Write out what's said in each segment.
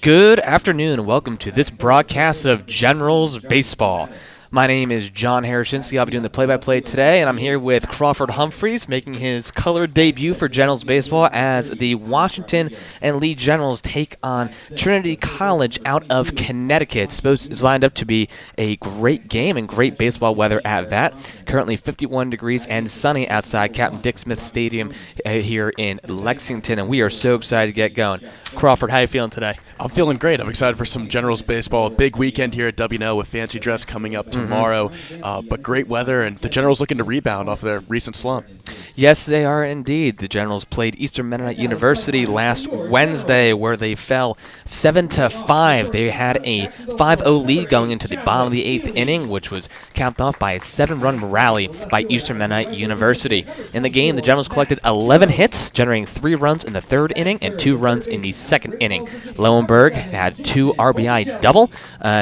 Good afternoon and welcome to this broadcast of Generals Baseball. My name is John Harrishinsky. I'll be doing the play-by-play today, and I'm here with Crawford Humphreys making his colored debut for Generals Baseball as the Washington and Lee Generals take on Trinity College out of Connecticut. It's lined up to be a great game and great baseball weather at that. Currently 51 degrees and sunny outside Captain Dick Smith Stadium here in Lexington, and we are so excited to get going. Crawford, how are you feeling today? I'm feeling great. I'm excited for some Generals baseball. A big weekend here at W&L with fancy dress coming up tomorrow, but great weather, and the Generals looking to rebound off their recent slump. Yes, they are indeed. The Generals played Eastern Mennonite University last Wednesday, where they fell 7-5. They had a 5-0 lead going into the bottom of the 8th inning, which was capped off by a 7-run rally by Eastern Mennonite University. In the game, the Generals collected 11 hits, generating 3 runs in the 3rd inning and 2 runs in the 2nd inning. Lowenberg had 2 RBI double.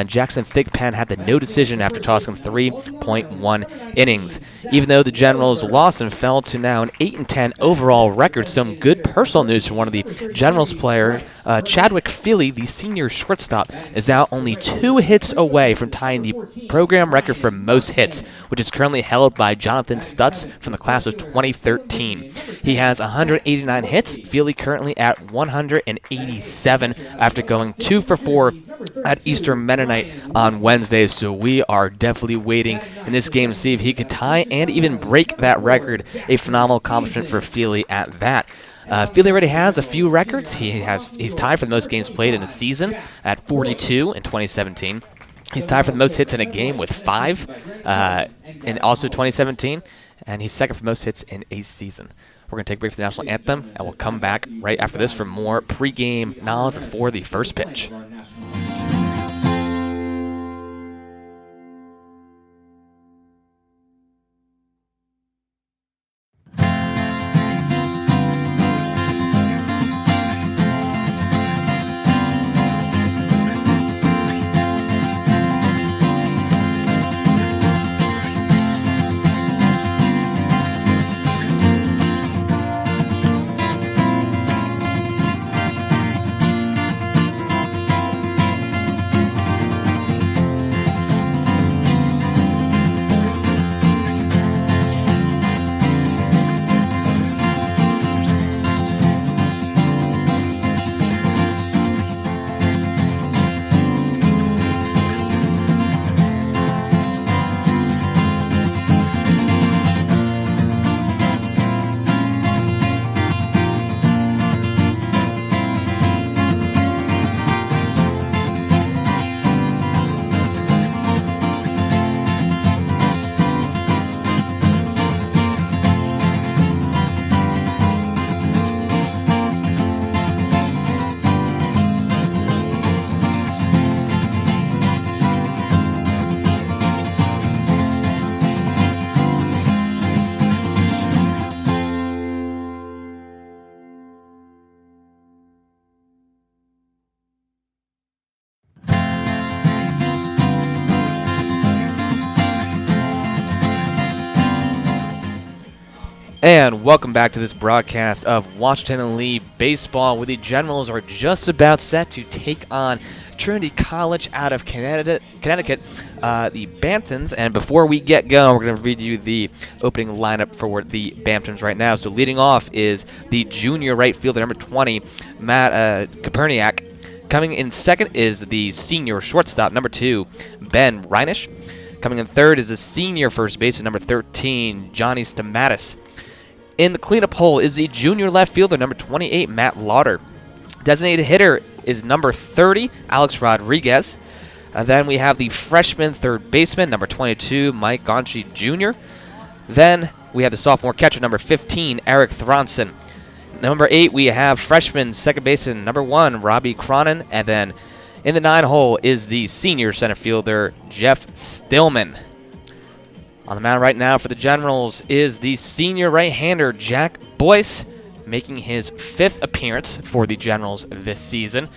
Jackson Thigpen had the no decision after tossing 3.1 innings. Even though the Generals lost and fell to now an 8-10 overall record, some good personal news for one of the Generals players. Chadwick Feely, the senior shortstop, is now only 2 hits away from tying the program record for most hits, which is currently held by Jonathan Stutz from the class of 2013. He has 189 hits. Feely currently at 187 after going 2 for 4 at Eastern Mennonite on Wednesday, so we are definitely waiting in this game to see if he could tie and even break that record. A phenomenal accomplishment for Feely at that. Feely already has a few records. He's tied for the most games played in a season at 42 in 2017. He's tied for the most hits in a game with 5 in also 2017, and he's second for most hits in a season. We're going to take a break for the national anthem, and we'll come back right after this for more pregame knowledge before the first pitch. And welcome back to this broadcast of Washington and Lee Baseball, where the Generals are just about set to take on Trinity College out of Connecticut, the Bantams. And before we get going, we're going to read you the opening lineup for the Bantams right now. So leading off is the junior right fielder, number 20, Matt Koperniak. Coming in second is the senior shortstop, number 2, Ben Reinisch. Coming in third is the senior first baseman, number 13, Johnny Stamatis. In the cleanup hole is the junior left fielder, number 28, Matt Lauder. Designated hitter is number 30, Alex Rodriguez. Then we have the freshman third baseman, number 22, Mike Gonchi Jr. Then we have the sophomore catcher, number 15, Eric Thronson. Number 8, we have freshman second baseman, number 1, Robbie Cronin. And then in the 9 hole is the senior center fielder, Jeff Stillman. On the mound right now for the Generals is the senior right-hander, Jack Boyce, making his 5th appearance for the Generals this season.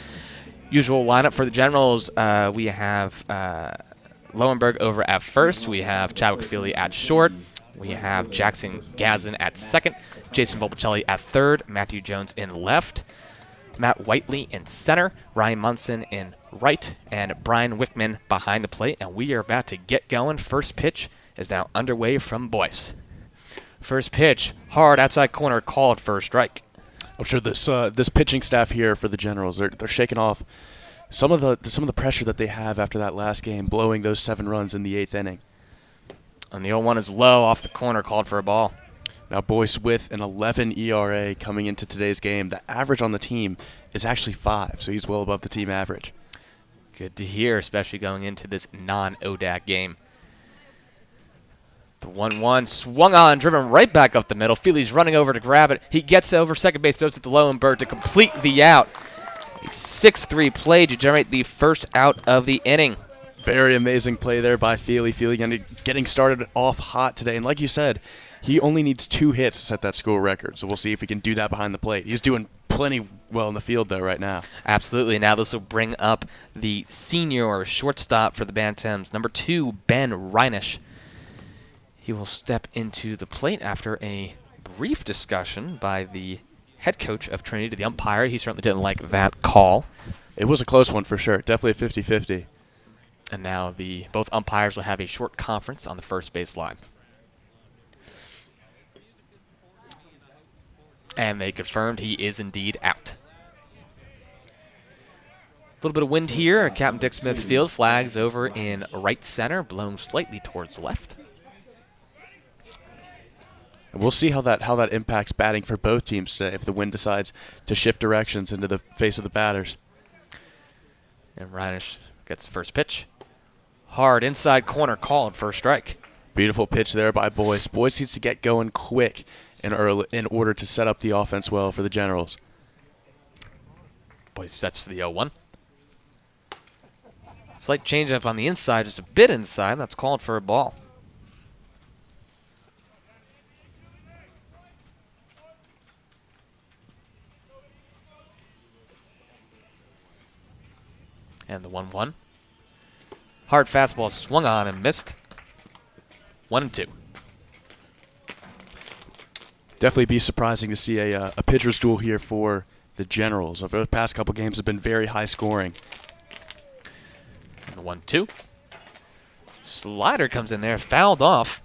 Usual lineup for the Generals, we have Lowenberg over at first. We have Chadwick Feely at short. We have Jackson Gazin at second. Jason Volpicelli at third. Matthew Jones in left. Matt Whiteley in center, Ryan Munson in right, and Brian Wickman behind the plate. And we are about to get going. First pitch is now underway from Boyce. First pitch, hard outside corner, called for a strike. I'm sure this pitching staff here for the Generals, they're shaking off some of the pressure that they have after that last game, blowing those 7 runs in the 8th inning. And the 0-1 is low off the corner, called for a ball. Now Boyce with an 11 ERA coming into today's game. The average on the team is actually 5, so he's well above the team average. Good to hear, especially going into this non-ODAC game. The 1-1 swung on, driven right back up the middle. Feely's running over to grab it. He gets over second base, throws it to Lowenberg to complete the out. A 6-3 play to generate the first out of the inning. Very amazing play there by Feely. Feely getting started off hot today. And like you said, he only needs 2 hits to set that school record. So we'll see if he can do that behind the plate. He's doing plenty well in the field, though, right now. Absolutely. Now this will bring up the senior shortstop for the Bantams, number 2, Ben Reinisch. He will step into the plate after a brief discussion by the head coach of Trinity to the umpire. He certainly didn't like that call. It was a close one for sure. Definitely a 50-50. And now both umpires will have a short conference on the first base line. And they confirmed he is indeed out. A little bit of wind here at Captain Dick Smith Field. Flags over in right center, blowing slightly towards left. And we'll see how that impacts batting for both teams today if the wind decides to shift directions into the face of the batters. And Reinisch gets the first pitch. Hard inside corner, called for a strike. Beautiful pitch there by Boyce. Boyce needs to get going quick in order to set up the offense well for the Generals. Boyce sets for the 0-1. Slight changeup on the inside, just a bit inside. That's called for a ball. And the 1-1. Hard fastball swung on and missed. 1-2. Definitely be surprising to see a pitcher's duel here for the Generals. Over the past couple games have been very high scoring. And the 1-2. Slider comes in there, fouled off.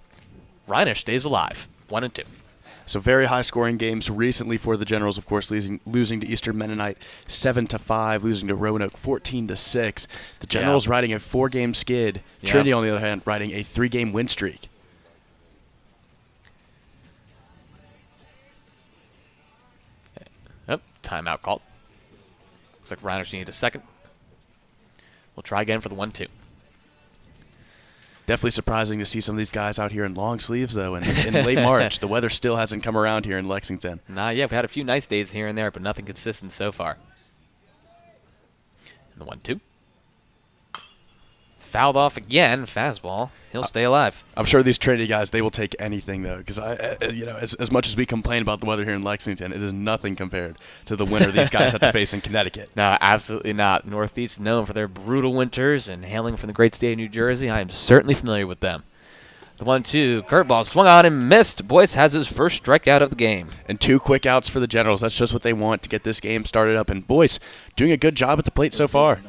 Reinisch stays alive. 1-2. So very high-scoring games recently for the Generals, of course, losing to Eastern Mennonite 7-5, losing to Roanoke 14-6. The Generals riding a 4-game skid. Yeah. Trinity, on the other hand, riding a 3-game win streak. Oh, timeout called. Looks like Reinisch needed a second. We'll try again for the 1-2. Definitely surprising to see some of these guys out here in long sleeves, though, in late March. The weather still hasn't come around here in Lexington. Nah, yeah, we've had a few nice days here and there, but nothing consistent so far. And the 1-2. Fouled off again, fastball. He'll stay alive. I'm sure these Trinity guys, they will take anything, though, because as much as we complain about the weather here in Lexington, it is nothing compared to the winter these guys have to face in Connecticut. No, absolutely not. Northeast known for their brutal winters, and hailing from the great state of New Jersey, I am certainly familiar with them. The 1-2, curveball swung on and missed. Boyce has his first strikeout of the game. And 2 quick outs for the Generals. That's just what they want to get this game started up. And Boyce doing a good job at the plate so far.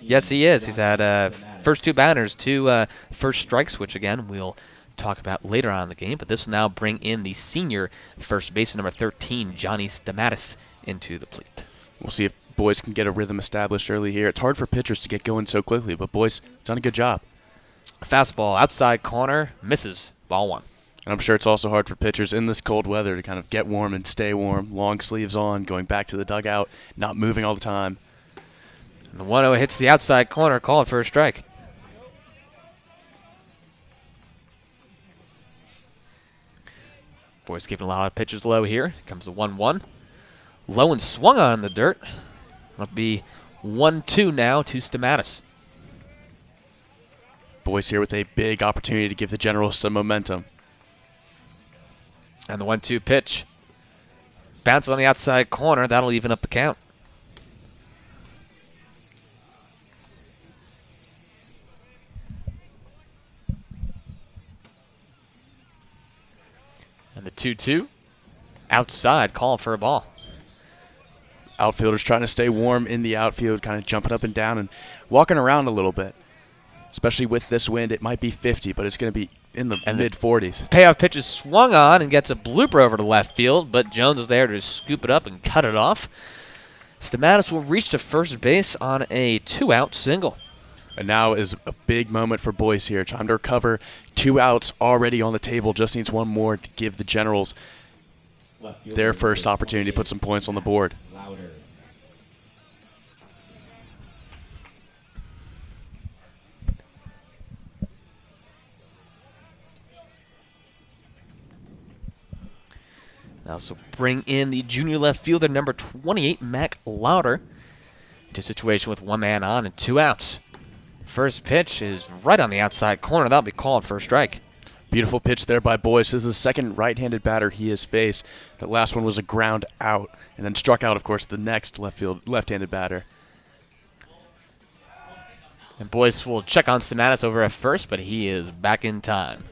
Yes, he is. He's had first 2 batters, 2 first strikes, which, again, we'll talk about later on in the game. But this will now bring in the senior first baseman, number 13, Johnny Stamatis, into the plate. We'll see if Boyce can get a rhythm established early here. It's hard for pitchers to get going so quickly, but Boyce has done a good job. Fastball outside corner, misses, ball 1. And I'm sure it's also hard for pitchers in this cold weather to kind of get warm and stay warm, long sleeves on, going back to the dugout, not moving all the time. And the 1-0 hits the outside corner, called for a strike. Boyce keeping a lot of pitches low here. Here comes the 1-1. Low and swung on in the dirt. It'll be 1-2 now to Stamatis. Boyce here with a big opportunity to give the Generals some momentum. And the 1-2 pitch. Bounces on the outside corner. That'll even up the count. And the 2-2. Outside, call for a ball. Outfielders trying to stay warm in the outfield, kind of jumping up and down and walking around a little bit. Especially with this wind, it might be 50, but it's going to be in the mid-40s. Payoff pitch is swung on and gets a blooper over to left field, but Jones is there to scoop it up and cut it off. Stamatis will reach to first base on a 2-out single. And now is a big moment for Boyce here. Trying to recover. 2 outs already on the table. Just needs one more to give the Generals their first opportunity to put some points on the board. Now, so bring in the junior left fielder, number 28, Mac Louder, to a situation with 1 man on and 2 outs. First pitch is right on the outside corner. That'll be called for a strike. Beautiful pitch there by Boyce. This is the second right-handed batter he has faced. The last one was a ground out, and then struck out, of course, the next left-handed batter. And Boyce will check on Stamatis over at first, but he is back in time.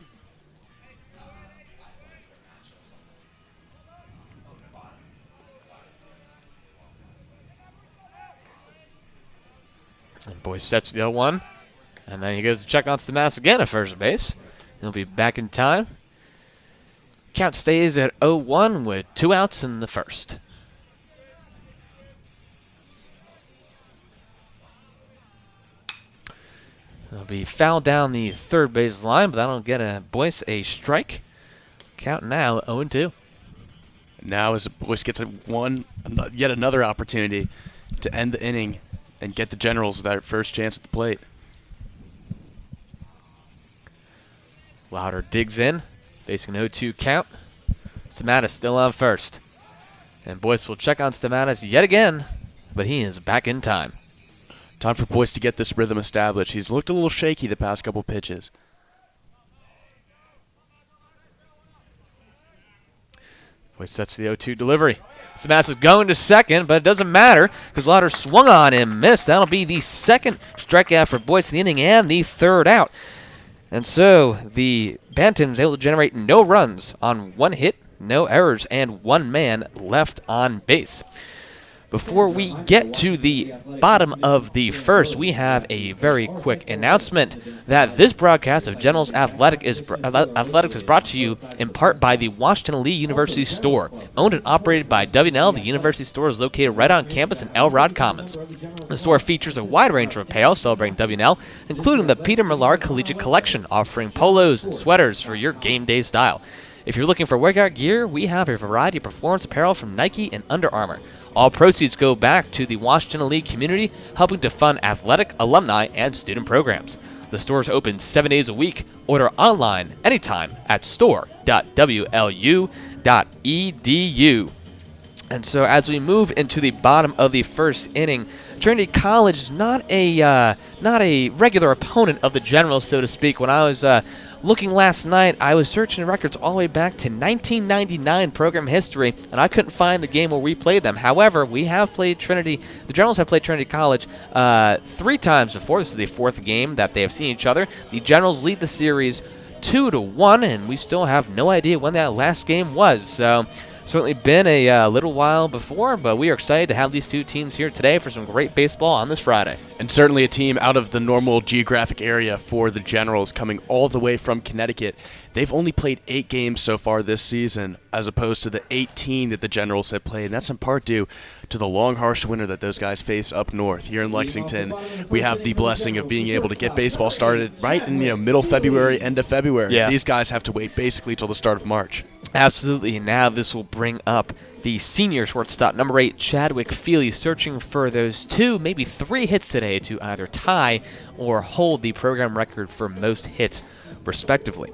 And Boyce sets the 0-1. And then he goes to check on Stamatis again at first base. He'll be back in time. Count stays at 0-1 with 2 outs in the first. He'll be fouled down the third base line, but that'll get Boyce a strike. Count now 0-2. Now as Boyce gets yet another opportunity to end the inning and get the Generals their first chance at the plate. Louder digs in, facing an 0-2 count. Stamatis still on first. And Boyce will check on Stamatis yet again, but he is back in time. Time for Boyce to get this rhythm established. He's looked a little shaky the past couple pitches. Boyce sets the 0-2 delivery. Stamatis is going to second, but it doesn't matter because Louder swung on and missed. That'll be the second strikeout for Boyce in the inning and the third out. And so the Bantams able to generate no runs on 1 hit, no errors, and 1 man left on base. Before we get to the bottom of the first, we have a very quick announcement that this broadcast of Generals Athletics is brought to you in part by the Washington Lee University Store. Owned and operated by W&L, the University Store is located right on campus in Elrod Commons. The store features a wide range of apparel celebrating W&L, including the Peter Millar Collegiate Collection, offering polos and sweaters for your game day style. If you're looking for workout gear, we have a variety of performance apparel from Nike and Under Armour. All proceeds go back to the Washington Lee community, helping to fund athletic, alumni, and student programs. The store is open 7 days a week. Order online anytime at store.wlu.edu. And so as we move into the bottom of the first inning, Trinity College is not a regular opponent of the Generals, so to speak. When I was looking last night, I was searching records all the way back to 1999 program history, and I couldn't find the game where we played them. However, we have played Trinity. The Generals have played Trinity College 3 times before. This is the 4th game that they have seen each other. The Generals lead the series 2-1, and we still have no idea when that last game was. So certainly been a little while before, but we are excited to have these two teams here today for some great baseball on this Friday. And certainly a team out of the normal geographic area for the Generals, coming all the way from Connecticut. They've only played 8 games so far this season, as opposed to the 18 that the Generals have played. And that's in part due to the long, harsh winter that those guys face up north. Here in Lexington, we have the blessing of being able to get baseball started right in middle February, end of February. Yeah. These guys have to wait basically till the start of March. Absolutely. Now this will bring up the senior shortstop, number 8, Chadwick Feely, searching for those 2, maybe 3 hits today to either tie or hold the program record for most hits, respectively.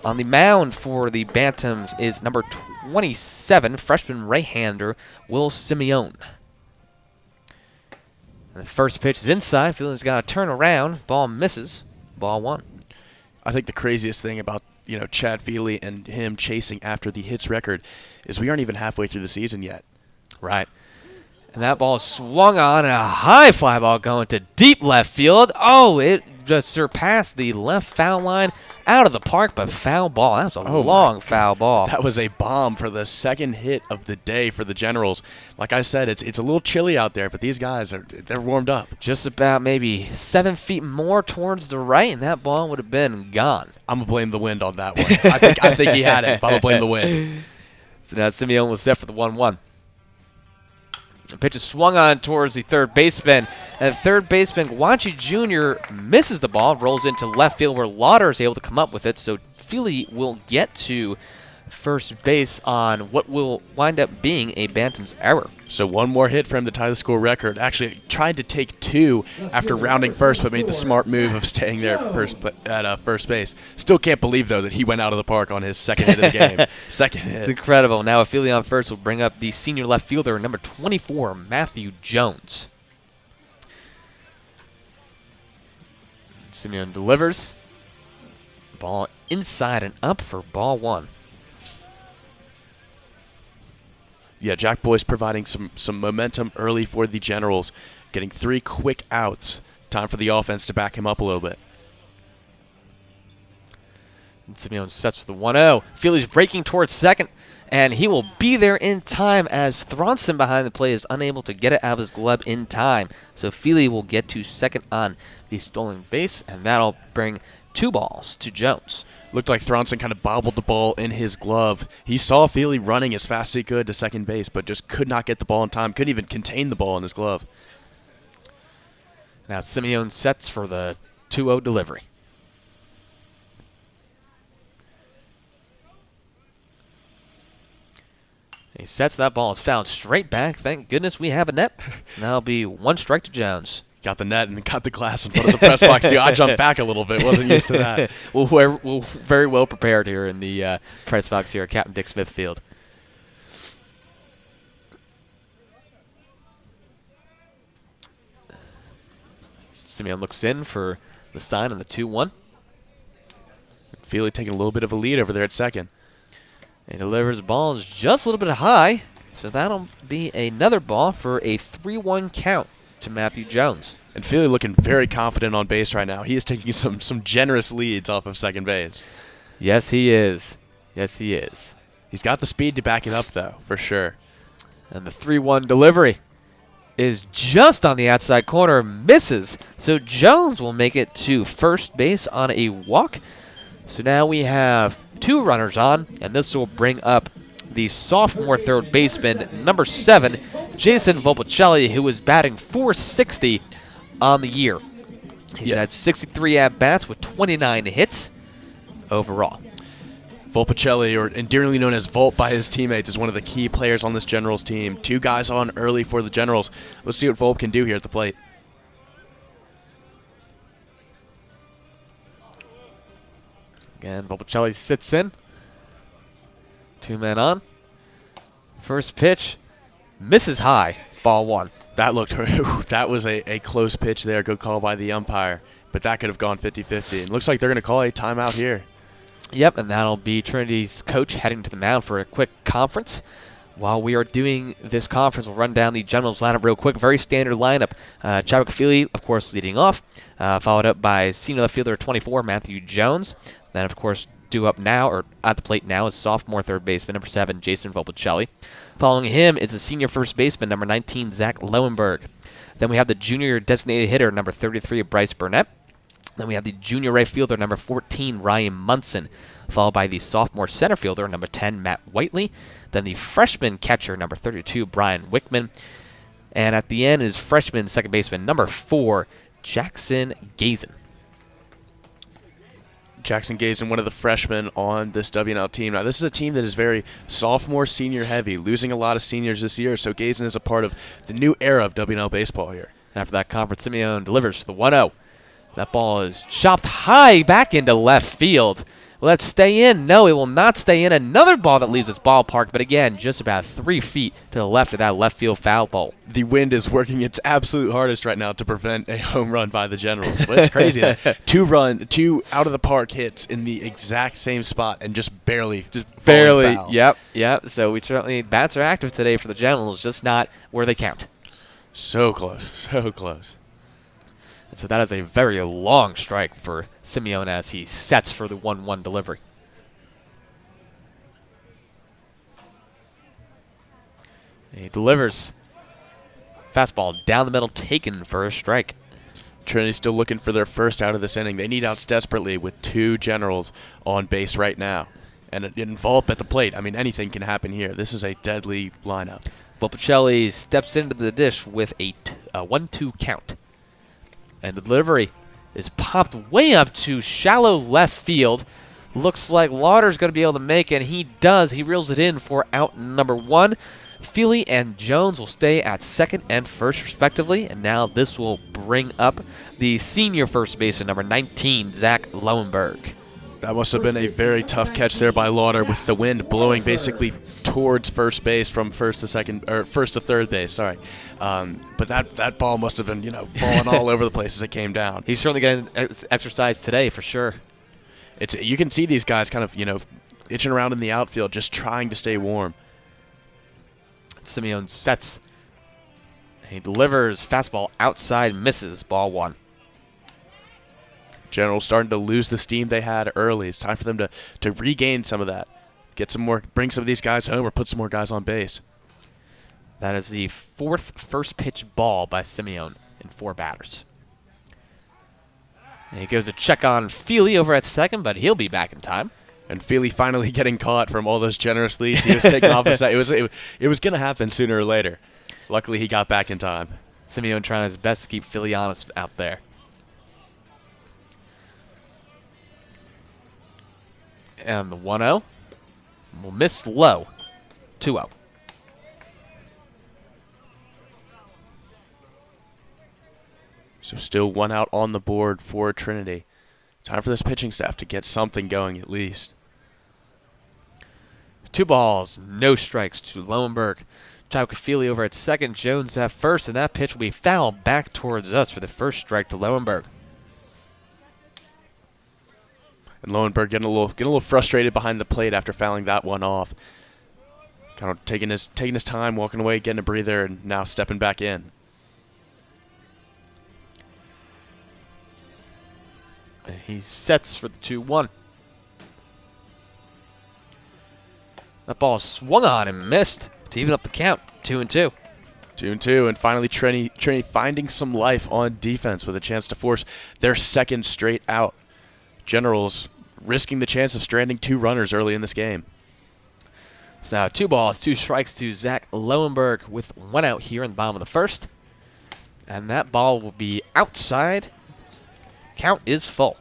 On the mound for the Bantams is number 27, freshman right-hander Will Simeone. And the first pitch is inside. Feely's got to turn around. Ball misses. Ball 1. I think the craziest thing about Chad Feely and him chasing after the hits record is we aren't even halfway through the season yet. Right. And that ball swung on, and a high fly ball going to deep left field. Oh, it just surpassed the left foul line, out of the park, but foul ball. That was a long foul ball. That was a bomb for the second hit of the day for the Generals. Like I said, it's a little chilly out there, but these guys they're warmed up. Just about maybe 7 feet more towards the right, and that ball would have been gone. I'm gonna blame the wind on that one. I think he had it. But I'm gonna blame the wind. So now Simeon was set for the 1-1. The pitch is swung on towards the third baseman. And third baseman Guanchi Jr. misses the ball, rolls into left field where Lauder is able to come up with it. So Feely will get to first base on what will wind up being a bantam's error. So one more hit for him to tie the school record. Actually tried to take 2 after rounding first, but made the smart move of staying there at first base. Still can't believe, though, that he went out of the park on his second hit of the game. Second hit. It's incredible. Now a Feely on first will bring up the senior left fielder, number 24, Matthew Jones. Simeon delivers. Ball inside and up for ball 1. Yeah, Jack Boyce providing some momentum early for the Generals, getting 3 quick outs. Time for the offense to back him up a little bit. And Simeon sets for the 1-0. Feely's breaking towards second, and he will be there in time as Thronson behind the plate is unable to get it out of his glove in time. So Feely will get to second on the stolen base, and that'll bring 2 balls to Jones. Looked like Thronson kind of bobbled the ball in his glove. He saw Feely running as fast as he could to second base, but just could not get the ball in time. Couldn't even contain the ball in his glove. Now Simeon sets for the 2-0 delivery. He sets, that ball is fouled straight back. Thank goodness we have a net. That'll be 1 strike to Jones. Got the net and got the glass in front of the press box, too. I jumped back a little bit. Wasn't used to that. We're very well prepared here in the press box here at Captain Dick Smith Field. Simeon looks in for the sign on the 2-1. Feely taking a little bit of a lead over there at second. He delivers the ball is just a little bit high, so that'll be another ball for a 3-1 count to Matthew Jones. And Feely looking very confident on base right now. He is taking some generous leads off of second base. Yes, he is. Yes, he is. He's got the speed to back it up, though, for sure. And the 3-1 delivery is just on the outside corner, misses. So Jones will make it to first base on a walk. So now we have 2 runners on, and this will bring up the sophomore third baseman, number 7, Jason Volpicelli, who is batting .460 on the year. He's had 63 at-bats with 29 hits overall. Volpicelli, or endearingly known as Volp by his teammates, is one of the key players on this Generals team. 2 guys on early for the Generals. Let's see what Volp can do here at the plate. Again, Volpicelli sits in. 2 men on. First pitch, misses high, ball 1. That was a close pitch there. Good call by the umpire. But that could have gone 50-50. It looks like they're going to call a timeout here. Yep, and that'll be Trinity's coach heading to the mound for a quick conference. While we are doing this conference, we'll run down the Generals lineup real quick. Very standard lineup. Chadwick Feely, of course, leading off, followed up by senior left fielder 24, Matthew Jones. Then, of course, due up now, or at the plate now, is sophomore third baseman, number 7, Jason Volpicelli. Following him is the senior first baseman, number 19, Zach Lowenberg. Then we have the junior designated hitter, number 33, Bryce Burnett. Then we have the junior right fielder, number 14, Ryan Munson, followed by the sophomore center fielder, number 10, Matt Whiteley. Then the freshman catcher, number 32, Brian Wickman. And at the end is freshman second baseman, number 4, Jackson Gazen. Jackson Gazen, one of the freshmen on this WNL team. Now, this is a team that is very sophomore, senior heavy, losing a lot of seniors this year. So Gazen is a part of the new era of WNL baseball here. After that conference, Simeon delivers the 1-0. That ball is chopped high back into left field. Will that stay in? No, it will not stay in. Another ball that leaves its ballpark, but again, just about 3 feet to the left of that left field foul pole. The wind is working its absolute hardest right now to prevent a home run by the Generals. But it's crazy that 2 out of the park hits in the exact same spot and just barely foul. Yep. So we certainly, bats are active today for the Generals, just not where they count. So close, so close. So that is a very long strike for Simeon as he sets for the 1-1 delivery. He delivers. Fastball down the middle, taken for a strike. Trinity still looking for their first out of this inning. They need outs desperately with 2 Generals on base right now. And Volpe at the plate. I mean, anything can happen here. This is a deadly lineup. Volpicelli steps into the dish with a 1-2 count. And the delivery is popped way up to shallow left field. Looks like Lauder's going to be able to make it, and he does. He reels it in for out number 1. Feely and Jones will stay at second and first, respectively. And now this will bring up the senior first baseman, number 19, Zach Lowenberg. That must have been a very tough catch there by Lauder with the wind blowing basically towards first base from first to third base. Sorry, but that ball must have been falling all over the place as it came down. He's certainly getting exercise today for sure. You can see these guys kind of itching around in the outfield, just trying to stay warm. Simeon sets. He delivers fastball outside, misses, ball 1. Generals starting to lose the steam they had early. It's time for them to regain some of that. Get some more, bring some of these guys home or put some more guys on base. That is the 4th first pitch ball by Simeon in 4 batters. And he goes to check on Feely over at second, but he'll be back in time. And Feely finally getting caught from all those generous leads he was taking off the side. It was going to happen sooner or later. Luckily, he got back in time. Simeon trying his best to keep Feely honest out there. And the 1-0 will miss low. 2-0. So still 1 out on the board for Trinity. Time for this pitching staff to get something going at least. 2 balls, no strikes to Lowenberg. Feely over at second, Jones at first, and that pitch will be fouled back towards us for the first strike to Lowenberg. And Lowenberg getting a little frustrated behind the plate after fouling that one off. Kind of taking his time, walking away, getting a breather, and now stepping back in. And he sets for the 2-1. That ball swung on and missed to even up the count. 2-2. 2-2, and finally Trinity finding some life on defense with a chance to force their second straight out. Generals risking the chance of stranding 2 runners early in this game. So now 2 balls, 2 strikes to Zach Lowenberg with 1 out here in the bottom of the first. And that ball will be outside. Count is full.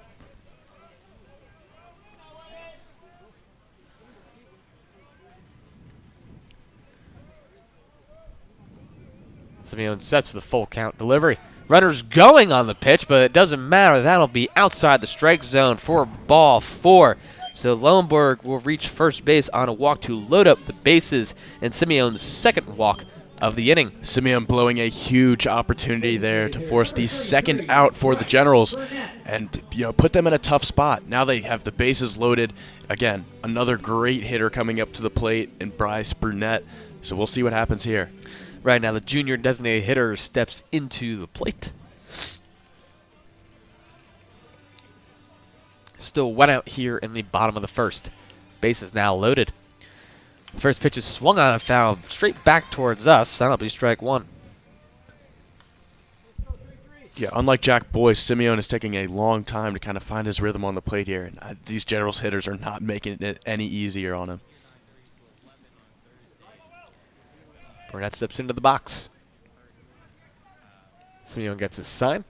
Simeon sets for the full count delivery. Runner's going on the pitch, but it doesn't matter. That'll be outside the strike zone for ball 4. So Lowenberg will reach first base on a walk to load up the bases in Simeon's second walk of the inning. Simeon blowing a huge opportunity there to force the second out for the Generals and put them in a tough spot. Now they have the bases loaded. Again, another great hitter coming up to the plate in Bryce Burnett. So we'll see what happens here. Right now, the junior designated hitter steps into the plate. Still 1 out here in the bottom of the first. Base is now loaded. The first pitch is swung on and fouled straight back towards us. That'll be strike 1. Yeah, unlike Jack Boyce, Simeon is taking a long time to kind of find his rhythm on the plate here. And these Generals hitters are not making it any easier on him. Burnett steps into the box. Simeon gets his sign.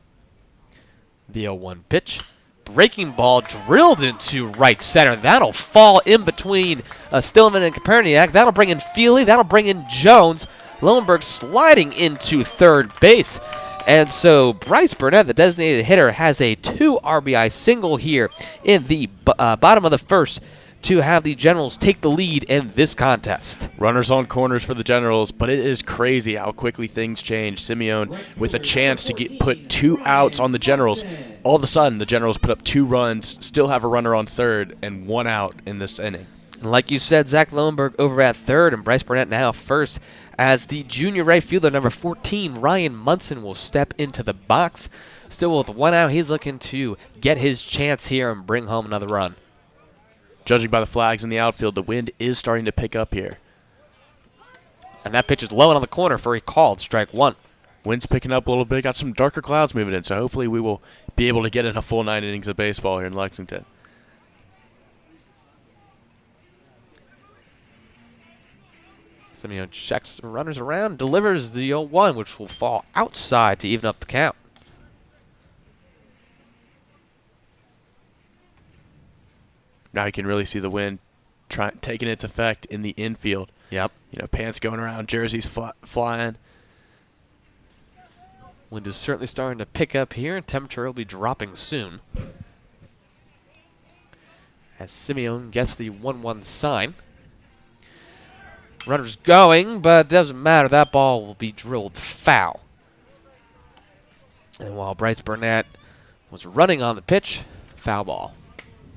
The 0-1 pitch. Breaking ball drilled into right center. That'll fall in between Stillman and Koperniak. That'll bring in Feely. That'll bring in Jones. Lowenberg sliding into third base. And so Bryce Burnett, the designated hitter, has a 2 RBI single here in the bottom of the first to have the Generals take the lead in this contest. Runners on corners for the Generals, but it is crazy how quickly things change. Simeon with a chance to put 2 outs on the Generals. All of a sudden, the Generals put up 2 runs, still have a runner on third, and 1 out in this inning. Like you said, Zach Lowenberg over at third and Bryce Burnett now first, as the junior right fielder number 14, Ryan Munson, will step into the box. Still with one out, he's looking to get his chance here and bring home another run. Judging by the flags in the outfield, the wind is starting to pick up here. And that pitch is low and on the corner for a called strike one. Wind's picking up a little bit. Got some darker clouds moving in, so hopefully we will be able to get in a full 9 innings of baseball here in Lexington. Simeon checks the runners around, delivers the 0-1, which will fall outside to even up the count. Now you can really see the wind taking its effect in the infield. Yep. You know, pants going around, jerseys flying. Wind is certainly starting to pick up here, and temperature will be dropping soon. As Simeon gets the 1-1 sign. Runner's going, but it doesn't matter. That ball will be drilled foul. And while Bryce Burnett was running on the pitch, foul ball.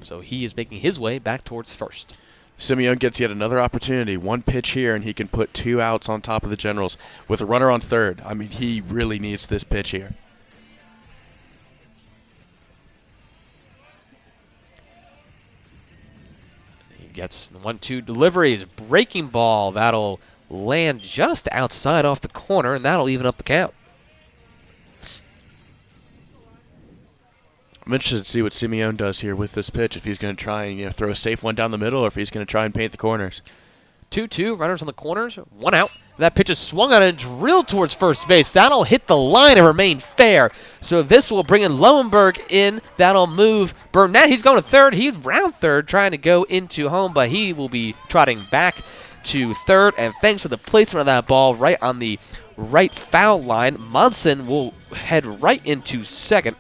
So he is making his way back towards first. Simeon gets yet another opportunity. One pitch here, and he can put 2 outs on top of the Generals with a runner on third. I mean, he really needs this pitch here. He gets the 1-2 deliveries. Breaking ball. That'll land just outside off the corner, and that'll even up the count. I'm interested to see what Simeon does here with this pitch, if he's going to try and throw a safe one down the middle or if he's going to try and paint the corners. 2-2, runners on the corners, 1 out. That pitch is swung on and drilled towards first base. That'll hit the line and remain fair. So this will bring in Lowenberg in. That'll move Burnett. He's going to third. He's round third trying to go into home, but he will be trotting back to third. And thanks to the placement of that ball right on the right foul line, Munson will head right into second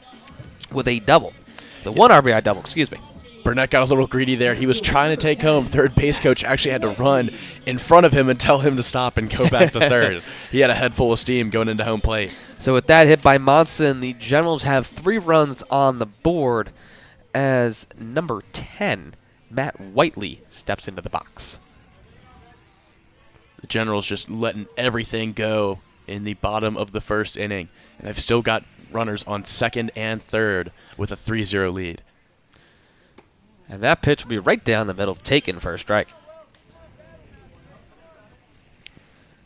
with a double. The 1 RBI double, excuse me. Burnett got a little greedy there. He was trying to take home. Third base coach actually had to run in front of him and tell him to stop and go back to third. He had a head full of steam going into home plate. So with that hit by Monson, the Generals have 3 runs on the board as number 10, Matt Whiteley, steps into the box. The Generals just letting everything go in the bottom of the first inning. And they've still got runners on second and third with a 3-0 lead. And that pitch will be right down the middle, taken for a strike.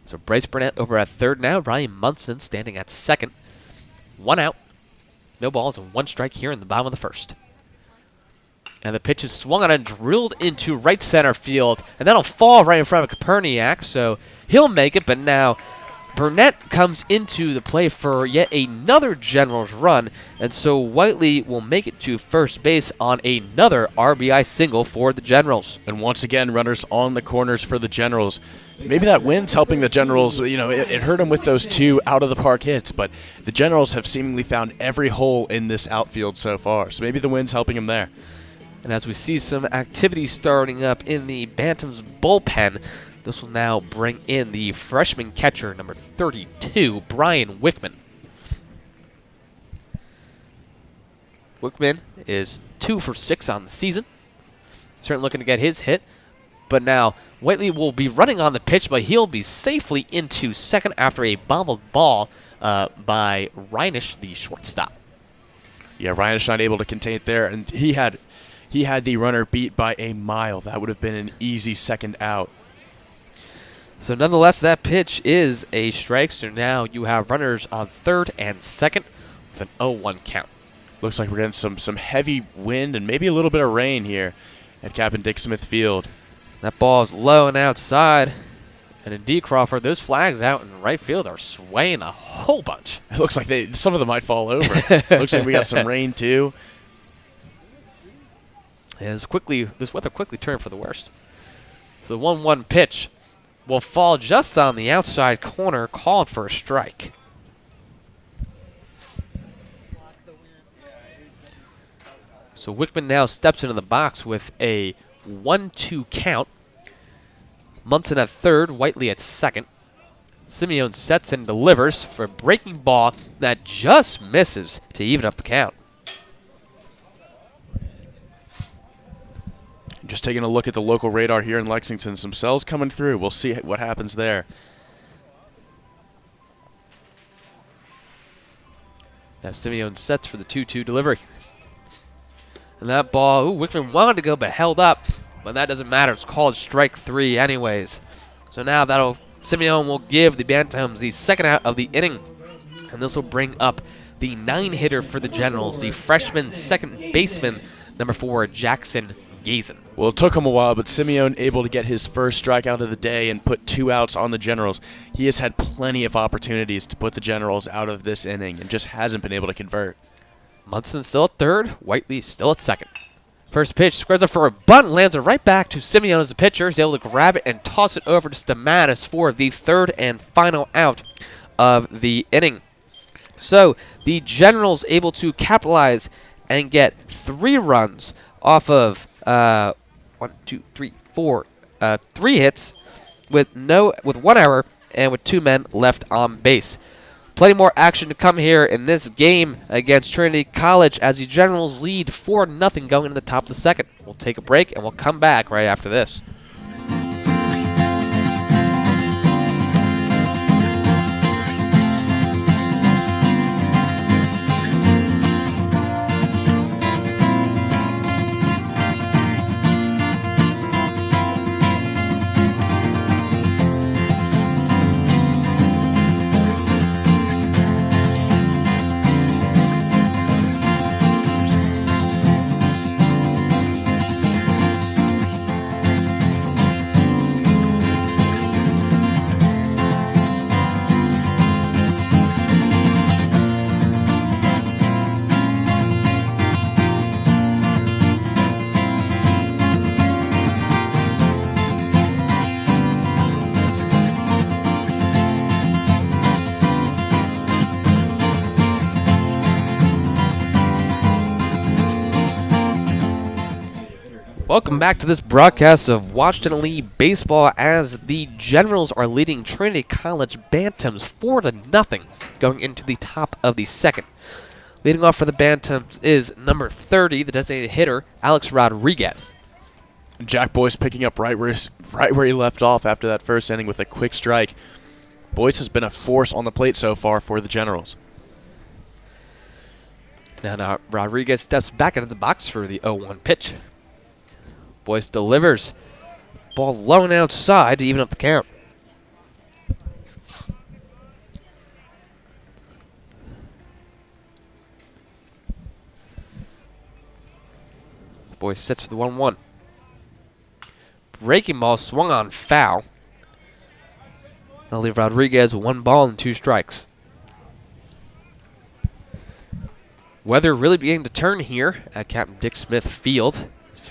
So Bryce Burnett over at third now. Ryan Munson standing at second. 1 out. No balls and 1 strike here in the bottom of the first. And the pitch is swung on and drilled into right center field. And that'll fall right in front of Koperniak, so he'll make it. But now Burnett comes into the play for yet another Generals run, and so Whiteley will make it to first base on another RBI single for the Generals. And once again, runners on the corners for the Generals. Maybe that wind's helping the Generals. You know, it hurt them with those 2 out-of-the-park hits, but the Generals have seemingly found every hole in this outfield so far, so maybe the wind's helping them there. And as we see some activity starting up in the Bantams bullpen, this will now bring in the freshman catcher, number 32, Brian Wickman. Wickman is 2 for 6 on the season. Certainly looking to get his hit. But now Whiteley will be running on the pitch, but he'll be safely into second after a bobbled ball by Reinisch, the shortstop. Yeah, Reinisch not able to contain it there, and he had the runner beat by a mile. That would have been an easy second out. So nonetheless, that pitch is a strike. So now you have runners on third and second with an 0-1 count. Looks like we're getting some heavy wind and maybe a little bit of rain here at Captain Dick Smith Field. That ball is low and outside. And indeed, Crawford, those flags out in right field are swaying a whole bunch. It looks like some of them might fall over. Looks like we got some rain too. This weather quickly turned for the worst. So the 1-1 pitch will fall just on the outside corner, called for a strike. So Wickman now steps into the box with a 1-2 count. Munson at third, Whiteley at second. Simeon sets and delivers for a breaking ball that just misses to even up the count. Just taking a look at the local radar here in Lexington. Some cells coming through. We'll see what happens there. Now Simeon sets for the 2-2 delivery. And that ball, Wickman wanted to go but held up. But that doesn't matter. It's called strike 3 anyways. So now Simeon will give the Bantams the second out of the inning. And this will bring up the 9-hitter for the Generals, the freshman second baseman, number 4, Jackson Gazen. Well, it took him a while, but Simeon able to get his first strikeout of the day and put 2 outs on the Generals. He has had plenty of opportunities to put the Generals out of this inning and just hasn't been able to convert. Munson still at third, Whiteley still at second. First pitch, squares up for a bunt, lands it right back to Simeon as the pitcher. He's able to grab it and toss it over to Stamatis for the third and final out of the inning. So the Generals able to capitalize and get 3 runs off of 3 hits with 1 error and with 2 men left on base. Plenty more action to come here in this game against Trinity College as the Generals lead 4-0 going into the top of the second. We'll take a break and we'll come back right after this. Welcome back to this broadcast of Washington Elite Baseball as the Generals are leading Trinity College Bantams 4-0 going into the top of the second. Leading off for the Bantams is number 30, the designated hitter, Alex Rodriguez. Jack Boyce picking up right where he left off after that first inning with a quick strike. Boyce has been a force on the plate so far for the Generals. Now Rodriguez steps back into the box for the 0-1 pitch. Boyce delivers. Ball low and outside to even up the count. Boyce sets for the 1-1. Breaking ball swung on foul. That'll leave Rodriguez with 1 ball and 2 strikes. Weather really beginning to turn here at Captain Dick Smith Field.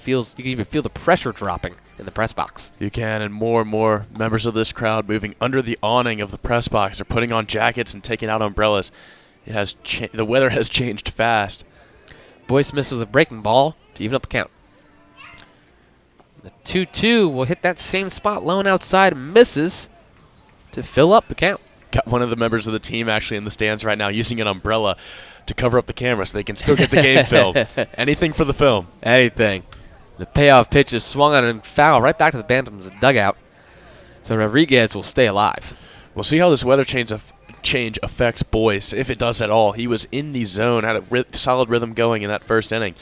You can even feel the pressure dropping in the press box. You can, and more members of this crowd moving under the awning of the press box. They're putting on jackets and taking out umbrellas. The weather has changed fast. Boyce misses a breaking ball to even up the count. The 2-2 will hit that same spot, low and outside, misses to fill up the count. Got one of the members of the team actually in the stands right now using an umbrella to cover up the camera so they can still get the game filmed. Anything for the film. Anything. The payoff pitch is swung on and foul right back to the Bantams' dugout. So Rodriguez will stay alive. We'll see how this weather change affects Boyce, if it does at all. He was in the zone, had a solid rhythm going in that first inning.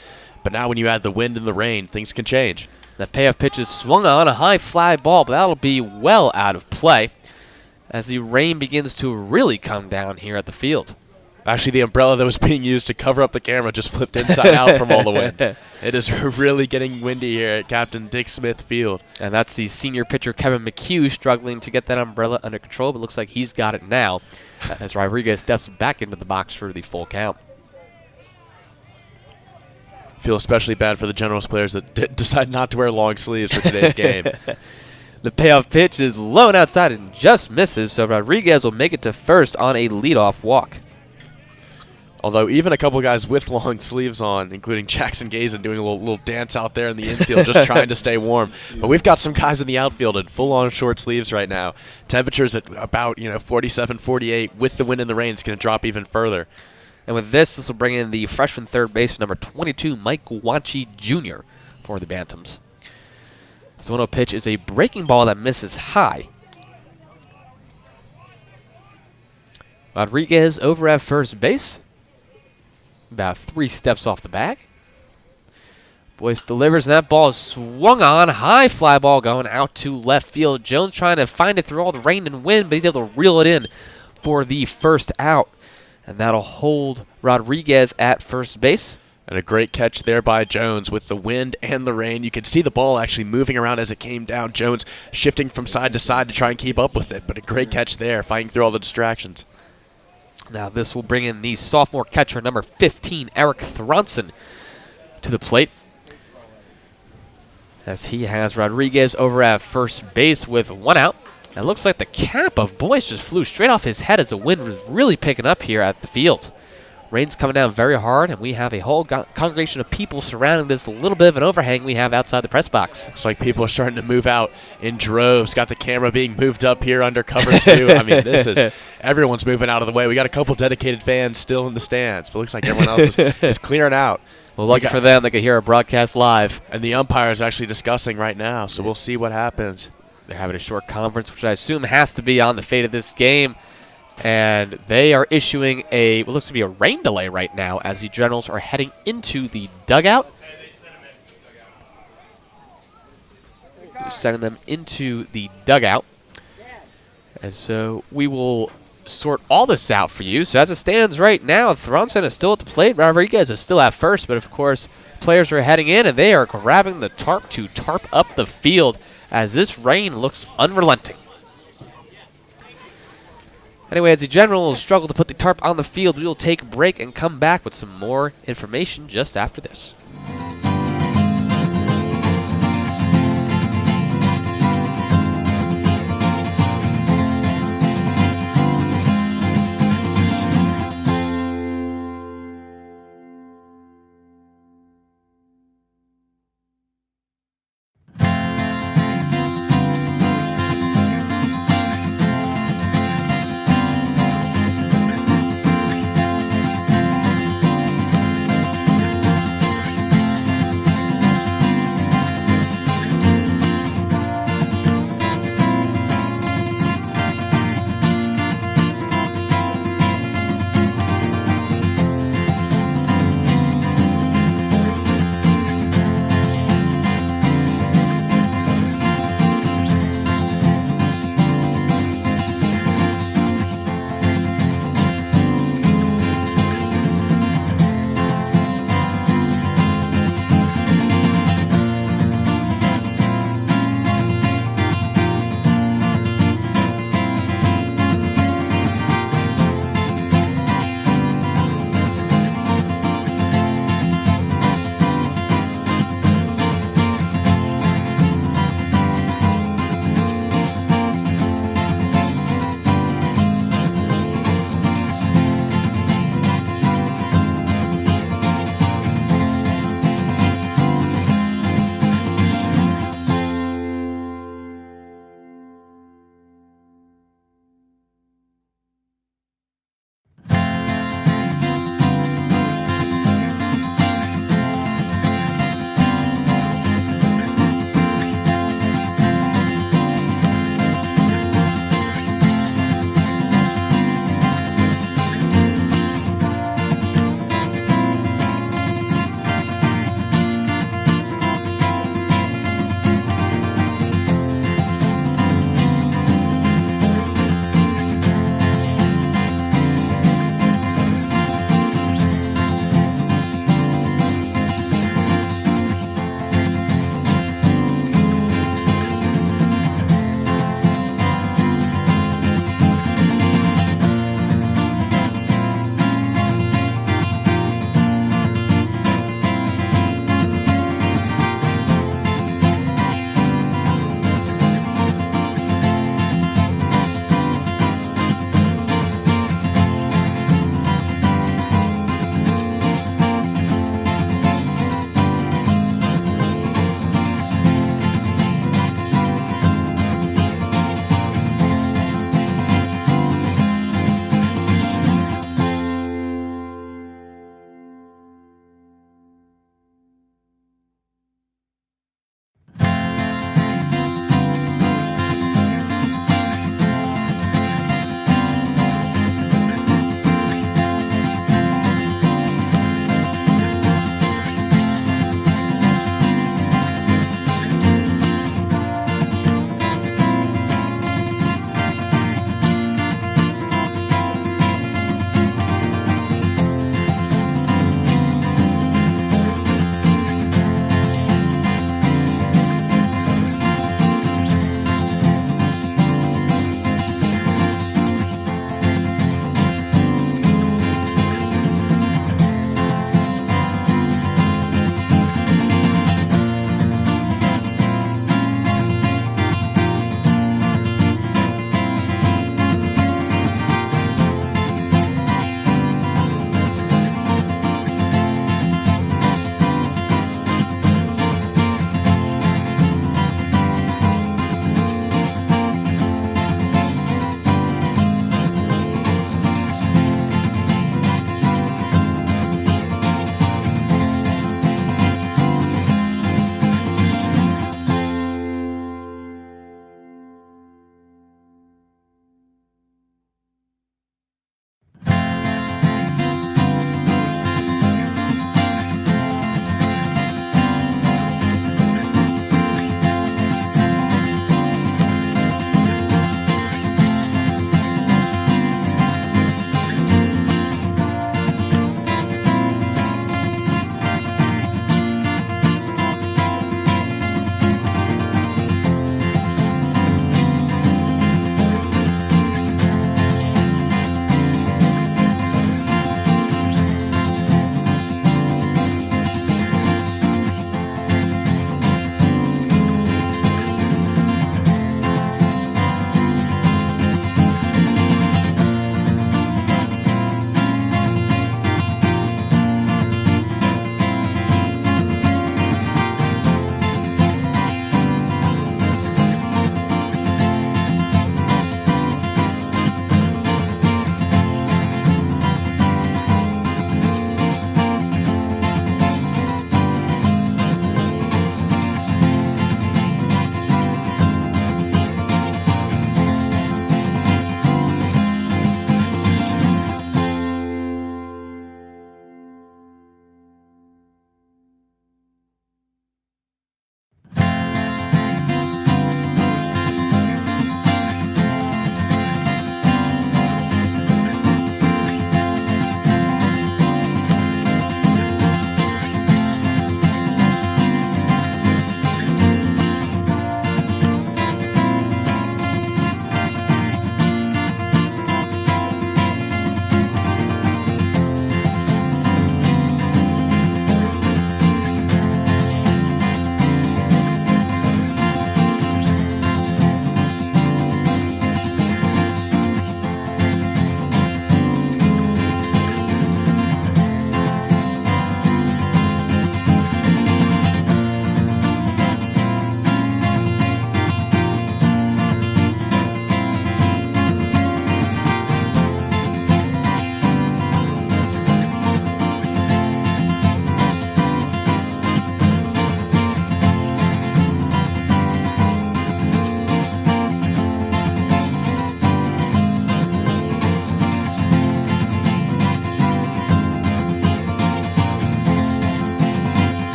But now when you add the wind and the rain, things can change. The payoff pitch is swung on, a high fly ball, but that'll be well out of play as the rain begins to really come down here at the field. Actually, the umbrella that was being used to cover up the camera just flipped inside out from all the wind. It is really getting windy here at Captain Dick Smith Field. And that's the senior pitcher, Kevin McHugh, struggling to get that umbrella under control, but looks like he's got it now as Rodriguez steps back into the box for the full count. Feel especially bad for the Generals players that decide not to wear long sleeves for today's game. The payoff pitch is low and outside and just misses, so Rodriguez will make it to first on a leadoff walk. Although even a couple guys with long sleeves on, including Jackson Gazen, doing a little dance out there in the infield, just trying to stay warm. But we've got some guys in the outfield in full-on short sleeves right now. Temperatures at about 47, 48. With the wind and the rain, it's going to drop even further. And with this will bring in the freshman third baseman, number 22, Mike Wanchi Jr. for the Bantams. This 1-0 pitch is a breaking ball that misses high. Rodriguez over at first base. About 3 steps off the bag. Boyce delivers, and that ball is swung on. High fly ball going out to left field. Jones trying to find it through all the rain and wind, but he's able to reel it in for the first out. And that'll hold Rodriguez at first base. And a great catch there by Jones with the wind and the rain. You can see the ball actually moving around as it came down. Jones shifting from side to side to try and keep up with it, but a great catch there, fighting through all the distractions. Now this will bring in the sophomore catcher, number 15, Eric Thronson, to the plate, as he has Rodriguez over at first base with 1 out. It looks like the cap of Boyce just flew straight off his head as the wind was really picking up here at the field. Rain's coming down very hard, and we have a whole congregation of people surrounding this little bit of an overhang we have outside the press box. Looks like people are starting to move out in droves. Got the camera being moved up here under cover too. I mean, everyone's moving out of the way. We got a couple dedicated fans still in the stands, but it looks like everyone else is clearing out. Well, lucky for them, they could hear our broadcast live. And the umpire is actually discussing right now, so we'll see what happens. They're having a short conference, which I assume has to be on the fate of this game. And they are issuing what looks to be a rain delay right now as the Generals are heading into the dugout. We're sending them into the dugout. And so we will sort all this out for you. So as it stands right now, Thronson is still at the plate. Rodriguez is still at first. But, of course, players are heading in, and they are grabbing the tarp to tarp up the field as this rain looks unrelenting. Anyway, as the Generals struggle to put the tarp on the field, we will take a break and come back with some more information just after this.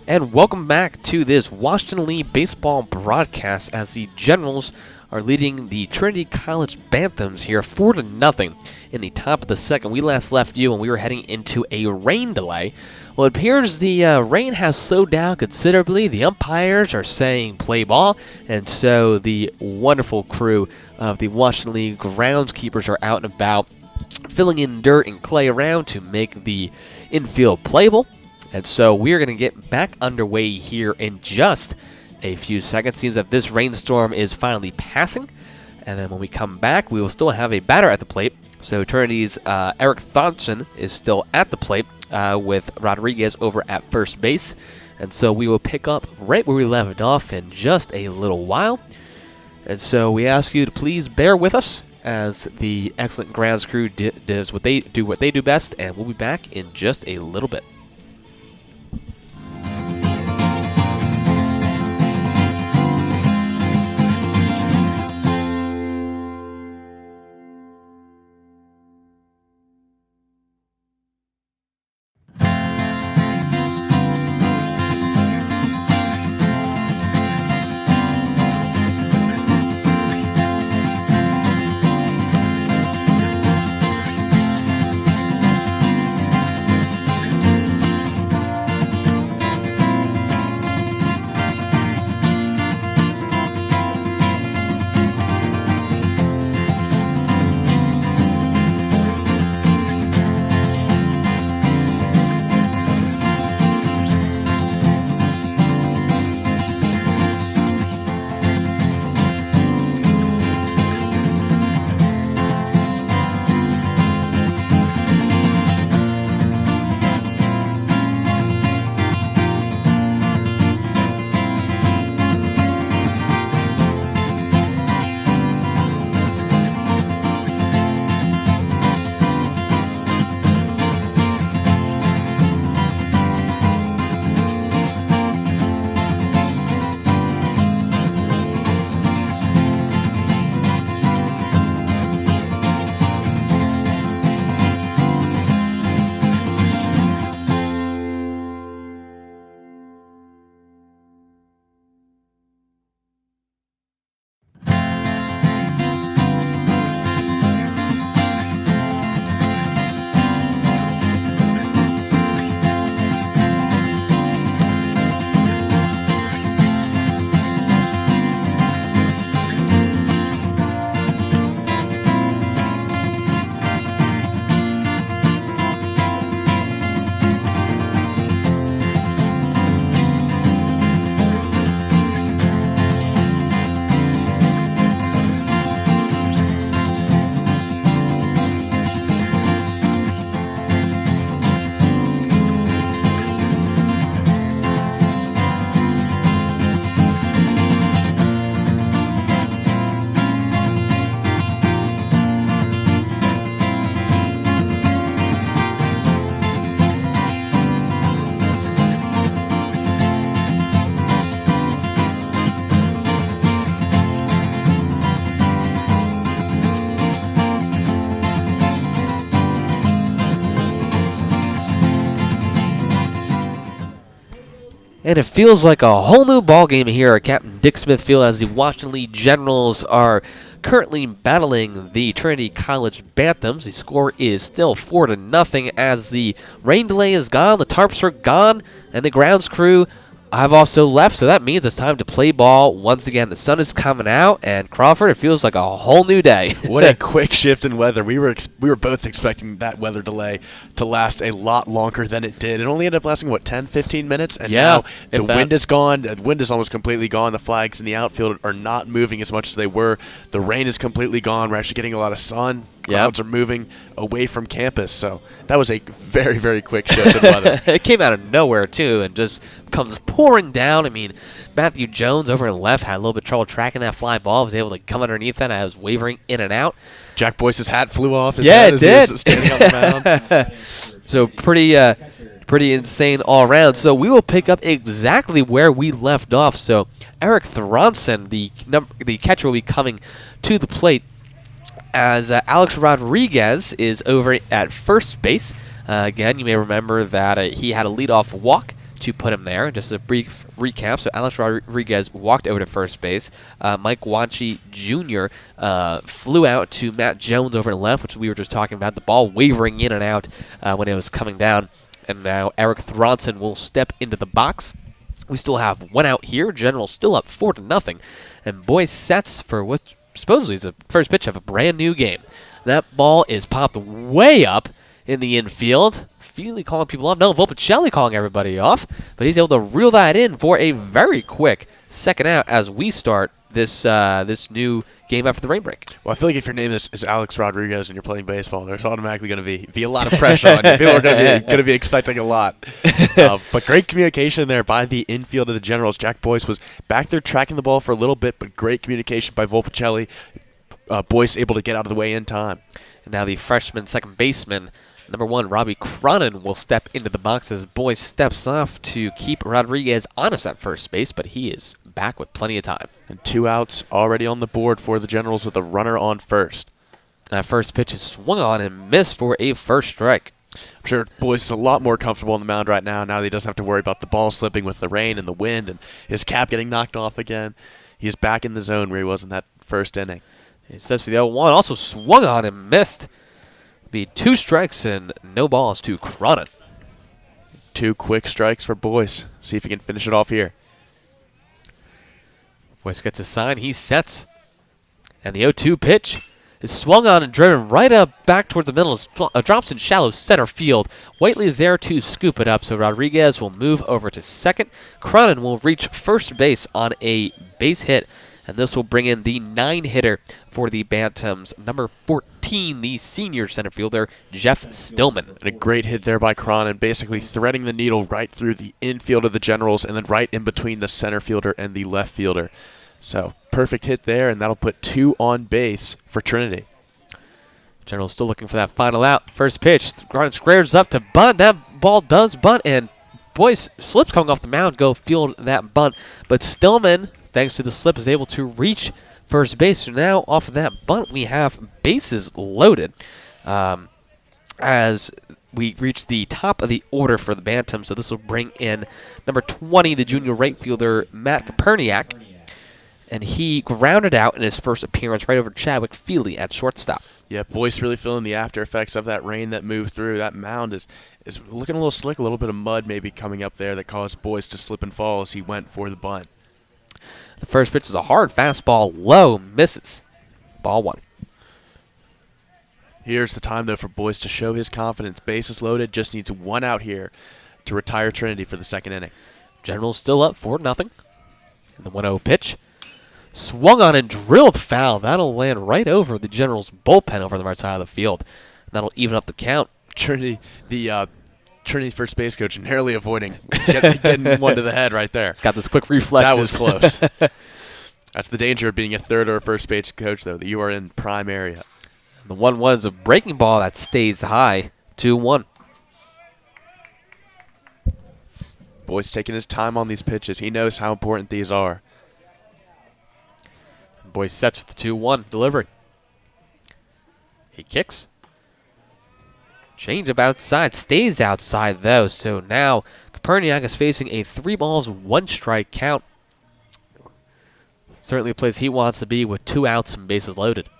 And welcome back to this Washington Lee baseball broadcast as the Generals are leading the Trinity College Banthams here 4-0 in the top of the second. We last left you when we were heading into a rain delay. Well, it appears the rain has slowed down considerably. The umpires are saying play ball, and so the wonderful crew of the Washington Lee groundskeepers are out and about filling in dirt and clay around to make the infield playable. And so we're going to get back underway here in just a few seconds. Seems that this rainstorm is finally passing. And then when we come back, we will still have a batter at the plate. So Trinity's Eric Thompson is still at the plate with Rodriguez over at first base. And so we will pick up right where we left off in just a little while. And so we ask you to please bear with us as the excellent grounds crew does what they do best. And we'll be back in just a little bit. And it feels like a whole new ballgame here at Captain Dick Smith Field as the Washington Lee Generals are currently battling the Trinity College Banthams. The score is still 4-0 as the rain delay is gone, the tarps are gone, and the grounds crew have also left, so that means it's time to play ball once again. The sun is coming out, and Crawford, it feels like a whole new day. What a quick shift in weather. We were both expecting that weather delay to last a lot longer than it did. It only ended up lasting, 10, 15 minutes? And now the wind is gone. The wind is almost completely gone. The flags in the outfield are not moving as much as they were. The rain is completely gone. We're actually getting a lot of sun. Clouds are moving away from campus. So that was a very, very quick shift in weather. It came out of nowhere, too, and just comes pouring down. I mean, Matthew Jones over in left had a little bit of trouble tracking that fly ball. Was able to come underneath that. I was wavering in and out. Jack Boyce's hat flew off his head as he was standing on the mound. So pretty insane all around. So we will pick up exactly where we left off. So Eric Thronson, the catcher, will be coming to the plate as Alex Rodriguez is over at first base. Again, you may remember that he had a leadoff walk to put him there. Just a brief recap. So Alex Rodriguez walked over to first base. Mike Wanchi Jr. Flew out to Matt Jones over to left, which we were just talking about. The ball wavering in and out when it was coming down. And now Eric Thronson will step into the box. We still have one out here. General still up 4-0. And Boyce sets for what supposedly is the first pitch of a brand new game. That ball is popped way up in the infield. Feely calling people off. No, Volpicelli calling everybody off. But he's able to reel that in for a very quick second out as we start this new game after the rain break. Well, I feel like if your name is Alex Rodriguez and you're playing baseball, there's automatically going to be a lot of pressure on you. People are going to be expecting a lot. But great communication there by the infield of the Generals. Jack Boyce was back there tracking the ball for a little bit, but great communication by Volpicelli. Boyce able to get out of the way in time. And now the freshman second baseman, number 1, Robbie Cronin, will step into the box as Boyce steps off to keep Rodriguez honest at first base, but he is back with plenty of time. And 2 outs already on the board for the Generals with a runner on first. That first pitch is swung on and missed for a first strike. I'm sure Boyce is a lot more comfortable on the mound right now that he doesn't have to worry about the ball slipping with the rain and the wind and his cap getting knocked off again. He is back in the zone where he was in that first inning. He sets for the 0-1, also swung on and missed. Be 2 strikes and no balls to Cronin. 2 quick strikes for Boyce. See if he can finish it off here. Boyce gets a sign. He sets. And the 0-2 pitch is swung on and driven right up back towards the middle. Drops in shallow center field. Whiteley is there to scoop it up, so Rodriguez will move over to second. Cronin will reach first base on a base hit. And this will bring in the 9-hitter for the Bantams. Number 14, the senior center fielder, Jeff Stillman. And a great hit there by Cronin, basically threading the needle right through the infield of the Generals and then right in between the center fielder and the left fielder. So perfect hit there, and that'll put 2 on base for Trinity. Generals still looking for that final out. First pitch, Cronin squares up to bunt. That ball does bunt, and Boyce slips coming off the mound, go field that bunt. But Stillman, thanks to the slip, is able to reach first base. So now off of that bunt, we have bases loaded as we reach the top of the order for the Bantams. So this will bring in number 20, the junior right fielder, Matt Koperniak. And he grounded out in his first appearance right over Chadwick Feely at shortstop. Yeah, Boyce really feeling the after effects of that rain that moved through. That mound is looking a little slick, a little bit of mud maybe coming up there that caused Boyce to slip and fall as he went for the bunt. The first pitch is a hard fastball, low, misses. Ball 1. Here's the time, though, for Boyce to show his confidence. Bases loaded, just needs 1 out here to retire Trinity for the second inning. Generals still up 4-0. And the 1-0 pitch. Swung on and drilled foul. That'll land right over the Generals' bullpen over the right side of the field. And that'll even up the count. Trinity first base coach narrowly avoiding getting one to the head right there. It's got this quick reflexes. That was close. That's the danger of being a third or a first base coach, though, that you are in prime area. The 1-1 is a breaking ball that stays high. 2-1. Boyce taking his time on these pitches. He knows how important these are. Boyce sets with the 2-1 delivery. He kicks. Change up outside. Stays outside, though. So now Koperniak is facing a 3-1 count. Certainly a place he wants to be with 2 outs and bases loaded.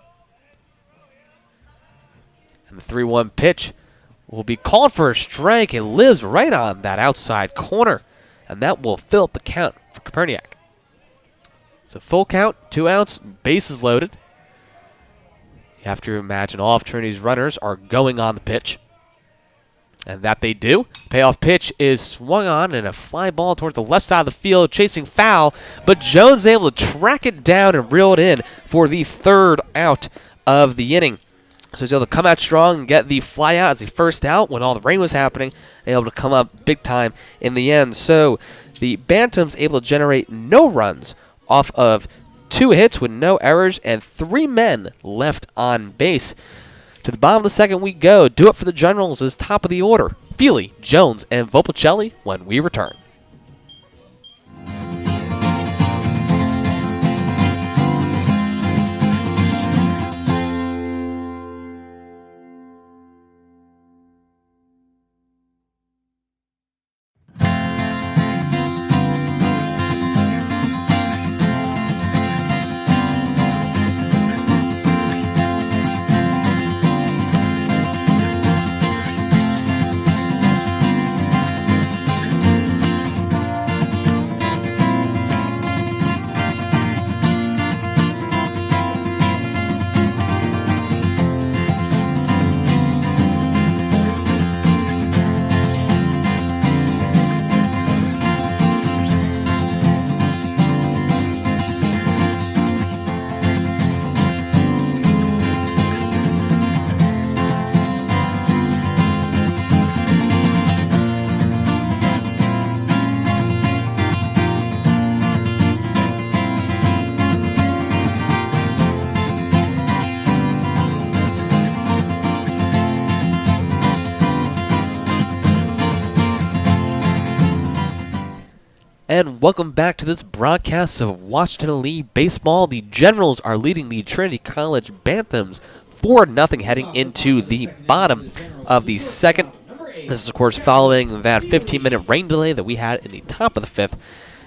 And the 3-1 pitch will be called for a strike. It lives right on that outside corner. And that will fill up the count for Koperniak. So full count, 2 outs, bases loaded. You have to imagine all of Trinity's runners are going on the pitch. And that they do. Payoff pitch is swung on and a fly ball towards the left side of the field, chasing foul. But Jones is able to track it down and reel it in for the 3rd out of the inning. So he's able to come out strong and get the fly out as the first out when all the rain was happening. And able to come up big time in the end. So the Bantams able to generate no runs off of 2 hits with no errors and 3 men left on base. To the bottom of the second we go. Do it for the Generals is top of the order. Feely, Jones, and Volpicelli when we return. And welcome back to this broadcast of Washington Elite Baseball. The Generals are leading the Trinity College Bantams 4-0 heading into the bottom of the second. This is, of course, following that 15-minute rain delay that we had in the top of the fifth.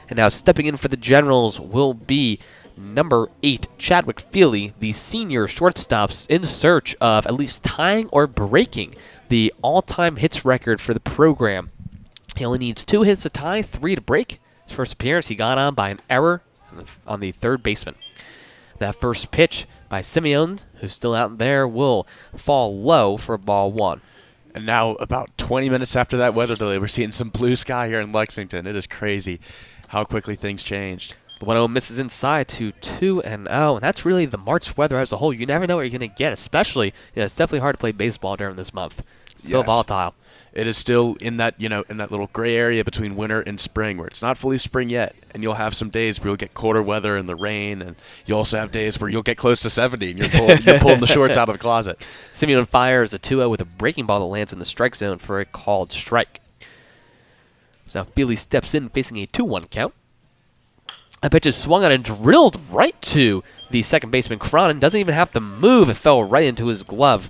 And now stepping in for the Generals will be number 8, Chadwick Feely, the senior shortstops, in search of at least tying or breaking the all-time hits record for the program. He only needs 2 hits to tie, 3 to break. His first appearance, he got on by an error on the third baseman. That first pitch by Simeon, who's still out there, will fall low for ball 1. And now, about 20 minutes after that weather delay, we're seeing some blue sky here in Lexington. It is crazy how quickly things changed. The 1-0 misses inside to 2-0, and that's really the March weather as a whole. You never know what you're going to get, especially, it's definitely hard to play baseball during this month. So volatile. It is still in that, in that little gray area between winter and spring where it's not fully spring yet. And you'll have some days where you'll get colder weather and the rain, and you'll also have days where you'll get close to 70 and you're pulling the shorts out of the closet. Simeon fires a 2-0 with a breaking ball that lands in the strike zone for a called strike. So Feely steps in facing a 2-1 count. That pitch is swung on and drilled right to the second baseman, Cronin. Doesn't even have to move. It fell right into his glove.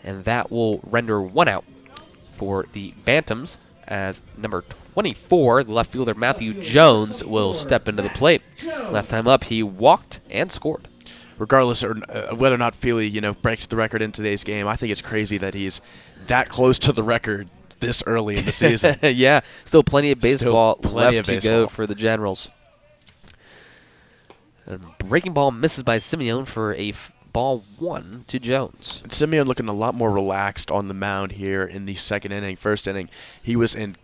And that will render 1 out for the Bantams, as number 24, the left fielder Matthew Jones, will step into the plate. Last time up, he walked and scored. Regardless of whether or not Feely, breaks the record in today's game, I think it's crazy that he's that close to the record this early in the season. Yeah, still plenty of baseball left to go for the Generals. A breaking ball misses by Simeon for a ball 1 to Jones. And Simeon looking a lot more relaxed on the mound here in the second inning. First inning, he was in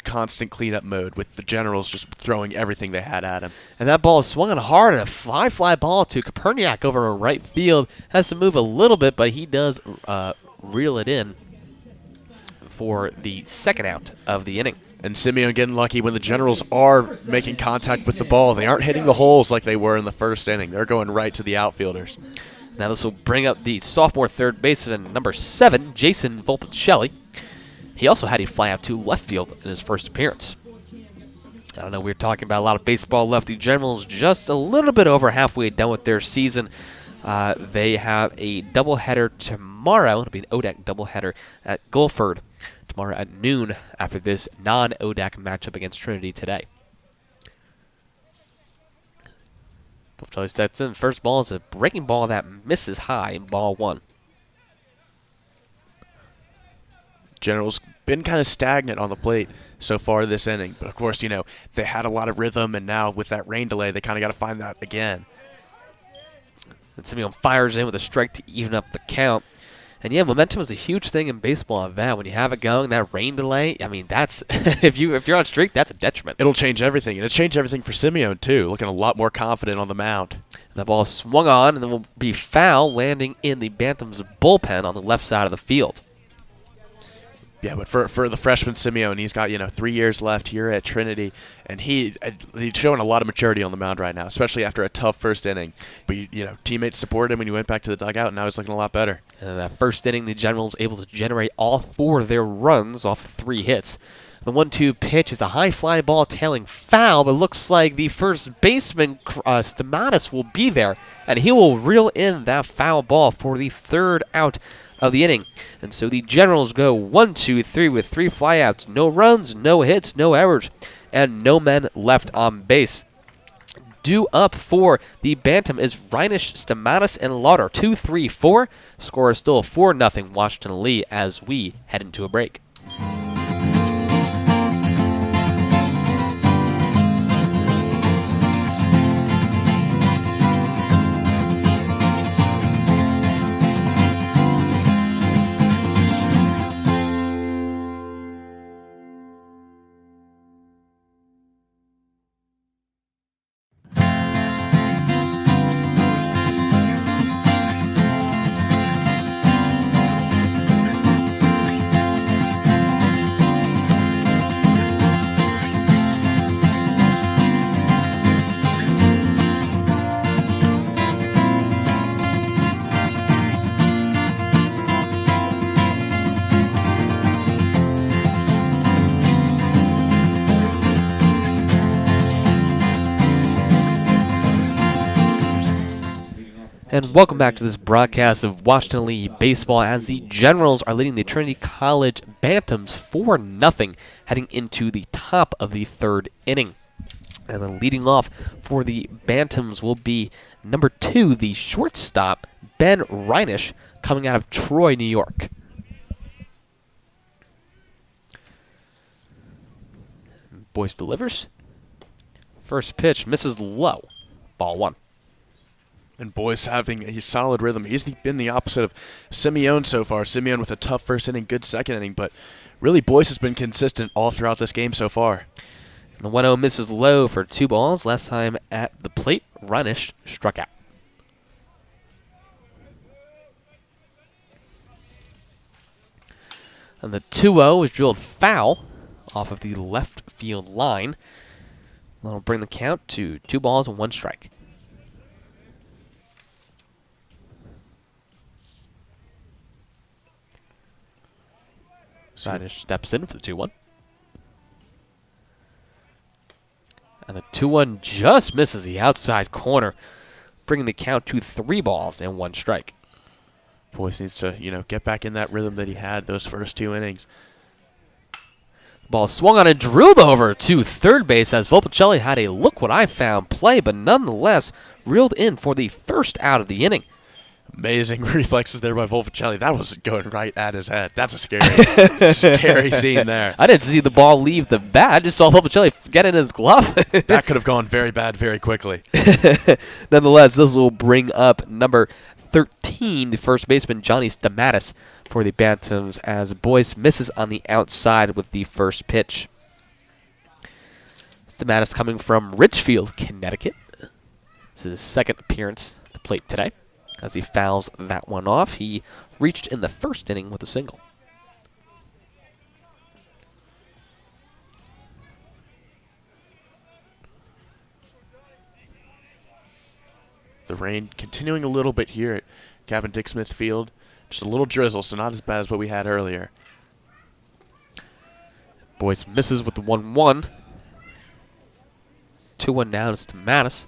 constant cleanup mode with the Generals just throwing everything they had at him. And that ball is swung on hard, and a fly ball to Koperniak over in right field. Has to move a little bit, but he does reel it in for the second out of the inning. And Simeon getting lucky when the Generals are making contact with the ball. They aren't hitting the holes like they were in the first inning. They're going right to the outfielders. Now this will bring up the sophomore third baseman, number 7, Jason Volpicelli. He also had a fly out to left field in his first appearance. I don't know, we were talking about a lot of baseball left. The Generals just a little bit over halfway done with their season. They have a doubleheader tomorrow. It'll be an ODAC doubleheader at Guilford tomorrow at noon after this non-ODAC matchup against Trinity today. Volpicelli sets in. First ball is a breaking ball that misses high in ball 1. Generals been kind of stagnant on the plate so far this inning. But, of course, they had a lot of rhythm, and now with that rain delay, they kind of got to find that again. And Simeon fires in with a strike to even up the count. And, yeah, momentum is a huge thing in baseball at that. When you have it going, that rain delay, I mean, that's if you're on streak, that's a detriment. It'll change everything. And it's changed everything for Simeon, too, looking a lot more confident on the mound. The ball swung on, and then will be foul, landing in the Bantams' bullpen on the left side of the field. Yeah, but for the freshman Simeon, he's got 3 years left here at Trinity, and he's showing a lot of maturity on the mound right now, especially after a tough first inning. But teammates supported him when he went back to the dugout, and now he's looking a lot better. And that first inning, the Generals able to generate all 4 of their runs off 3 hits. The 1-2 pitch is a high fly ball tailing foul, but looks like the first baseman Stamatis will be there, and he will reel in that foul ball for the third out of the inning. And so the Generals go 1-2-3 with 3 flyouts, no runs, no hits, no errors, and no men left on base. Due up for the Bantam is Reinish, Stamatis, and Lauder. 2-3-4. Score is still 4-0 Washington Lee as we head into a break. And welcome back to this broadcast of Washington Lee Baseball as the Generals are leading the Trinity College Bantams 4-0 heading into the top of the third inning. And then leading off for the Bantams will be number 2, the shortstop, Ben Reinisch, coming out of Troy, New York. Boyce delivers. First pitch misses low. Ball 1. And Boyce having a solid rhythm. He's been the opposite of Simeone so far. Simeone with a tough first inning, good second inning, but really Boyce has been consistent all throughout this game so far. And the 1-0 misses low for 2 balls. Last time at the plate, Reinisch struck out. And the 2-0 was drilled foul off of the left field line. That'll bring the count to 2 balls and 1 strike. Reinisch steps in for the 2-1. And the 2-1 just misses the outside corner, bringing the count to 3 balls and 1 strike. Boyce needs to, get back in that rhythm that he had those first 2 innings. Ball swung on and drilled over to third base as Volpicelli had a look what I found play, but nonetheless reeled in for the first out of the inning. Amazing reflexes there by Volpicelli. That was going right at his head. That's a scary scene there. I didn't see the ball leave the bat. I just saw Volpicelli get in his glove. That could have gone very bad very quickly. Nonetheless, this will bring up number 13, the first baseman, Johnny Stamatis, for the Bantams as Boyce misses on the outside with the first pitch. Stamatis coming from Richfield, Connecticut. This is his second appearance at the plate today. As he fouls that one off, he reached in the first inning with a single. The rain continuing a little bit here at Gavin Dick Smith Field. Just a little drizzle, so not as bad as what we had earlier. Boyce misses with the 1-1. 2-1 down to Stamatis.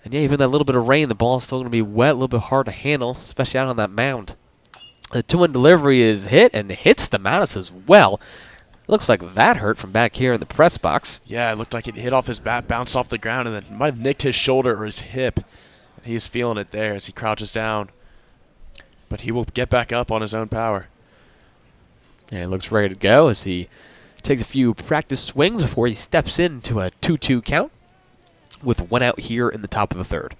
And yeah, even that little bit of rain, the ball's still going to be wet, a little bit hard to handle, especially out on that mound. The 2-1 delivery is hit, and hits Stamatis as well. Looks like that hurt from back here in the press box. Yeah, it looked like it hit off his bat, bounced off the ground, and then might have nicked his shoulder or his hip. He's feeling it there as he crouches down. But he will get back up on his own power. And he looks ready to go as he takes a few practice swings before he steps into a 2-2 count, with 1 out here in the top of the third.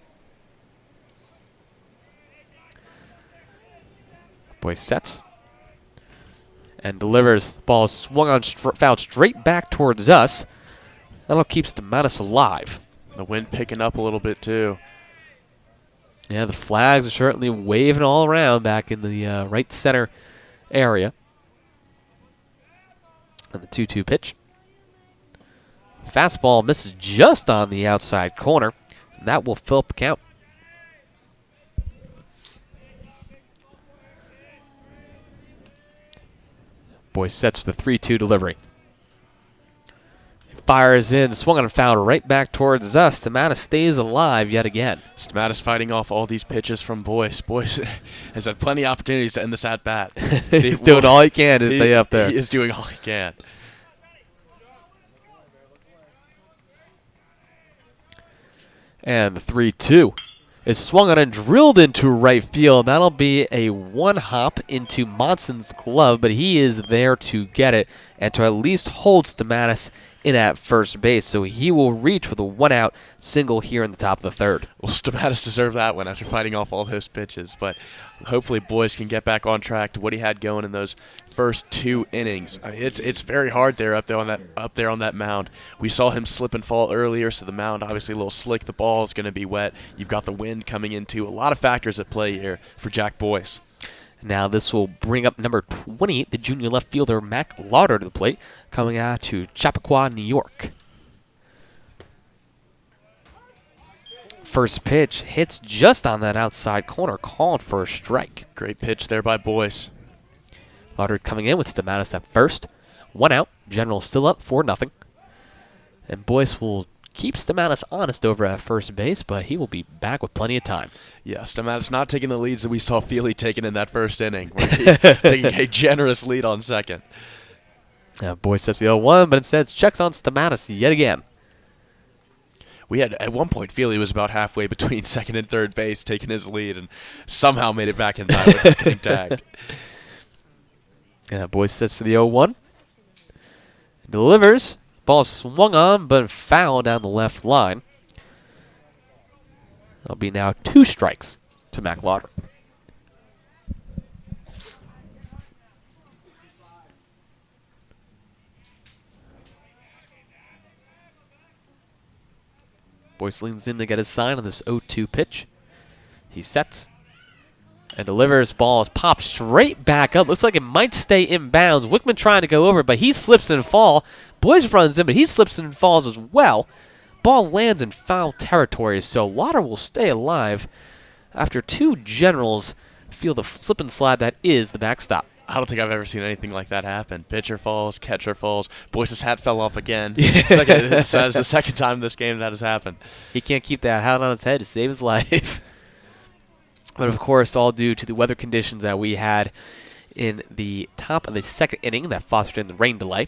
Boyce sets and delivers. Ball swung on, fouled straight back towards us. That'll keep Stamatis alive. The wind picking up a little bit too. Yeah, the flags are certainly waving all around back in the right center area. And the 2-2 pitch. Fastball misses just on the outside corner. And that will fill up the count. Boyce sets for the 3-2 delivery. Fires in, swung on and fouled right back towards us. Stamatis stays alive yet again. Stamatis fighting off all these pitches from Boyce. Boyce has had plenty of opportunities to end this at bat. He's doing all he can to stay up there. He is doing all he can. And the 3-2 is swung on and drilled into right field. That'll be a 1 hop into Monson's glove, but he is there to get it and to at least hold Stamatis in at first base. So he will reach with a 1 out single here in the top of the third. Well, Stamatis deserved that one after fighting off all those pitches, but hopefully Boyce can get back on track to what he had going in those first 2 innings. I mean, it's very hard there up there on that mound. We saw him slip and fall earlier, so the mound obviously a little slick. The ball is going to be wet. You've got the wind coming into a lot of factors at play here for Jack Boyce. Now this will bring up number 20, the junior left fielder Mac Lauder to the plate, coming out to Chappaqua, New York. First pitch hits just on that outside corner, called for a strike. Great pitch there by Boyce. Lauder coming in with Stamatis at first. 1 out. General still up 4-0. And Boyce will keeps Stamatis honest over at first base, but he will be back with plenty of time. Yeah, Stamatis not taking the leads that we saw Feely taking in that first inning, where he taking a generous lead on second. Boyce sets the 0-1, but instead checks on Stamatis yet again. We had, at one point, Feely was about halfway between second and third base, taking his lead, and somehow made it back in time without getting tagged. Boyce sets for the 0-1. Delivers. Ball swung on, but foul down the left line. There'll be now 2 strikes to Mac Lauder. Boyce leans in to get his sign on this 0-2 pitch. He sets and delivers. Ball is popped straight back up. Looks like it might stay in bounds. Wickman trying to go over, but he slips and falls. Boyce runs in, but he slips and falls as well. Ball lands in foul territory, so Lauder will stay alive after 2 generals feel the slip and slide that is the backstop. I don't think I've ever seen anything like that happen. Pitcher falls, catcher falls. Boyce's hat fell off again. That is the second time this game that has happened. He can't keep that hat on his head to save his life. But, of course, all due to the weather conditions that we had in the top of the second inning that fostered in the rain delay.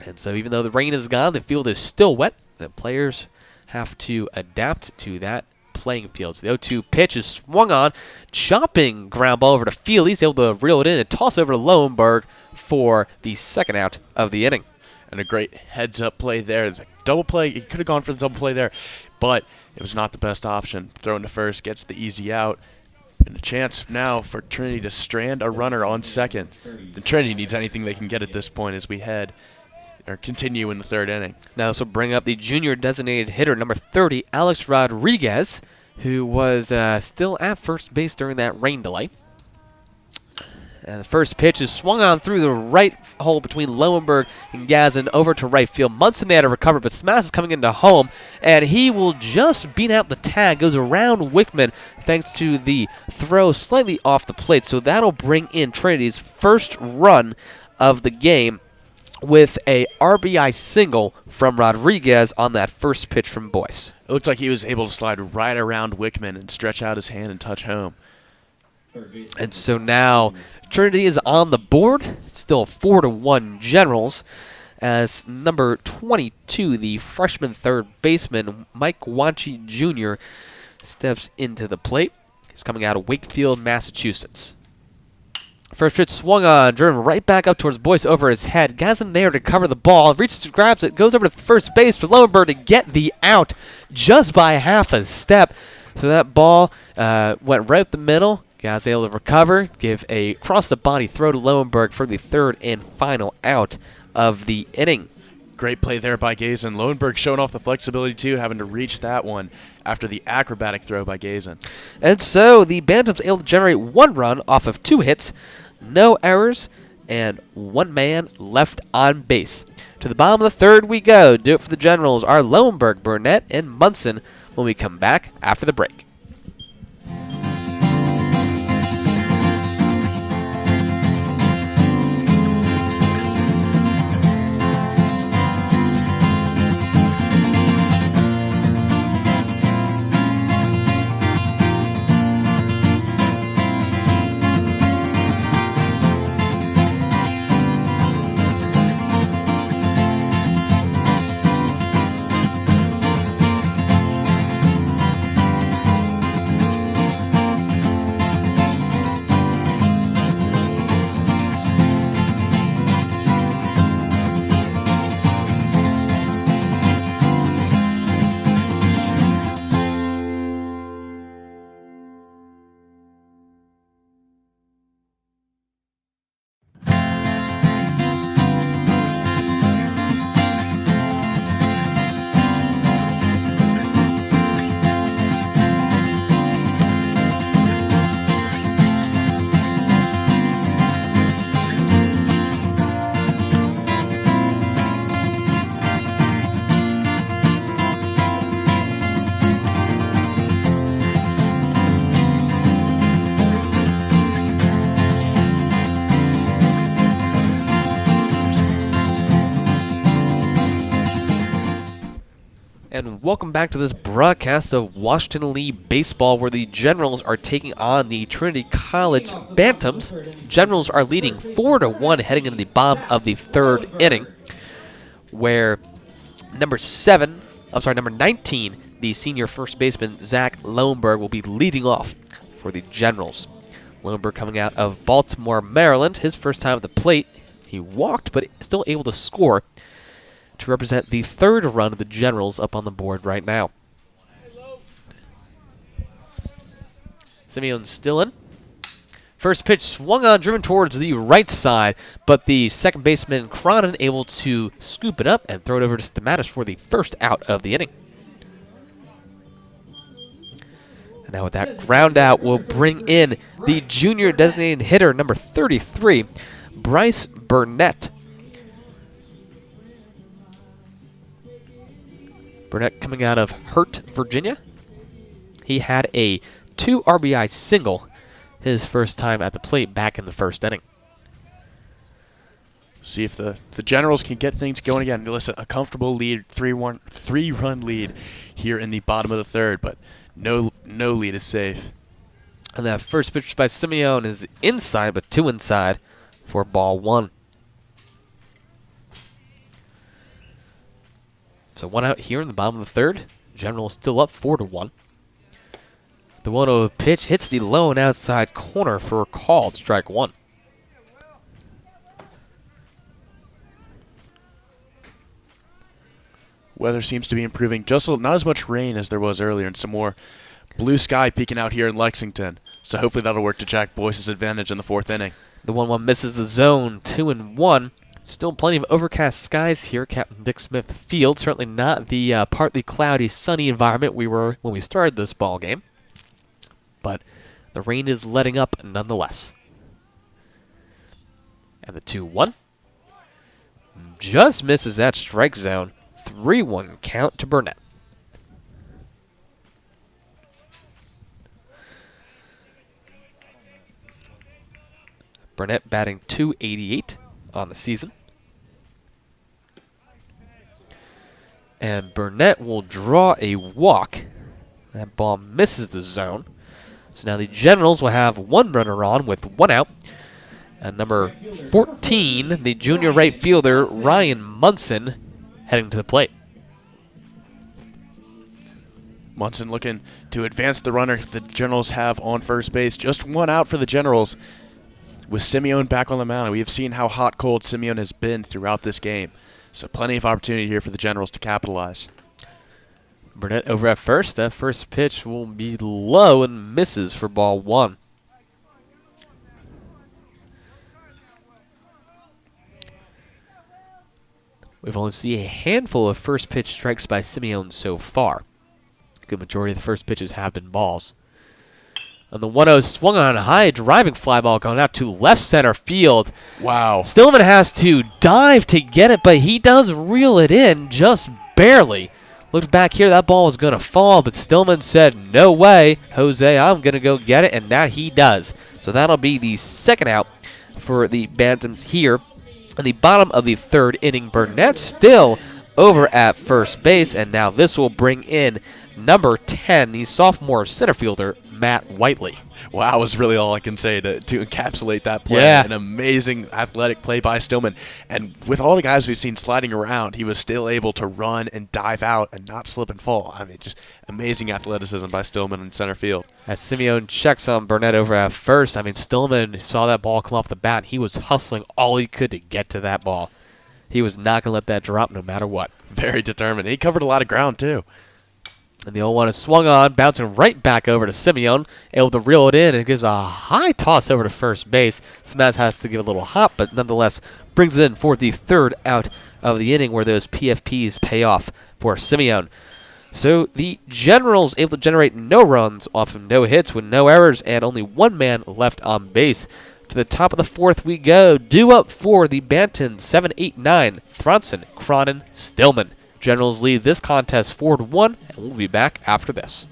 And so even though the rain is gone, the field is still wet. The players have to adapt to that playing field. So the 0-2 pitch is swung on, chopping ground ball over to Feely. He's able to reel it in and toss over to Lowenberg for the second out of the inning. And a great heads-up play there. Double play. He could have gone for the double play there, but it was not the best option. Throwing to first gets the easy out. And a chance now for Trinity to strand a runner on second. The Trinity needs anything they can get at this point as we head or continue in the third inning. Now this will bring up the junior designated hitter, number 30, Alex Rodriguez, who was still at first base during that rain delay. And the first pitch is swung on through the right hole between Lowenberg and Gazin over to right field. Munson they had to recover, but Smash is coming into home, and he will just beat out the tag. Goes around Wickman thanks to the throw slightly off the plate. So that'll bring in Trinity's first run of the game with a RBI single from Rodriguez on that first pitch from Boyce. It looked like he was able to slide right around Wickman and stretch out his hand and touch home. And so now Trinity is on the board. It's still 4-1 Generals as number 22, the freshman third baseman, Mike Wanchi Jr., steps into the plate. He's coming out of Wakefield, Massachusetts. First pitch swung on, driven right back up towards Boyce over his head. Gazin there to cover the ball. Reaches, grabs it, goes over to first base for Lowenberg to get the out just by half a step. So that ball went right up the middle. Gaz able to recover, give a cross-the-body throw to Lowenberg for the third and final out of the inning. Great play there by Gazin. Lowenberg showing off the flexibility, too, having to reach that one after the acrobatic throw by Gazin. And so the Bantams able to generate 1 run off of 2 hits, no errors, and 1 man left on base. To the bottom of the third we go. Do it for the Generals are Lowenberg, Burnett, and Munson when we come back after the break. Welcome back to this broadcast of Washington Lee Baseball, where the Generals are taking on the Trinity College Bantams. Generals are leading 4-1 heading into the bottom of the third inning, where number 19, the senior first baseman Zach Lowenberg, will be leading off for the Generals. Lowenberg coming out of Baltimore, Maryland, his first time at the plate. He walked, but still able to score to represent the third run of the Generals up on the board right now. Simeon still in. First pitch swung on, driven towards the right side, but the second baseman Cronin able to scoop it up and throw it over to Stamatis for the first out of the inning. And now with that ground out, we'll bring in the junior designated hitter, number 33, Bryce Burnett. Burnett coming out of Hurt, Virginia. He had a 2 RBI single his first time at the plate back in the first inning. See if the Generals can get things going again. Listen, a comfortable lead, 3-run lead here in the bottom of the third, but no lead is safe. And that first pitch by Simeon is inside, but 2 inside for ball 1. So 1 out here in the bottom of the third. Generals still up 4-1. The 1-0 pitch hits the low and outside corner for a called strike 1. Weather seems to be improving. Just not as much rain as there was earlier, and some more blue sky peeking out here in Lexington. So hopefully that'll work to Jack Boyce's advantage in the 4th inning. The 1-1 misses the zone, 2-1. Still plenty of overcast skies here at Captain Dick Smith Field. Certainly not the partly cloudy, sunny environment we were when we started this ball game. But the rain is letting up nonetheless. And the 2-1 just misses that strike zone. 3-1 count to Burnett. Burnett batting .288 on the season. And Burnett will draw a walk. That ball misses the zone. So now the Generals will have 1 runner on with 1 out. And number 14, the junior right fielder, Ryan Munson, heading to the plate. Munson looking to advance the runner the Generals have on first base. Just 1 out for the Generals with Simeon back on the mound. We have seen how hot cold Simeon has been throughout this game. So plenty of opportunity here for the Generals to capitalize. Burnett over at first. That first pitch will be low and misses for ball 1. We've only seen a handful of first pitch strikes by Simeon so far. A good majority of the first pitches have been balls. And the 1-0 swung on a high, driving fly ball going out to left center field. Wow. Stillman has to dive to get it, but he does reel it in just barely. Looked back here, that ball was going to fall, but Stillman said, no way, Jose, I'm going to go get it, and that he does. So that'll be the second out for the Bantams here. In the bottom of the third inning, Burnett still over at first base, and now this will bring in number 10, the sophomore center fielder, Matt Whiteley. Wow, is really all I can say to encapsulate that play. Yeah. An amazing athletic play by Stillman. And with all the guys we've seen sliding around, he was still able to run and dive out and not slip and fall. I mean, just amazing athleticism by Stillman in center field. As Simeon checks on Burnett over at first, I mean, Stillman saw that ball come off the bat, and he was hustling all he could to get to that ball. He was not going to let that drop no matter what. Very determined. He covered a lot of ground, too. And the 0-1 is swung on, bouncing right back over to Simeon, able to reel it in, and it gives a high toss over to first base. Smaz has to give a little hop, but nonetheless brings it in for the third out of the inning, where those PFPs pay off for Simeon. So the Generals able to generate no runs off of no hits with no errors and only 1 man left on base. To the top of the 4th we go. Due up for the Bantams, 7, 8, 9, Thronson, Cronin, Stillman. Generals lead this contest 4-1, and we'll be back after this.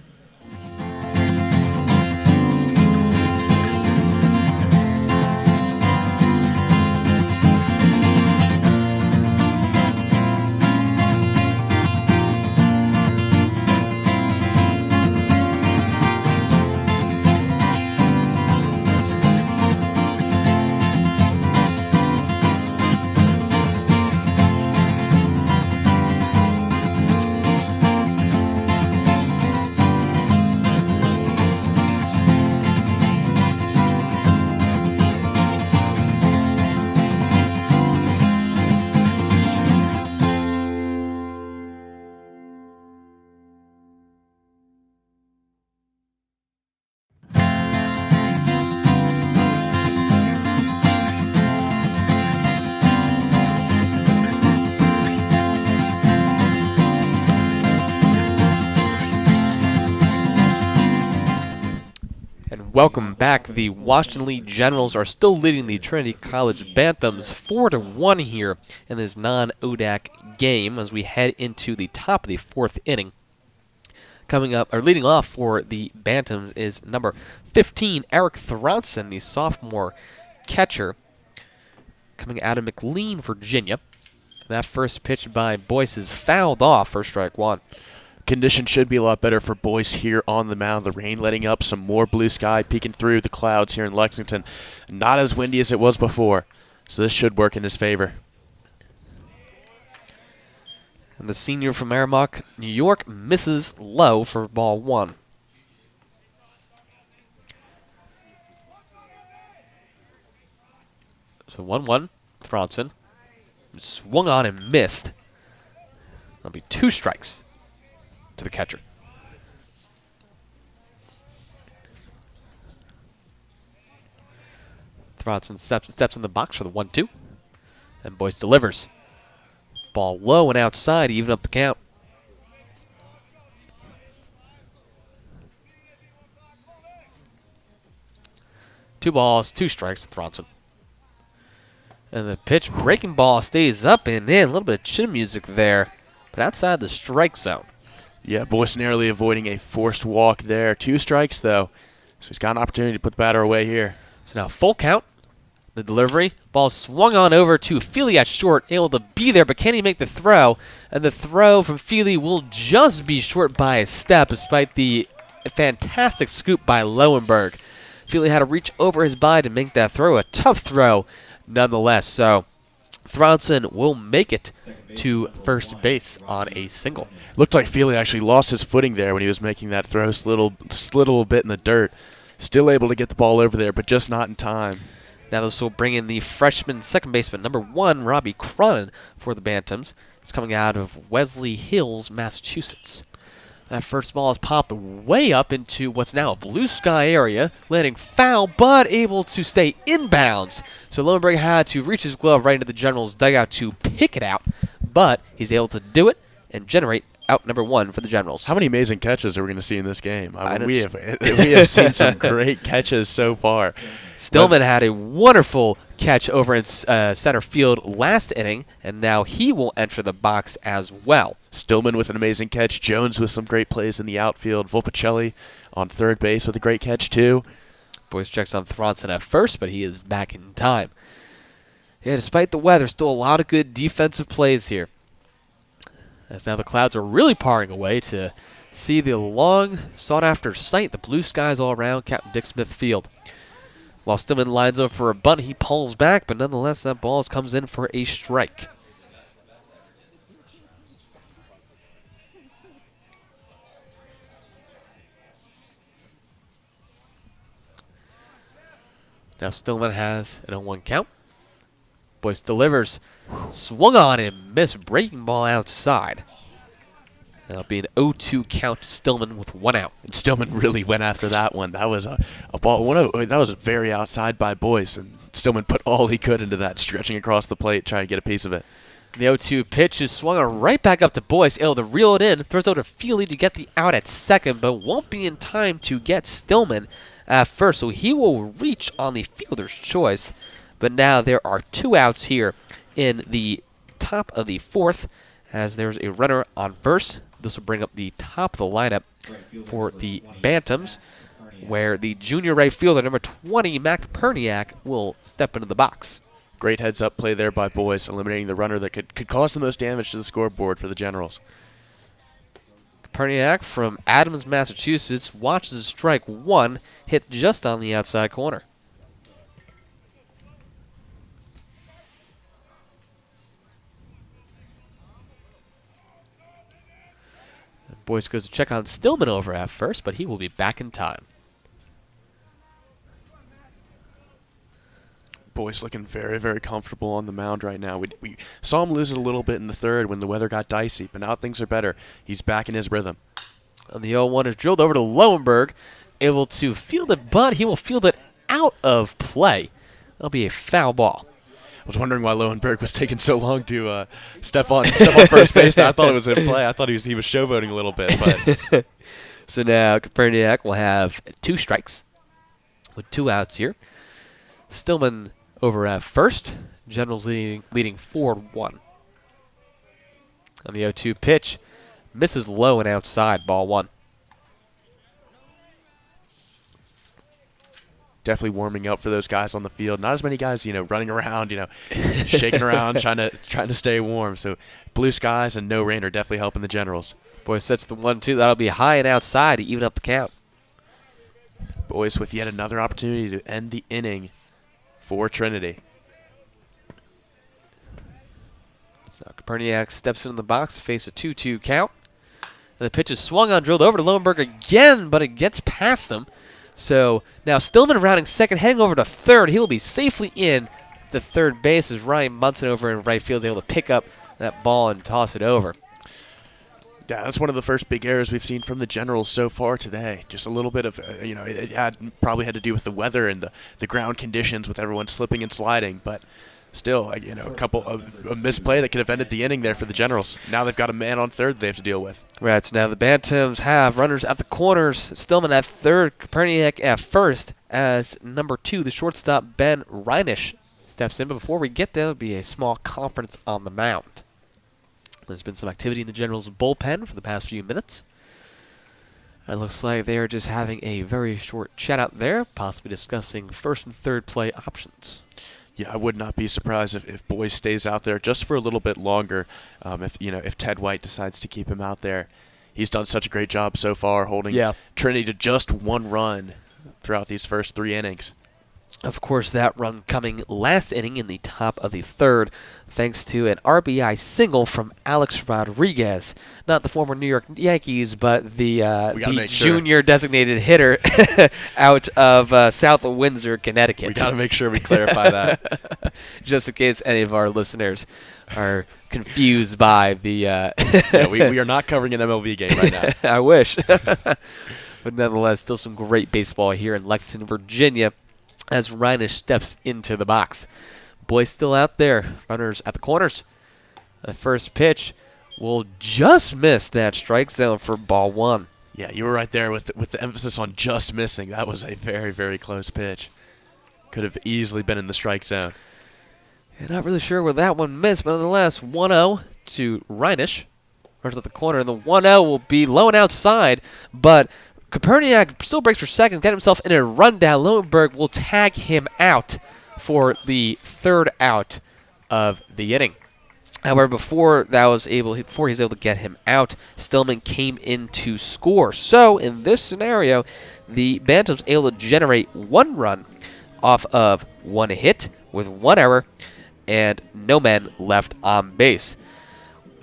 welcome back. The Washington Lee Generals are still leading the Trinity College Banthams 4-1 here in this non-ODAC game as we head into the top of the fourth inning. Coming up, or leading off for the Bantams is number 15, Eric Thronson, the sophomore catcher, coming out of McLean, Virginia. That first pitch by Boyce is fouled off for strike one. Conditions should be a lot better for Boyce here on the mound. The rain letting up, some more blue sky peeking through the clouds here in Lexington. Not as windy as it was before, so this should work in his favor. And the senior from Merrimack, New York, misses low for ball one. So 1-1, Thronson. Swung on and missed. That'll be 2 strikes to the catcher. Thronson steps in the box for the 1-2. And Boyce delivers. Ball low and outside, even up the count. Two balls, 2 strikes to Thronson. And the pitch, breaking ball, stays up and in. A little bit of chin music there, but outside the strike zone. Yeah, Boyce narrowly avoiding a forced walk there. 2 strikes, though, so he's got an opportunity to put the batter away here. So now full count. The delivery, ball swung on over to Feely at short, able to be there, but can he make the throw? And the throw from Feely will just be short by a step, despite the fantastic scoop by Lowenberg. Feely had to reach over his body to make that throw, a tough throw nonetheless. So Thronson will make it to first base on a single. Looked like Feely actually lost his footing there when he was making that throw, slid a little bit in the dirt. Still able to get the ball over there, but just not in time. Now this will bring in the freshman second baseman, number 1, Robbie Cronin, for the Bantams. He's coming out of Wesley Hills, Massachusetts. That first ball is popped way up into what's now a blue sky area, landing foul, but able to stay inbounds. So Lowenberg had to reach his glove right into the Generals' dugout to pick it out, but he's able to do it and generate out number 1 for the Generals. How many amazing catches are we going to see in this game? I mean, we have seen some great catches so far. Stillman had a wonderful catch over in center field last inning, and now he will enter the box as well. Stillman with an amazing catch. Jones with some great plays in the outfield. Volpicelli on third base with a great catch, too. Boyce checks on Thronson at first, but he is back in time. Yeah, despite the weather, still a lot of good defensive plays here. As now the clouds are really parting away to see the long sought-after sight, the blue skies all around Captain Dick Smith Field. While Stillman lines up for a bunt, he pulls back, but nonetheless that ball comes in for a strike. Now Stillman has an 0-1 count. Boyce delivers. Swung on and missed, breaking ball outside. That'll be an 0-2 count to Stillman with 1 out. And Stillman really went after that one. That was a ball. That was very outside by Boyce, and Stillman put all he could into that, stretching across the plate, trying to get a piece of it. The 0-2 pitch is swung on right back up to Boyce, able to reel it in, throws out to Feely to get the out at second, but won't be in time to get Stillman at first, so he will reach on the fielder's choice. But now there are 2 outs here in the top of the fourth, as there's a runner on first. This will bring up the top of the lineup for the Bantams, where the junior right fielder, number 20, Mac Perniak, will step into the box. Great heads-up play there by Boyce, eliminating the runner that could cause the most damage to the scoreboard for the Generals. Perniak from Adams, Massachusetts, watches strike 1, hit just on the outside corner. Boyce goes to check on Stillman over at first, but he will be back in time. Boyce looking very, very comfortable on the mound right now. We saw him lose it a little bit in the third when the weather got dicey, but now things are better. He's back in his rhythm. And the 0-1 is drilled over to Lowenberg, able to field it, but he will field it out of play. That'll be a foul ball. I was wondering why Lowenberg was taking so long to step on first base. I thought it was in play. I thought he was showboating a little bit. But So now Koperniak will have 2 strikes. with 2 outs here. Stillman over at first. Generals leading 4-1. On the 0-2 pitch, misses low and outside, ball 1. Definitely warming up for those guys on the field. Not as many guys, running around, shaking around, trying to stay warm. So blue skies and no rain are definitely helping the Generals. Boys sets the 1-2. That'll be high and outside to even up the count. Boys with yet another opportunity to end the inning for Trinity. So Koperniak steps into the box to face a 2-2 count. And the pitch is swung on, drilled over to Lowenberg again, but it gets past him. So now Stillman rounding second, heading over to third. He will be safely in the third base as Ryan Munson over in right field is able to pick up that ball and toss it over. Yeah, that's one of the first big errors we've seen from the Generals so far today. Just a little bit of, it probably had to do with the weather and the ground conditions with everyone slipping and sliding. But still, a couple of a misplay that could have ended the inning there for the Generals. Now they've got a man on third they have to deal with. Right, so now the Bantams have runners at the corners. Stillman at third, Koperniak at first, as number 2, the shortstop Ben Reinisch steps in. But before we get there, there'll be a small conference on the mound. There's been some activity in the Generals' bullpen for the past few minutes. It looks like they're just having a very short chat out there, possibly discussing first and third play options. Yeah, I would not be surprised if Boyce stays out there just for a little bit longer. If Ted White decides to keep him out there, he's done such a great job so far holding Trinity to just 1 run throughout these first 3 innings. Of course, that run coming last inning in the top of the third, thanks to an RBI single from Alex Rodriguez. Not the former New York Yankees, but the junior designated hitter out of South Windsor, Connecticut. We got to make sure we clarify that. Just in case any of our listeners are confused by the... Yeah, we are not covering an MLB game right now. I wish. But nonetheless, still some great baseball here in Lexington, Virginia, as Reinisch steps into the box. Boyce still out there. Runners at the corners. The first pitch will just miss that strike zone for ball 1. Yeah, you were right there with the emphasis on just missing. That was a very, very close pitch. Could have easily been in the strike zone. Yeah, not really sure where that one missed, but nonetheless, 1-0 to Reinisch. Runners at the corner, and the 1-0 will be low and outside, but Koperniak still breaks for second, get himself in a rundown. Lowenberg will tag him out for the third out of the inning. However, before he was able to get him out, Stillman came in to score. So in this scenario, the Bantams able to generate 1 run off of 1 hit with 1 error and no men left on base.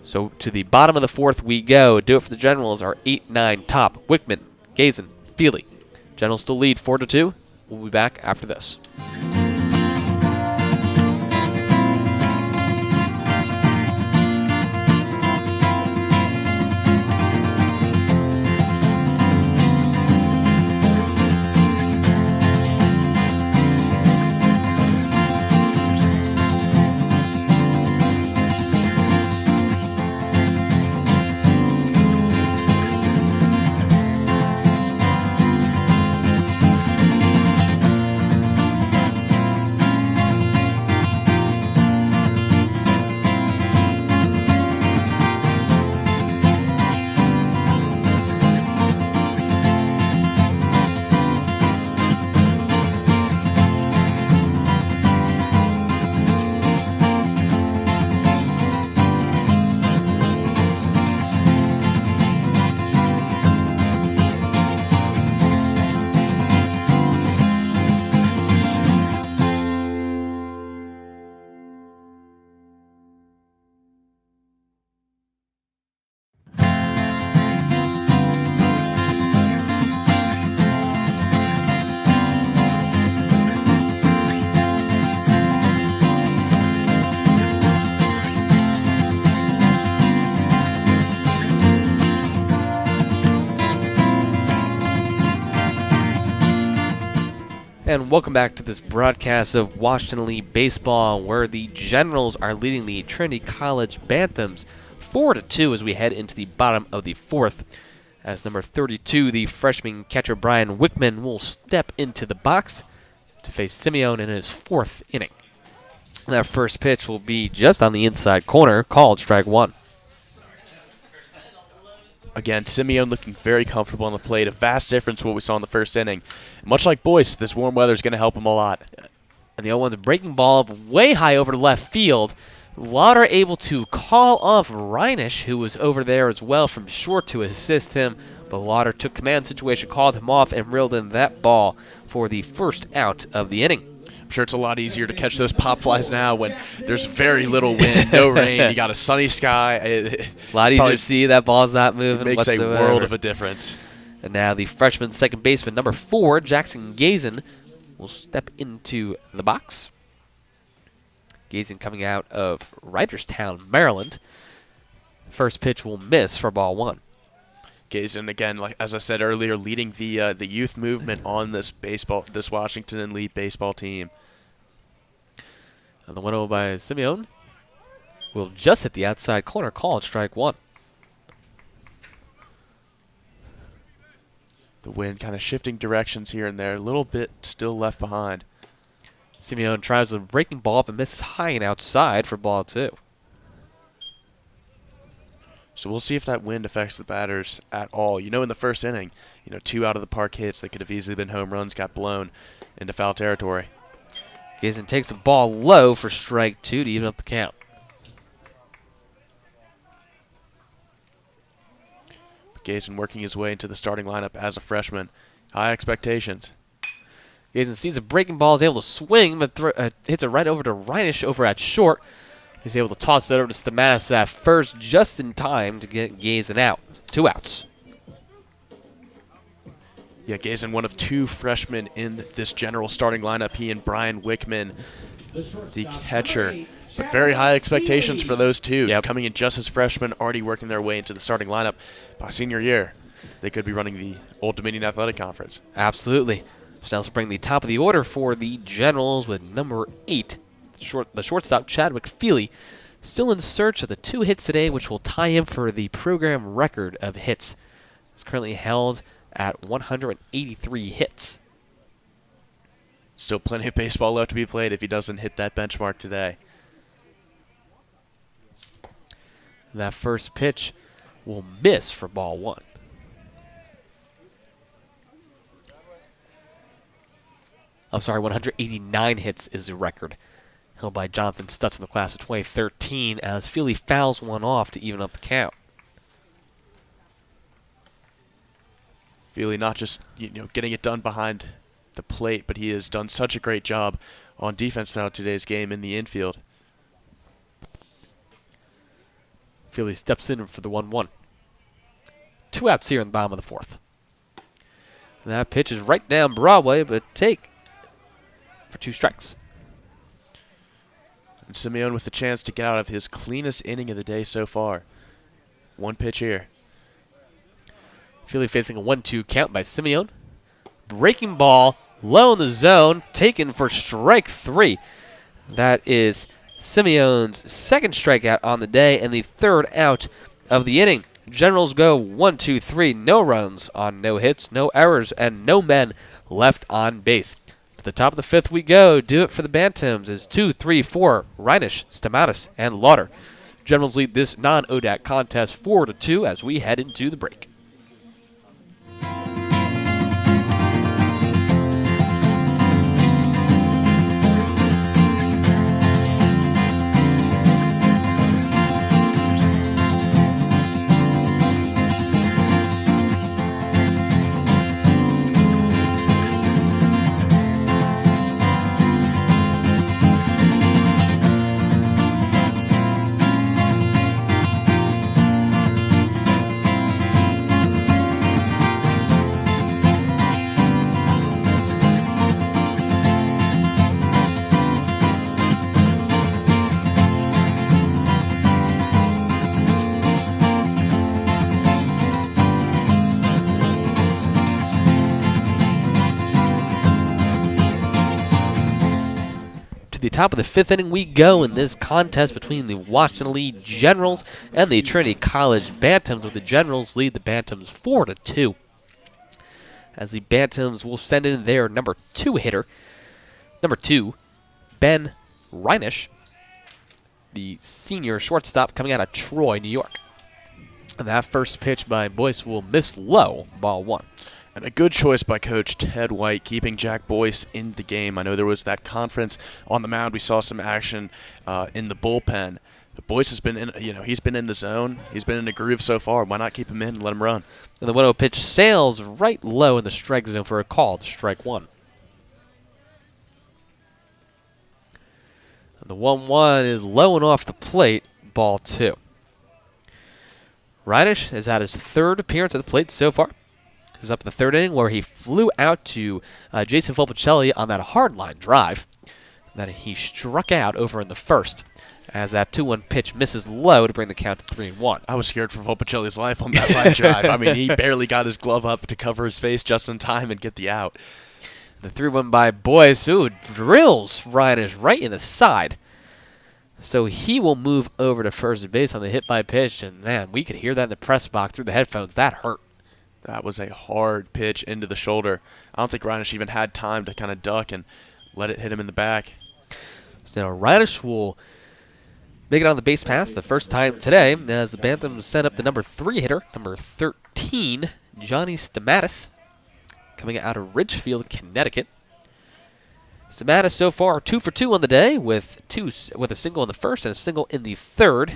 So to the bottom of the 4th we go. Do it for the Generals, our 8-9 top. Wickman, Gazen, Feely. Generals still lead 4-2. We'll be back after this. And welcome back to this broadcast of Washington Elite Baseball, where the Generals are leading the Trinity College Bantams 4-2 as we head into the bottom of the 4th. as number 32, the freshman catcher Brian Wickman, will step into the box to face Simeone in his 4th inning. That first pitch will be just on the inside corner, called strike 1. Again, Simeone looking very comfortable on the plate. A vast difference from what we saw in the first inning. Much like Boyce, this warm weather is going to help him a lot. And the 0-1's breaking ball up way high over to left field. Lauder able to call off Reinisch, who was over there as well from short to assist him. But Lauder took command of the situation, called him off, and reeled in that ball for the first out of the inning. I'm sure it's a lot easier to catch those pop flies now when there's very little wind, no rain, you got a sunny sky. A lot easier to see. That ball's not moving makes whatsoever. a world of a difference. And now the freshman second baseman, number 4, Jackson Gazen, will step into the box. Gazen coming out of Reisterstown, Maryland. First pitch will miss for ball 1. Gazen, again, like as I said earlier, leading the youth movement on this Washington and Lee baseball team. And the 1-0 by Simeone will just hit the outside corner, called strike 1. The wind kind of shifting directions here and there, a little bit still left behind. Simeone tries a breaking ball up and misses high and outside for ball 2. So we'll see if that wind affects the batters at all. You know, in the first inning, 2 out of the park hits that could have easily been home runs got blown into foul territory. Gazen takes the ball low for strike 2 to even up the count. Gazen working his way into the starting lineup as a freshman. High expectations. Gazen sees a breaking ball, is able to swing, but hits it right over to Reinisch over at short. He's able to toss that over to Stamatis at first just in time to get Gazen out. 2 outs. Yeah, Gazen, one of 2 freshmen in this general starting lineup. He and Brian Wickman, the catcher. But very high expectations for those 2. Yep. Coming in just as freshmen, already working their way into the starting lineup. By senior year, they could be running the Old Dominion Athletic Conference. Absolutely. So now let's bring the top of the order for the Generals with number 8. The shortstop, Chadwick Feely, still in search of the 2 hits today, which will tie him for the program record of hits. It's currently held at 183 hits. Still plenty of baseball left to be played if he doesn't hit that benchmark today. That first pitch will miss for ball 1. I'm sorry, 189 hits is the record, held by Jonathan Stutz in the class of 2013, as Feely fouls one off to even up the count. Feely not just getting it done behind the plate, but he has done such a great job on defense throughout today's game in the infield. Feely steps in for the 1-1. 2 outs here in the bottom of the 4th. And that pitch is right down Broadway, but take for 2 strikes. And Simeone with the chance to get out of his cleanest inning of the day so far. 1 pitch here. Feely facing a 1-2 count by Simeone. Breaking ball, low in the zone, taken for strike 3. That is Simeone's 2nd strikeout on the day and the 3rd out of the inning. Generals go 1-2-3, no runs on no hits, no errors, and no men left on base. To the top of the 5th we go. Do it for the Bantams as 2, 3, 4, Reinisch, Stamatis, and Lauder. Generals lead this non-ODAC contest 4-2 as we head into the break. the top of the 5th inning we go in this contest between the Washington Lee Generals and the Trinity College Bantams, with the Generals lead the Bantams 4-2. As the Bantams will send in their number 2 hitter, number 2, Ben Reinisch, the senior shortstop coming out of Troy, New York. And that first pitch by Boyce will miss low, ball 1. And a good choice by Coach Ted White, keeping Jack Boyce in the game. I know there was that conference on the mound. We saw some action in the bullpen. But Boyce has been in, he's been in the zone. He's been in the groove so far. Why not keep him in and let him run? And the 1-0 pitch sails right low in the strike zone for a call to strike 1. And the 1-1 is low and off the plate, ball 2. Reinisch has had his 3rd appearance at the plate so far. He was up in the 3rd inning where he flew out to Jason Volpicelli on that hard line drive. Then he struck out over in the 1st as that 2-1 pitch misses low to bring the count to 3-1. I was scared for Volpicelli's life on that line drive. I mean, he barely got his glove up to cover his face just in time and get the out. The 3-1 by Boyce, who drills Reinisch right in the side. So he will move over to first base on the hit by pitch, and man, we could hear that in the press box through the headphones. That hurt. That was a hard pitch into the shoulder. I don't think Reinisch even had time to kind of duck and let it hit him in the back. So Reinisch will make it on the base path the first time today as the Bantams send up the number 3 hitter, number 13, Johnny Stamatis, coming out of Ridgefield, Connecticut. Stamatis so far 2 for 2 on the day with a single in the 1st and a single in the 3rd.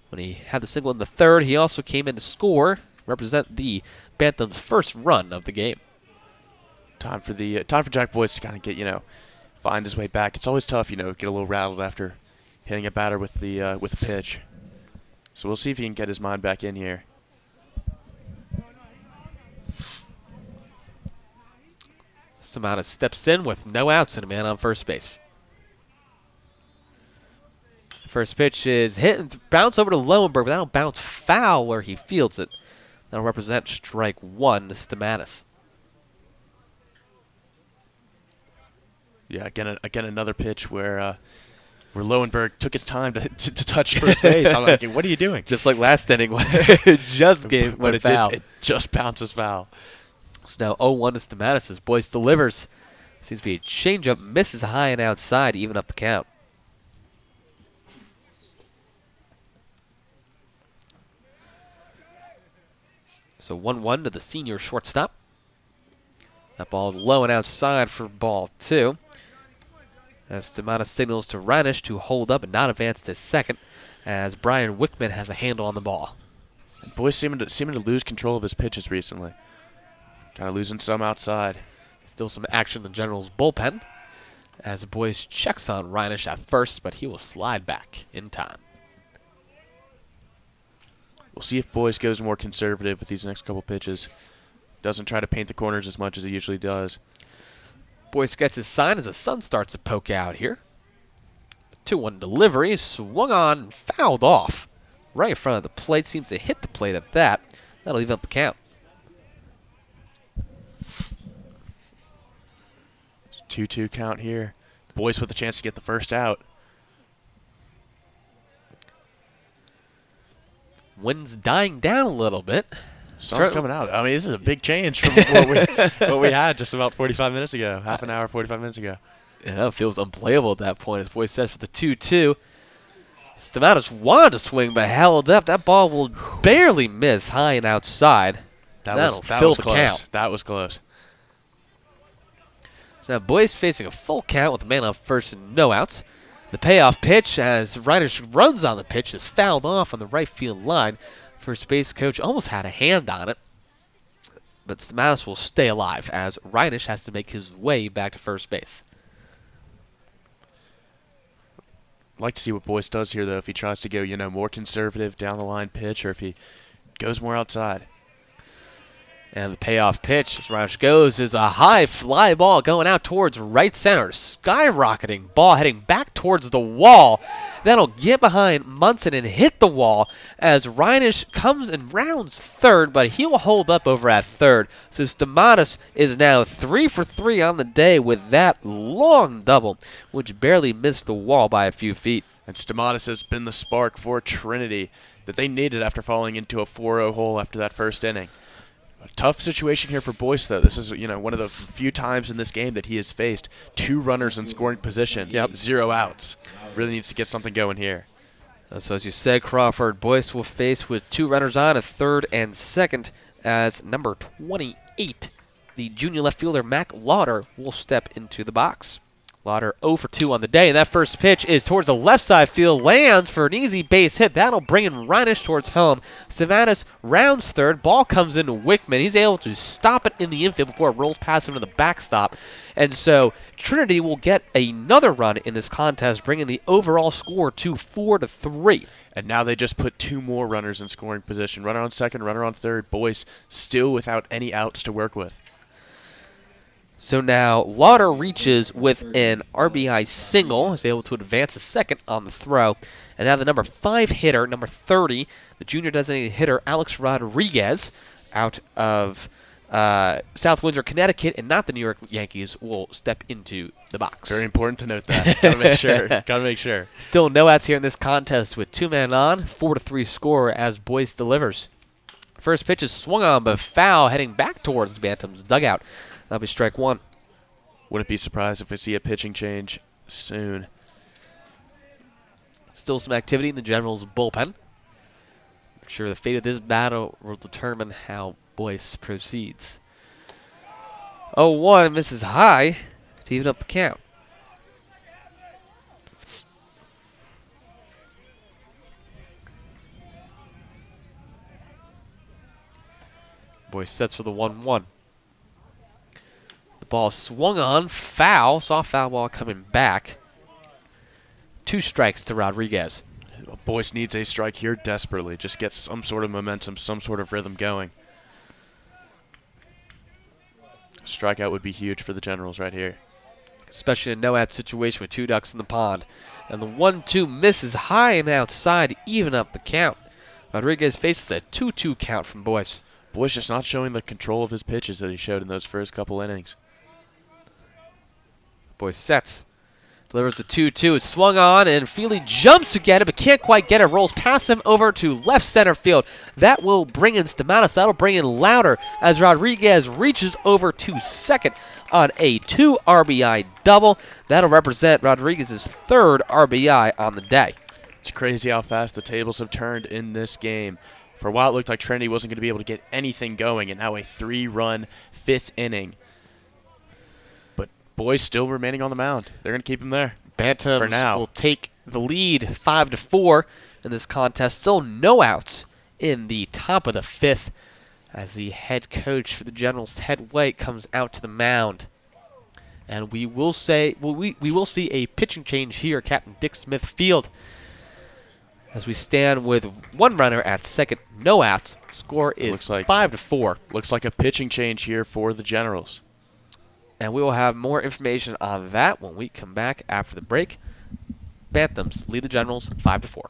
When he had the single in the 3rd, he also came in to score, represent the Bantams' first run of the game. Time for Jack Boyce to kind of get, find his way back. It's always tough, get a little rattled after hitting a batter with the pitch. So we'll see if he can get his mind back in here. Stamatis steps in with no outs and a man on first base. First pitch is hit and bounce over to Lowenberg, but that'll bounce foul where he fields it. That'll represent strike 1 to Stamatis. Yeah, again another pitch where Lowenberg took his time to touch first base. I'm like, what are you doing? Just like last inning where it just went foul. It just bounces foul. So now 0-1 to Stamatis as Boyce delivers. Seems to be a changeup, misses high and outside to even up the count. So 1-1 to the senior shortstop. That ball is low and outside for ball 2. As Stamatis signals to Reinisch to hold up and not advance to second, as Brian Wickman has a handle on the ball. Boyce seeming to lose control of his pitches recently. Kind of losing some outside. Still some action in the Generals' bullpen, as Boyce checks on Reinisch at first, but he will slide back in time. We'll see if Boyce goes more conservative with these next couple pitches. Doesn't try to paint the corners as much as he usually does. Boyce gets his sign as the sun starts to poke out here. 2-1 delivery, swung on and fouled off. Right in front of the plate, seems to hit the plate at that. That'll even up the count. It's 2-2 count here. Boyce with a chance to get the first out. Wind's dying down a little bit. Sun's coming out. I mean, this is a big change from what we had just about 45 minutes ago. Half an hour, 45 minutes ago. Yeah, it feels unplayable at that point, as Boyce says for the 2-2. Stamatis wanted to swing, but held up. That ball will barely miss high and outside. That'll fill the close. count. That was close. So now Boyce facing a full count with a man on first and no outs. The payoff pitch, as Reinisch runs on the pitch, is fouled off on the right field line. First base coach almost had a hand on it, but Stamatis will stay alive as Reinisch has to make his way back to first base. I'd like to see what Boyce does here, though, if he tries to go, more conservative down the line pitch, or if he goes more outside. And the payoff pitch, as Roush goes, is a high fly ball going out towards right center. Skyrocketing ball heading back towards the wall. That'll get behind Munson and hit the wall as Reinisch comes and rounds third, but he'll hold up over at third. So Stamatis is now 3 for 3 on the day with that long double, which barely missed the wall by a few feet. And Stamatis has been the spark for Trinity that they needed after falling into a 4-0 hole after that first inning. A tough situation here for Boyce, though. This is, one of the few times in this game that he has faced 2 runners in scoring position, 0 outs. Really needs to get something going here. So as you said, Crawford, Boyce will face with 2 runners on at third and second as number 28, the junior left fielder Mac Lauder, will step into the box. Lauder 0 for 2 on the day, and that first pitch is towards the left side field, lands for an easy base hit. That'll bring in Reinisch towards home. Stamatis rounds third, ball comes into Wickman. He's able to stop it in the infield before it rolls past him to the backstop. And so Trinity will get another run in this contest, bringing the overall score to 4-3. And now they just put 2 more runners in scoring position. Runner on second, runner on third. Boyce still without any outs to work with. So now Lauder reaches with an RBI single, is able to advance a second on the throw. And now the number 5 hitter, number 30, the junior designated hitter, Alex Rodriguez, out of South Windsor, Connecticut, and not the New York Yankees, will step into the box. Very important to note that. Gotta make sure. Gotta make sure. Still no outs here in this contest with 2 men on, 4-3 score as Boyce delivers. First pitch is swung on but foul, heading back towards the Bantam's dugout. That'll be strike 1. Wouldn't be surprised if we see a pitching change soon. Still some activity in the Generals' bullpen. I'm sure the fate of this battle will determine how Boyce proceeds. 0-1 misses high to even up the count. Boyce sets for the 1-1. The ball swung on, foul, saw a foul ball coming back. 2 strikes to Rodriguez. Boyce needs a strike here desperately. Just get some sort of momentum, some sort of rhythm going. A strikeout would be huge for the Generals right here. Especially in a no-out situation with 2 ducks in the pond. And the 1-2 misses high and outside to even up the count. Rodriguez faces a 2-2 count from Boyce. Boyce just not showing the control of his pitches that he showed in those first couple innings. Boyce sets. Delivers a 2-2. It's swung on, and Feely jumps to get it, but can't quite get it. Rolls past him over to left center field. That will bring in Stamatis. That'll bring in Lauder as Rodriguez reaches over to second on a 2 RBI double. That'll represent Rodriguez's 3rd RBI on the day. It's crazy how fast the tables have turned in this game. For a while, it looked like Trinity wasn't going to be able to get anything going, and now a 3-run 5th inning. But Boyce still remaining on the mound. They're going to keep him there. Bantams for now will take the lead 5-4 in this contest. Still no outs in the top of the 5th as the head coach for the Generals, Ted White, comes out to the mound. And we will say, we will see a pitching change here at Captain Dick Smith Field as we stand with 1 runner at second, no outs. Score is 5-4. Looks like a pitching change here for the Generals. And we will have more information on that when we come back after the break. Banthams lead the Generals 5-4.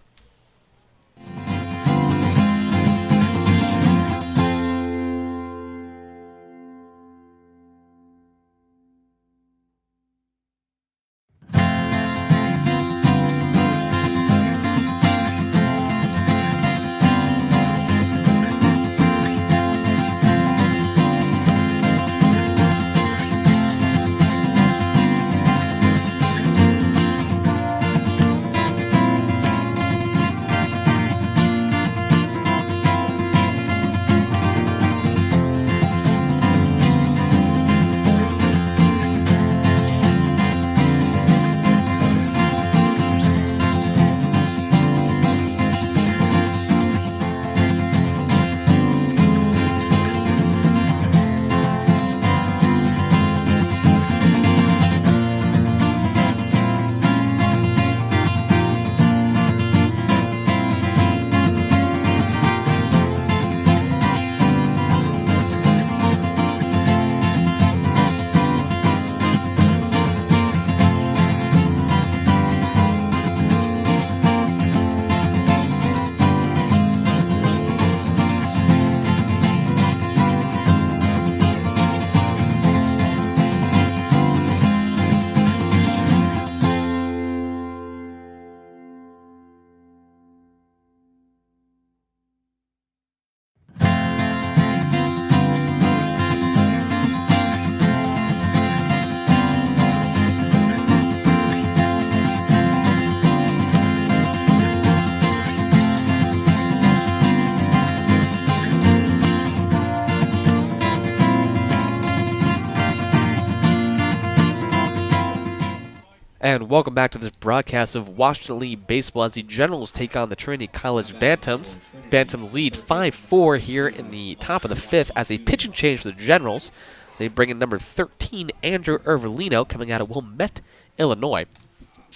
And welcome back to this broadcast of Washington League Baseball as the Generals take on the Trinity College Bantams. Bantams lead 5-4 here in the top of the fifth as a pitching change for the Generals. They bring in number 13, Andrew Ervolino, coming out of Wilmette, Illinois.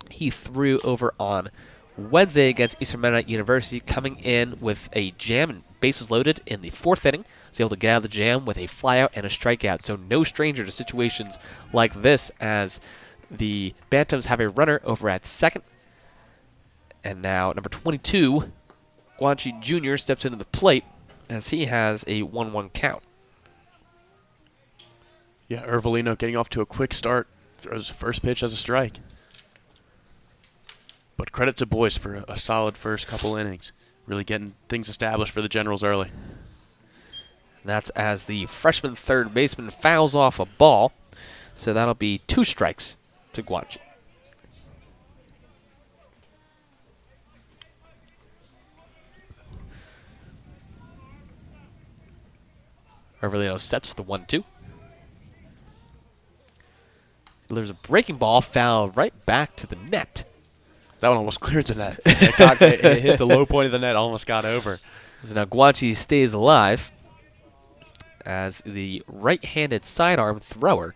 He threw over on Wednesday against Eastern Mennonite University, coming in with a jam and bases loaded in the fourth inning. Was able to get out of the jam with a flyout and a strikeout. So no stranger to situations like this as the Bantams have a runner over at second. And now number 22, Guanchi Jr. steps into the plate as he has a 1-1 count. Yeah, Ervolino getting off to a quick start. Throws the first pitch as a strike. But credit to Boyce for a solid first couple innings. Really getting things established for the Generals early. And that's as the freshman third baseman fouls off a ball. So that'll be 2 strikes to Guanchi. Ervolino sets for the 1-2. There's a breaking ball foul right back to the net. That one almost cleared the net. It hit the low point of the net, almost got over. So now Guanchi stays alive as the right-handed sidearm thrower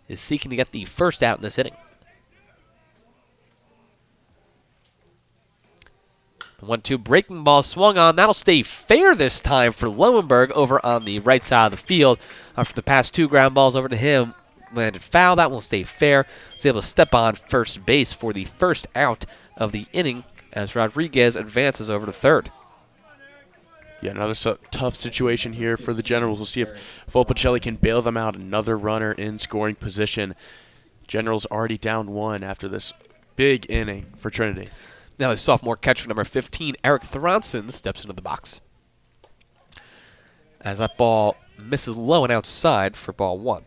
is seeking to get the first out in this inning. The 1-2 breaking ball swung on. That'll stay fair this time for Lowenberg over on the right side of the field. After the past 2 ground balls over to him, landed foul. That will stay fair. He's able to step on first base for the first out of the inning as Rodriguez advances over to third. Yeah, another tough situation here for the Generals. We'll see if Volpicelli can bail them out. Another runner in scoring position. Generals already down 1 after this big inning for Trinity. Now the sophomore catcher number 15, Eric Thronson, steps into the box. As that ball misses low and outside for ball 1.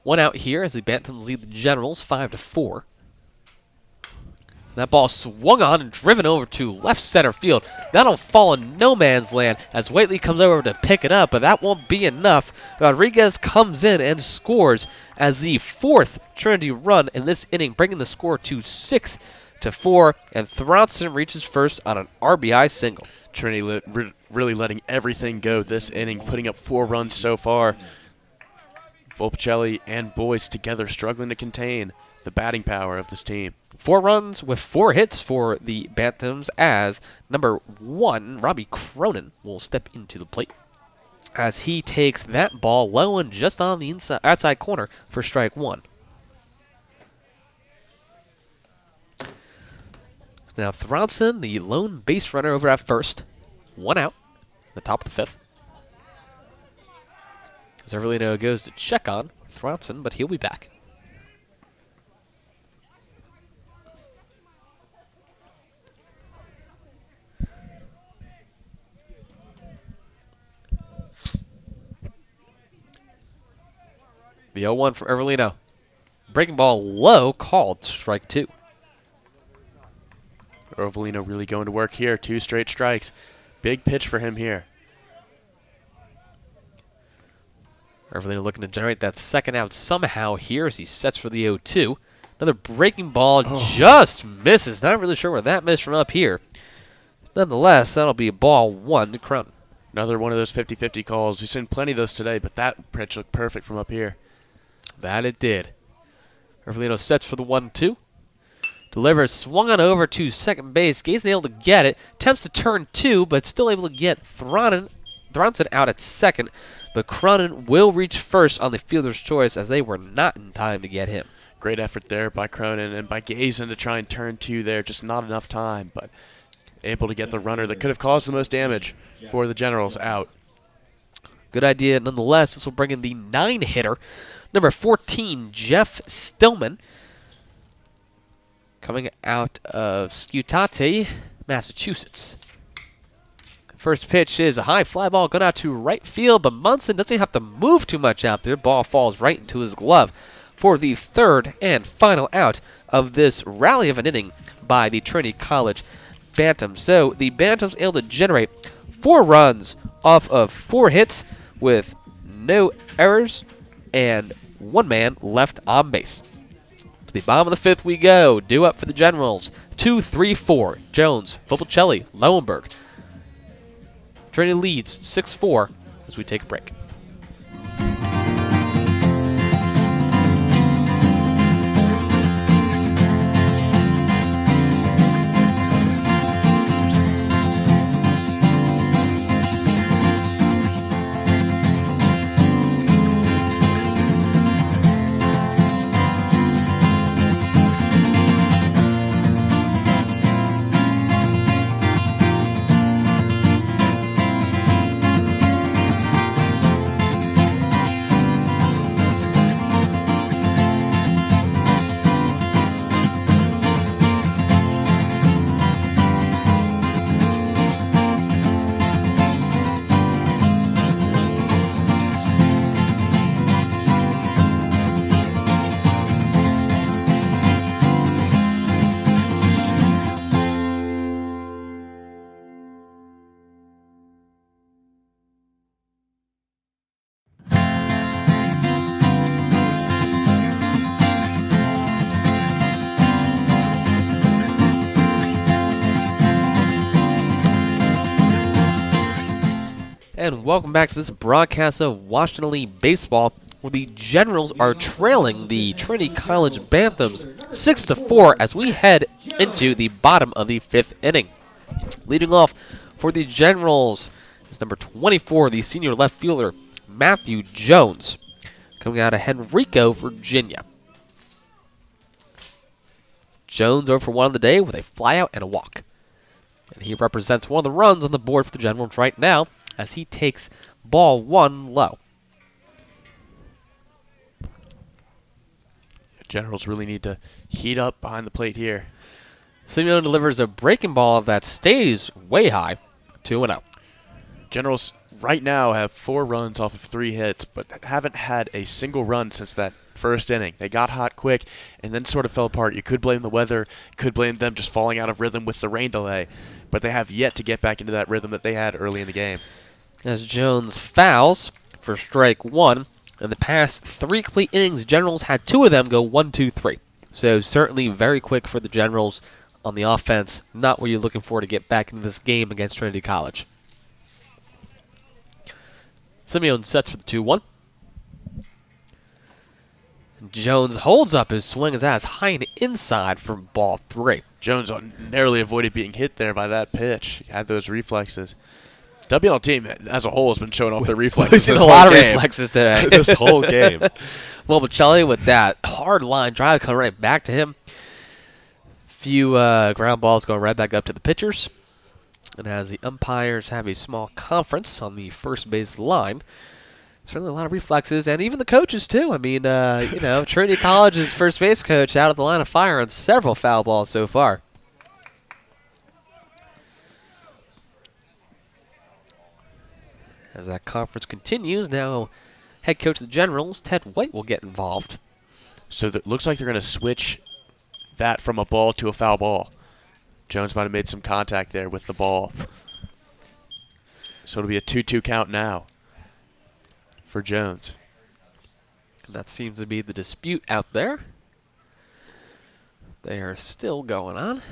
One out here as the Bantams lead the Generals 5-4. That ball swung on and driven over to left center field. That'll fall in no man's land as Whiteley comes over to pick it up, but that won't be enough. Rodriguez comes in and scores as the 4th Trinity run in this inning, bringing the score to 6-4, and Thronson reaches first on an RBI single. Trinity really letting everything go this inning, putting up 4 runs so far. Volpicelli and Boyce together struggling to contain the batting power of this team. 4 runs with 4 hits for the Bantams as number 1, Robbie Cronin, will step into the plate as he takes that ball low and just on the outside corner for strike 1. Now Thronson, the lone base runner over at first. 1 out, the top of the 5th. Ervolino goes to check on Thronson, but he'll be back. The 0-1 from Ervolino. Breaking ball low, called strike 2. Ervolino really going to work here. 2 straight strikes. Big pitch for him here. Ervolino looking to generate that second out somehow here as he sets for the 0-2. Another breaking ball just misses. Not really sure where that missed from up here. Nonetheless, that'll be ball 1 to Cronin. Another one of those 50-50 calls. We've seen plenty of those today, but that pitch looked perfect from up here. That it did. Ervolino sets for the 1-2. Delivers, swung on over to second base. Gates able to get it. Attempts to turn 2, but still able to get Thronson out at second. But Cronin will reach first on the fielder's choice as they were not in time to get him. Great effort there by Cronin and by Gazen to try and turn 2 there. Just not enough time, but able to get the runner that could have caused the most damage for the Generals out. Good idea nonetheless. This will bring in the 9-hitter. Number 14, Jeff Stillman. Coming out of Scutate, Massachusetts. First pitch is a high fly ball going out to right field, but Munson doesn't have to move too much out there. Ball falls right into his glove for the 3rd and final out of this rally of an inning by the Trinity College Bantams. So the Bantams able to generate 4 runs off of 4 hits with no errors and 1 man left on base. To the bottom of the 5th we go. Due up for the Generals. 2, 3, 4. Jones, Vogelcelli, Lowenberg. Trinity leads 6-4 as we take a break. And welcome back to this broadcast of Washington League Baseball, where the Generals are trailing the Trinity College Banthams 6-4 as we head into the bottom of the 5th inning. Leading off for the Generals is number 24, the senior left fielder, Matthew Jones, coming out of Henrico, Virginia. Jones over for 1 on the day with a flyout and a walk. And he represents one of the runs on the board for the Generals right now, as he takes ball 1 low. Generals really need to heat up behind the plate here. Simeone delivers a breaking ball that stays way high, 2-0. Generals right now have 4 runs off of 3 hits, but haven't had a single run since that first inning. They got hot quick and then sort of fell apart. You could blame the weather, could blame them just falling out of rhythm with the rain delay, but they have yet to get back into that rhythm that they had early in the game. As Jones fouls for strike 1, in the past 3 complete innings, Generals had 2 of them go 1-2-3. So certainly very quick for the Generals on the offense. Not what you're looking for to get back into this game against Trinity College. Simeone sets for the 2-1. Jones holds up his swing as that is high and inside for ball 3. Jones narrowly avoided being hit there by that pitch. He had those reflexes. WNL team as a whole has been showing off their reflexes. We've seen this a lot whole of game. reflexes today. This whole game. Well, Bocelli with that hard line drive coming right back to him. Few ground balls going right back up to the pitchers. And as the umpires have a small conference on the first base line, certainly a lot of reflexes, and even the coaches too. I mean, Trinity College's first base coach out of the line of fire on several foul balls so far. As that conference continues, now head coach of the Generals, Ted White, will get involved. So it looks like they're going to switch that from a ball to a foul ball. Jones might have made some contact there with the ball. So it'll be a 2-2 count now for Jones. And that seems to be the dispute out there. They are still going on.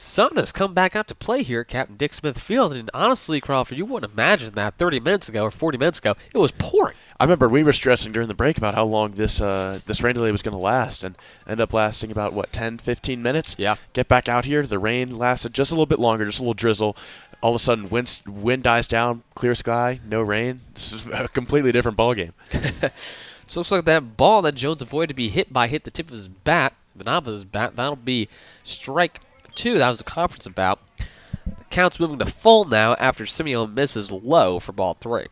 Sun has come back out to play here at Captain Dick Smith Field, and honestly, Crawford, you wouldn't imagine that 30 minutes ago or 40 minutes ago. It was pouring. I remember we were stressing during the break about how long this rain delay was going to last, and ended up lasting about, 10, 15 minutes? Yeah. Get back out here. The rain lasted just a little bit longer, just a little drizzle. All of a sudden, wind dies down, clear sky, no rain. This is a completely different ballgame. So it looks like that ball that Jones avoided to be hit the tip of his bat, the knob of his bat. That'll be strike 2. That was the conference about. The count's moving to full now after Simeone misses low for ball 3.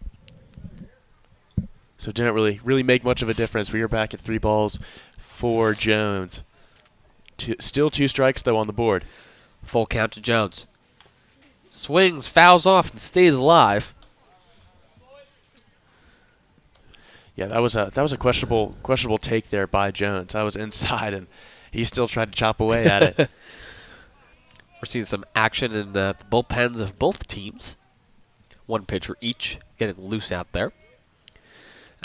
So it didn't really make much of a difference. We are back at 3 balls for Jones. Still 2 strikes, though, on the board. Full count to Jones. Swings, fouls off, and stays alive. Yeah, that was a questionable take there by Jones. That was inside, and he still tried to chop away at it. We're seeing some action in the bullpens of both teams. One pitcher each getting loose out there.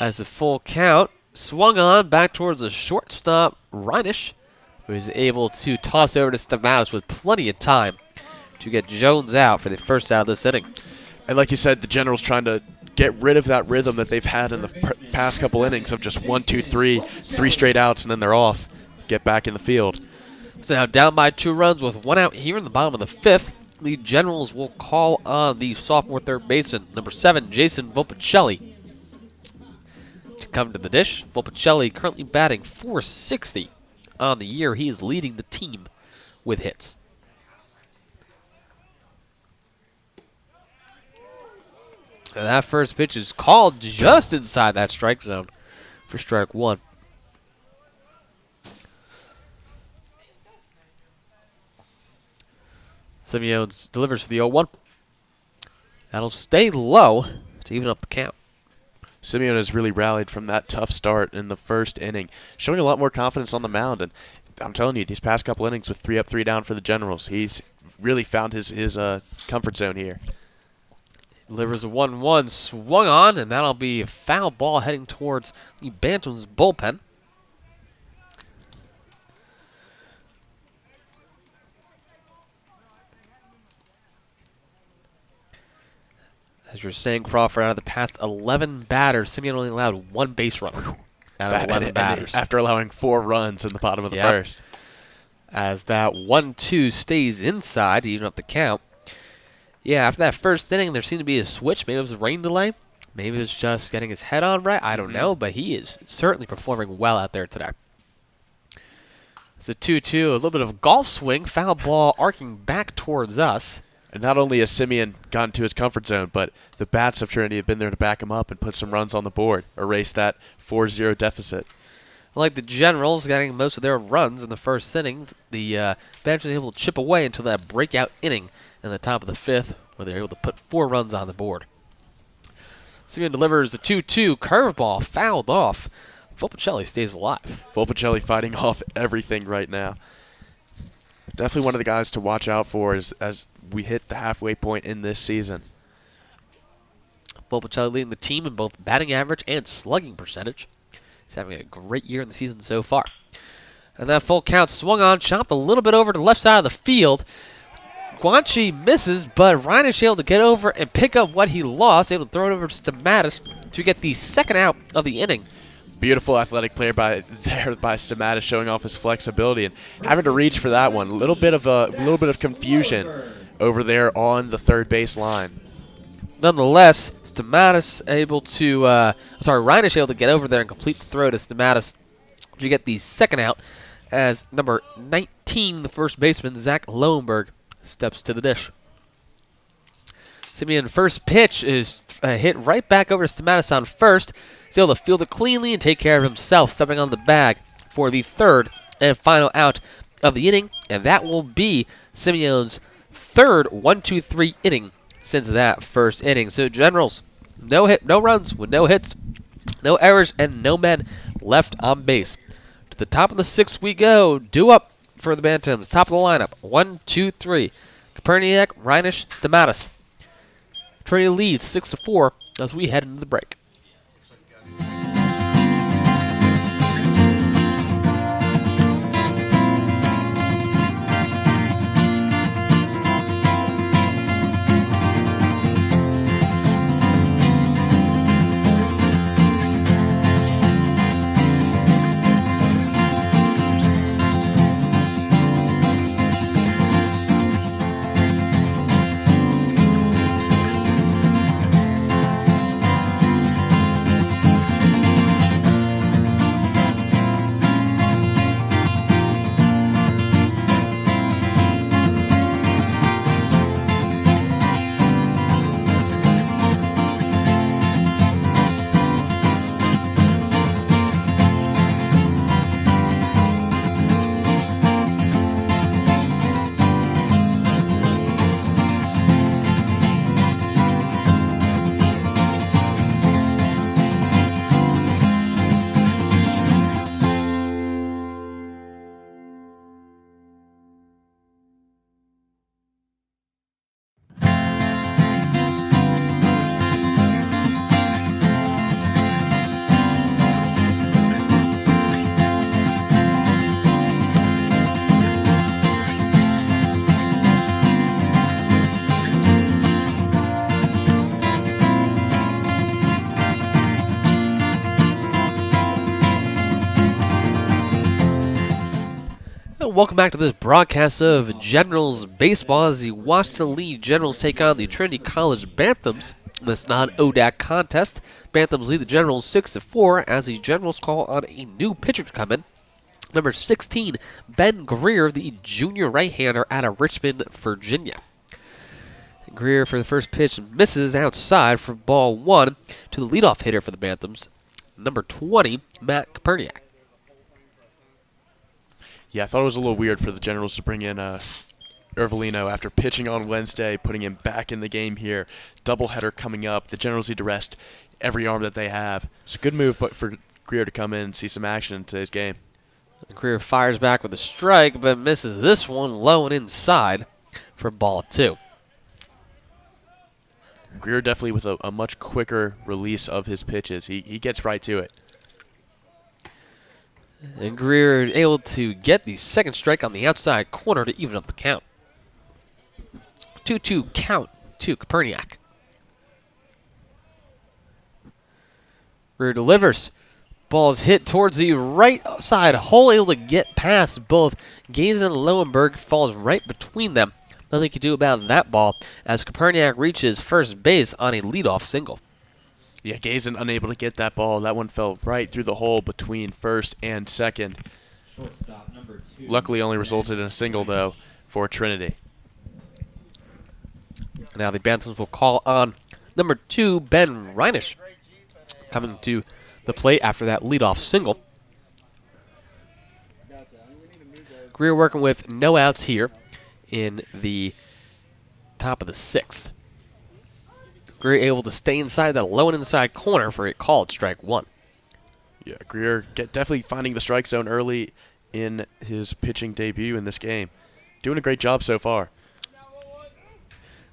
As a full count, swung on back towards the shortstop, Reinisch, who is able to toss over to Stamatis with plenty of time to get Jones out for the first out of this inning. And like you said, the Generals trying to get rid of that rhythm that they've had in the past couple innings of just 1, 2, 3, 3 straight outs, and then they're off. Get back in the field. So now down by 2 runs with 1 out here in the bottom of the 5th. The Generals will call on the sophomore third baseman, number 7, Jason Volpicelli, to come to the dish. Volpicelli currently batting .460 on the year. He is leading the team with hits. And that first pitch is called just inside that strike zone for strike 1. Simeones delivers for the 0-1. That'll stay low to even up the count. Simeone has really rallied from that tough start in the first inning, showing a lot more confidence on the mound. And I'm telling you, these past couple innings with 3 up, 3 down for the Generals, he's really found his comfort zone here. Delivers a 1-1, swung on, and that'll be a foul ball heading towards the Bantams bullpen. As you're saying, Crawford, out of the past 11 batters, Simeone only allowed 1 base run out of 11 batters. After allowing 4 runs in the bottom of the Yep. first. As that 1-2 stays inside to even up the count. Yeah, after that first inning, there seemed to be a switch. Maybe it was a rain delay. Maybe it was just getting his head on right. I don't know, but he is certainly performing well out there today. It's a 2-2, a little bit of a golf swing. Foul ball arcing back towards us. And not only has Simeone gotten to his comfort zone, but the bats of Trinity have been there to back him up and put some runs on the board, erase that 4-0 deficit. Like the Generals getting most of their runs in the first inning, the Bantams were able to chip away until that breakout inning in the top of the 5th, where they're able to put 4 runs on the board. Simeone delivers a 2-2 curveball, fouled off. Volpicelli stays alive. Volpicelli fighting off everything right now. Definitely one of the guys to watch out for as we hit the halfway point in this season. Volpicelli leading the team in both batting average and slugging percentage. He's having a great year in the season so far. And that full count swung on, chopped a little bit over to the left side of the field. Guanchi misses, but Reinisch able to get over and pick up what he lost, able to throw it over to Stamatis to get the second out of the inning. Beautiful athletic player by Stamatis, showing off his flexibility and having to reach for that one. A little bit of confusion over there on the third base line. Nonetheless, Stamatis able to, Reinisch able to get over there and complete the throw to Stamatis to get the second out as number 19, the first baseman, Zach Lowenberg, steps to the dish. Simeone first pitch is hit right back over to Stamatis on first. He's able to field it cleanly and take care of himself, stepping on the bag for the third and final out of the inning. And that will be Simeone's third 1-2-3 inning since that first inning. So Generals, no runs with no hits, no errors, and no men left on base. To the top of the 6th we go. Due up for the Bantams. Top of the lineup. 1, 2, 3. Koperniak, Reinisch, Stamatis. Trinity leads 6-4 as we head into the break. And welcome back to this broadcast of Generals Baseball as the Washington Lee Generals take on the Trinity College Banthams. This non-ODAC contest, Banthams lead the Generals 6-4 as the Generals call on a new pitcher to come in. Number 16, Ben Greer, the junior right-hander out of Richmond, Virginia. Greer for the first pitch misses outside for ball 1 to the leadoff hitter for the Banthams, number 20, Matt Koperniak. Yeah, I thought it was a little weird for the Generals to bring in Ervolino after pitching on Wednesday, putting him back in the game here. Doubleheader coming up. The Generals need to rest every arm that they have. It's a good move but for Greer to come in and see some action in today's game. Greer fires back with a strike, but misses this one low and inside for ball 2. Greer definitely with a much quicker release of his pitches. He gets right to it. And Greer able to get the second strike on the outside corner to even up the count. 2-2 count to Koperniak. Greer delivers. Ball's hit towards the right side hole, able to get past both Gazen and Lowenberg, falls right between them. Nothing you can do about that ball as Koperniak reaches first base on a leadoff single. Yeah, Gazen unable to get that ball. That one fell right through the hole between first and second. Shortstop number 2. Luckily only resulted in a single, though, for Trinity. Now the Banthams will call on number 2, Ben Reinisch, coming to the plate after that leadoff single. Greer working with no outs here in the top of the 6th. Greer able to stay inside that low and inside corner for a called strike 1. Yeah, Greer definitely finding the strike zone early in his pitching debut in this game. Doing a great job so far.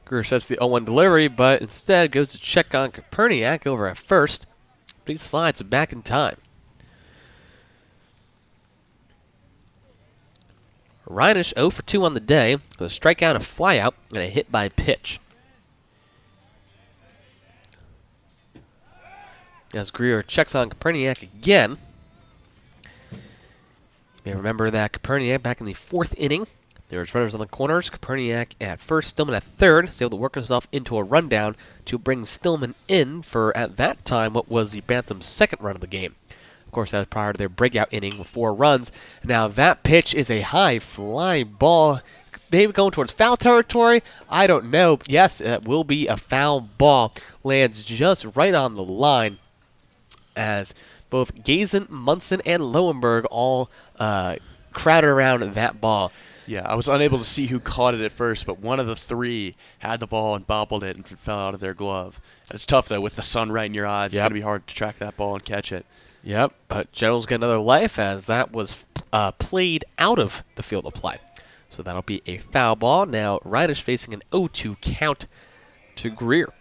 Greer sets the 0-1 delivery, but instead goes to check on Koperniak over at first. But he slides back in time. Reinisch 0 for 2 on the day with a strikeout, a flyout, and a hit by pitch. As Greer checks on Koperniak again. You may remember that Koperniak back in the 4th inning. There was runners on the corners. Koperniak at first, Stillman at third. Was able to work himself into a rundown to bring Stillman in for, at that time, what was the Banthams' second run of the game. Of course, that was prior to their breakout inning with 4 runs. Now that pitch is a high fly ball. Maybe going towards foul territory. I don't know. Yes, it will be a foul ball. Lands just right on the line as both Gazen, Munson, and Lowenberg all crowded around that ball. Yeah, I was unable to see who caught it at first, but one of the 3 had the ball and bobbled it and it fell out of their glove. And it's tough, though, with the sun right in your eyes. It's going to be hard to track that ball and catch it. Yep, but Generals get another life as that was played out of the field of play. So that'll be a foul ball. Now Reinisch facing an 0-2 count to Greer.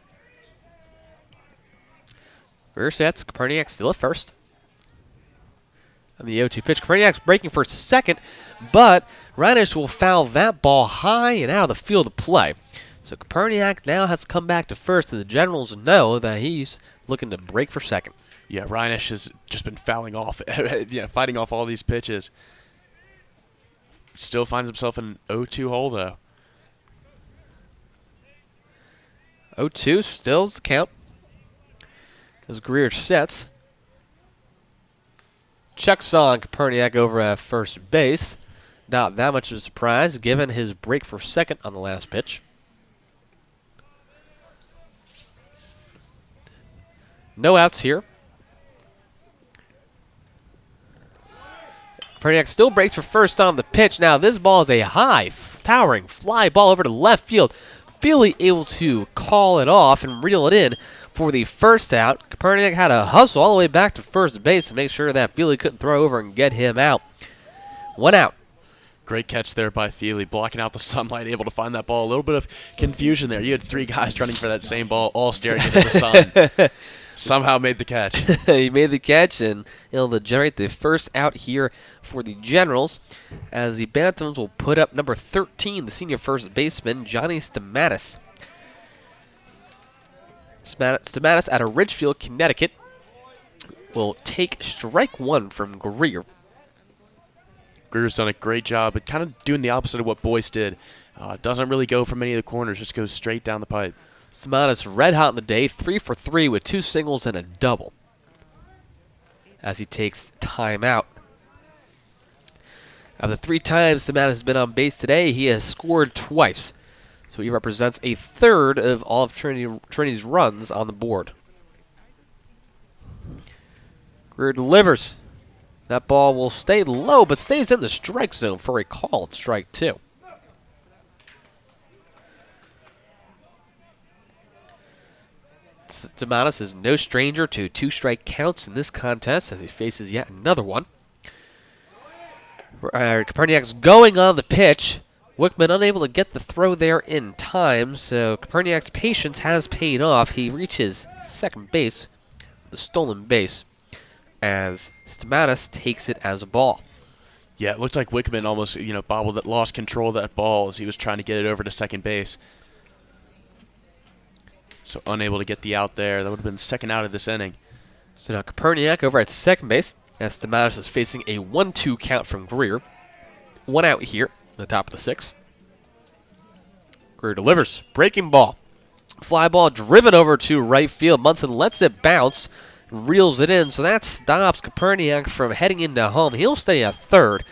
Greer sets, Koperniak still at first. On the 0-2 pitch, Koperniak's breaking for second, but Reinisch will foul that ball high and out of the field of play. So Koperniak now has to come back to first, and the Generals know that he's looking to break for second. Yeah, Reinisch has just been fouling off, fighting off all these pitches. Still finds himself in an 0-2 hole, though. 0-2 stills the count. As Greer sets. Checks on Koperniak over at first base. Not that much of a surprise given his break for second on the last pitch. No outs here. Koperniak still breaks for first on the pitch. Now this ball is a high, towering fly ball over to left field. Feely able to call it off and reel it in for the first out. Koperniak had to hustle all the way back to first base to make sure that Feely couldn't throw over and get him out. 1 out. Great catch there by Feely, blocking out the sunlight, able to find that ball. A little bit of confusion there. You had 3 guys running for that same ball, all staring into the sun. Somehow made the catch. He made the catch and able to generate the first out here for the Generals as the Banthams will put up number 13, the senior first baseman, Johnny Stamatis. Stamatis out of Ridgefield, Connecticut, will take strike 1 from Greer. Greer's done a great job at kind of doing the opposite of what Boyce did. Doesn't really go for many of the corners, just goes straight down the pipe. Stamatis red hot in the day, 3 for 3 with 2 singles and a double as he takes time out. Of the 3 times Stamatis has been on base today, he has scored twice. So he represents a third of all of Trinity's runs on the board. Greer delivers. That ball will stay low, but stays in the strike zone for a call at strike 2. Stamatis is no stranger to 2-strike counts in this contest as he faces yet another one. Koperniak's going on the pitch. Wickman unable to get the throw there in time, so Koperniak's patience has paid off. He reaches second base, the stolen base, as Stamatis takes it as a ball. Yeah, it looked like Wickman almost, bobbled it, lost control of that ball as he was trying to get it over to second base. So unable to get the out there. That would have been the second out of this inning. So now Koperniak over at second base, as Stamatis is facing a 1-2 count from Greer. 1 out here, the top of the 6th. Greer delivers, breaking ball. Fly ball driven over to right field. Munson lets it bounce, reels it in, so that stops Koperniak from heading into home. He'll stay at third.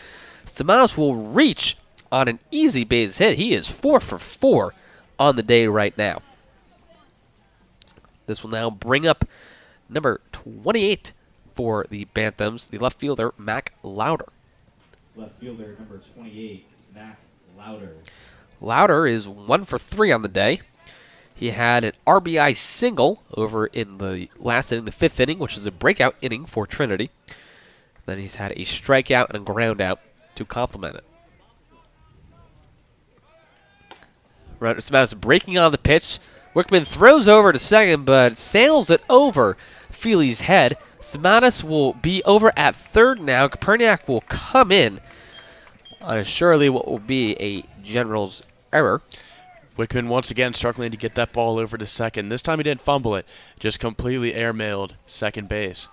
Stamatis will reach on an easy base hit. He is 4 for 4 on the day right now. This will now bring up number 28 for the Banthams, the left fielder, Mac Louder. Left fielder number 28, Mac Louder. Louder is 1 for 3 on the day. He had an RBI single over in the last inning, the 5th inning, which is a breakout inning for Trinity. Then he's had a strikeout and a ground out to complement it. Stamatis breaking on the pitch. Wickman throws over to second, but sails it over Feely's head. Stamatis will be over at third now. Koperniak will come in on surely what will be a General's error. Wickman once again struggling to get that ball over to second. This time he didn't fumble it, just completely airmailed second base.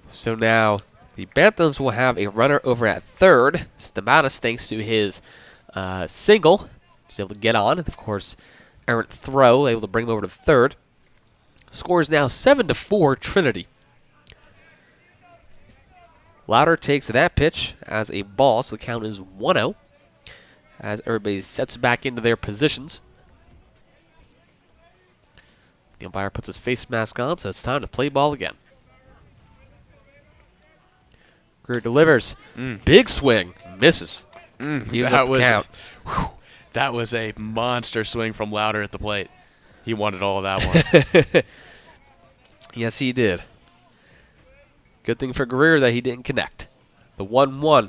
So now the Banthams will have a runner over at third. Stamatis, thanks to his single, is able to get on. Of course, errant throw, able to bring him over to third. Score is now 7-4 Trinity. Louder takes that pitch as a ball, so the count is 1-0 as everybody sets back into their positions. The umpire puts his face mask on, so it's time to play ball again. Greer delivers. Big swing. Misses. Gives up the count. That was a monster swing from Louder at the plate. He wanted all of that one. Yes, he did. Good thing for Greer that he didn't connect. The 1-1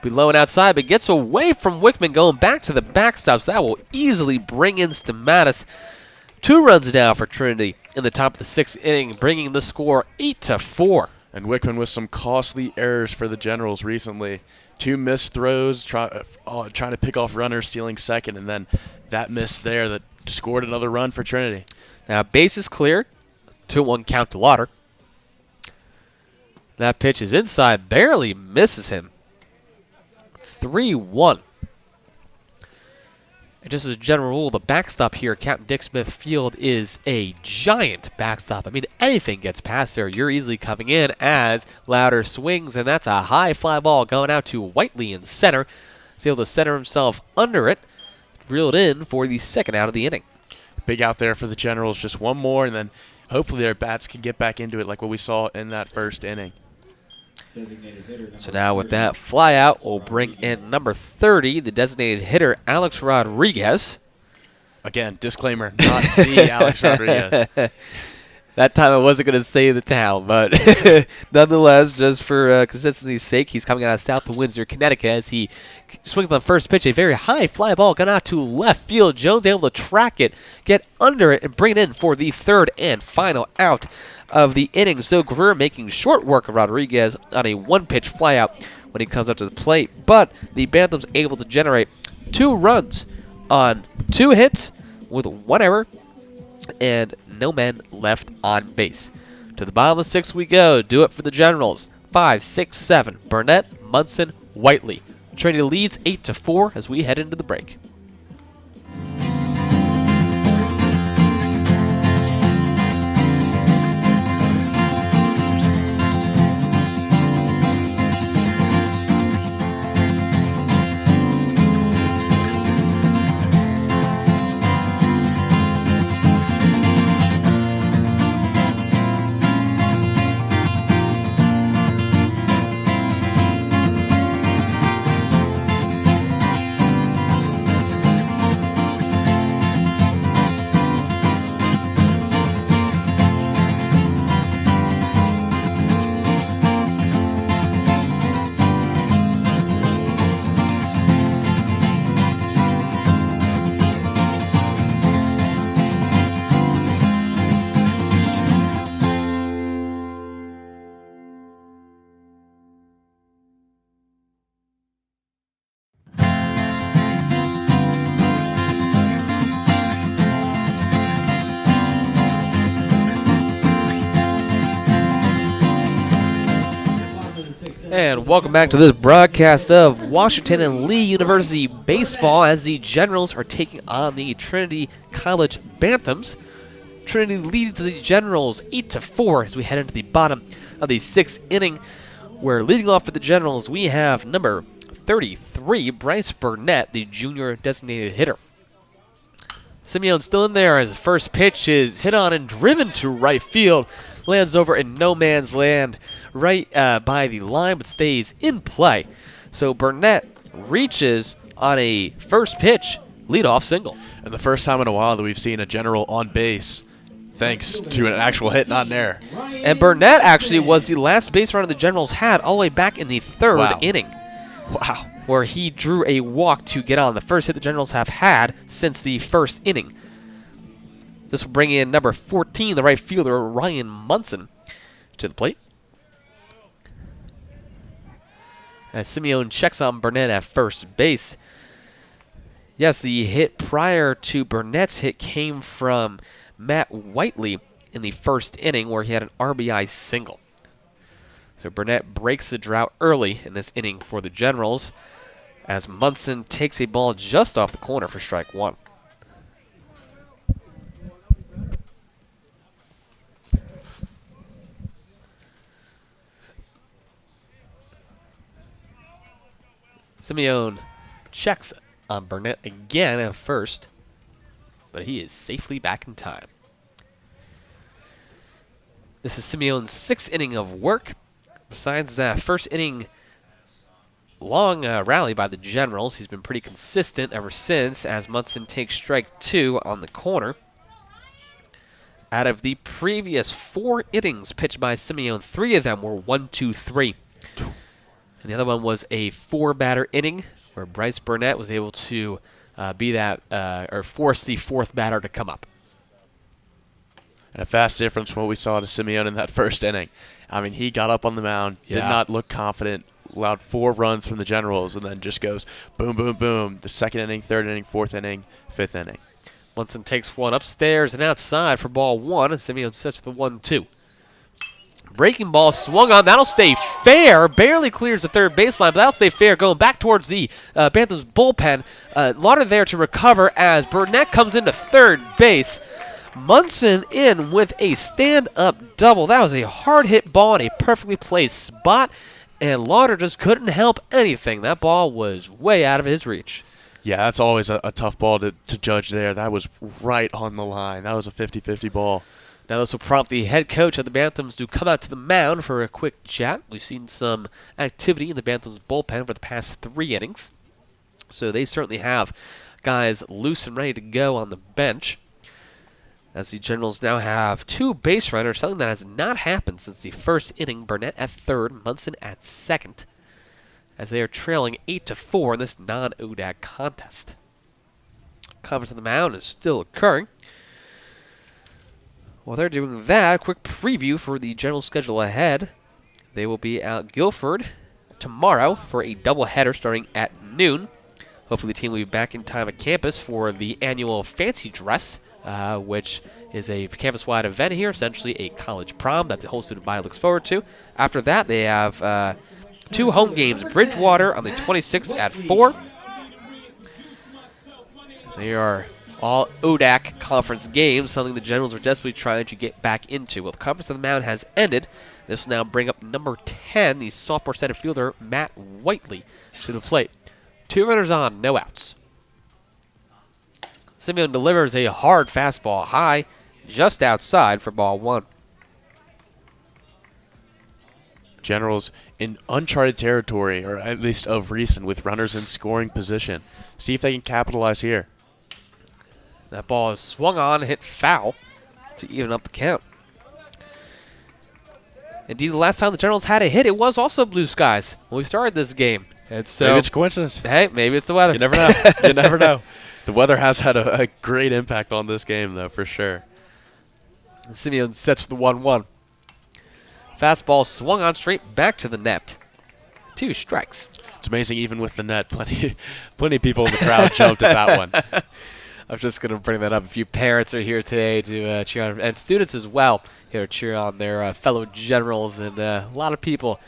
below and outside, but gets away from Wickman going back to the backstops. That will easily bring in Stamatis. 2 runs now for Trinity in the top of the 6th inning, bringing the score 8-4. And Wickman with some costly errors for the Generals recently. 2 missed throws, trying to pick off runners, stealing second, and then that miss there that scored another run for Trinity. Now, base is cleared. 2-1 count to Lauder. That pitch is inside, barely misses him. 3-1. And just as a general rule, the backstop here at Captain Dick Smith Field is a giant backstop. I mean, anything gets past there, you're easily coming in as Louder swings, and that's a high fly ball going out to Whiteley in center. He's able to center himself under it, reeled in for the 2nd out of the inning. Big out there for the Generals, just one more, and then hopefully their bats can get back into it like what we saw in that 1st inning. So now with that fly out, we'll bring in number 30, the designated hitter, Alex Rodriguez. Again, disclaimer, not the Alex Rodriguez. That time I wasn't going to say the town, but nonetheless, just for consistency's sake, he's coming out of South Windsor, Connecticut, as he swings on the first pitch. A very high fly ball gone out to left field. Jones able to track it, get under it, and bring it in for the 3rd and final out of the inning. So Greer making short work of Rodriguez on a 1-pitch flyout when he comes up to the plate. But the Banthams able to generate 2 runs on 2 hits with 1 error and no men left on base. To the bottom of the 6th we go. Do it for the Generals. 5, 6, 7. Burnett, Munson Whiteley. Trinity leads 8-4 as we head into the break. And welcome back to this broadcast of Washington and Lee University baseball as the Generals are taking on the Trinity College Banthams. Trinity leads the Generals 8-4 as we head into the bottom of the 6th inning, where leading off for the Generals we have number 33, Bryce Burnett, the junior designated hitter. Simeon still in there as his first pitch is hit on and driven to right field. Lands over in no man's land right by the line, but stays in play. So Burnett reaches on a first pitch leadoff single. And the first time in a while that we've seen a General on base thanks to an actual hit, not an error. And Burnett actually was the last base runner the Generals had all the way back in the 3rd inning. Wow. Where he drew a walk to get on the first hit the Generals have had since the 1st inning. This will bring in number 14, the right fielder, Ryan Munson, to the plate. As Simeon checks on Burnett at first base. Yes, the hit prior to Burnett's hit came from Matt Whiteley in the 1st inning where he had an RBI single. So Burnett breaks the drought early in this inning for the Generals as Munson takes a ball just off the corner for strike one. Simeon checks on Burnett again at first, but he is safely back in time. This is Simeon's 6th inning of work. Besides that first inning long rally by the Generals, he's been pretty consistent ever since as Munson takes strike 2 on the corner. Out of the previous 4 innings pitched by Simeon, 3 of them were 1-2-3. And the other one was a 4-batter inning where Bryce Burnett was able to be that or force the 4th batter to come up. And a fast difference from what we saw to Simeon in that 1st inning. I mean, he got up on the mound, did not look confident, allowed 4 runs from the Generals, and then just goes boom, boom, boom. The 2nd inning, 3rd inning, 4th inning, 5th inning. Munson takes one upstairs and outside for ball 1, and Simeon sets for the 1-2. Breaking ball swung on. That'll stay fair. Barely clears the 3rd baseline, but that'll stay fair. Going back towards the Banthams bullpen. Lauder there to recover as Burnett comes into 3rd base. Munson in with a stand-up double. That was a hard-hit ball in a perfectly placed spot, and Lauder just couldn't help anything. That ball was way out of his reach. Yeah, that's always a tough ball to judge there. That was right on the line. That was a 50-50 ball. Now this will prompt the head coach of the Banthams to come out to the mound for a quick chat. We've seen some activity in the Banthams bullpen for the past 3 innings. So they certainly have guys loose and ready to go on the bench. As the Generals now have 2 base runners, something that has not happened since the 1st inning. Burnett at 3rd, Munson at 2nd. As they are trailing 8-4 in this non-ODAC contest. Conference on the mound is still occurring. While they're doing that, a quick preview for the General schedule ahead. They will be at Guilford tomorrow for a doubleheader starting at noon. Hopefully the team will be back in time at campus for the annual Fancy Dress, which is a campus-wide event here, essentially a college prom that the whole student body looks forward to. After that, they have 2 home games. Bridgewater on the 26th at 4. They are all ODAC conference games, something the Generals are desperately trying to get back into. Well, the Conference of the Mound has ended. This will now bring up number 10, the sophomore center fielder, Matt Whiteley, to the plate. 2 runners on, no outs. Simeon delivers a hard fastball high, just outside for ball 1. Generals in uncharted territory, or at least of recent, with runners in scoring position. See if they can capitalize here. That ball is swung on, hit foul to even up the count. Indeed, the last time the Generals had a hit, it was also blue skies when we started this game. And so, Maybe it's a coincidence. hey, maybe it's the weather. You never know. You never know. The weather has had a great impact on this game, though, for sure. Simeon sets for the 1-1. Fastball swung on straight back to the net. 2 strikes. It's amazing, even with the net, plenty of people in the crowd jumped at that one. I was just going to bring that up. A few parents are here today to cheer on, and students as well, here to cheer on their fellow Generals, and a lot of people,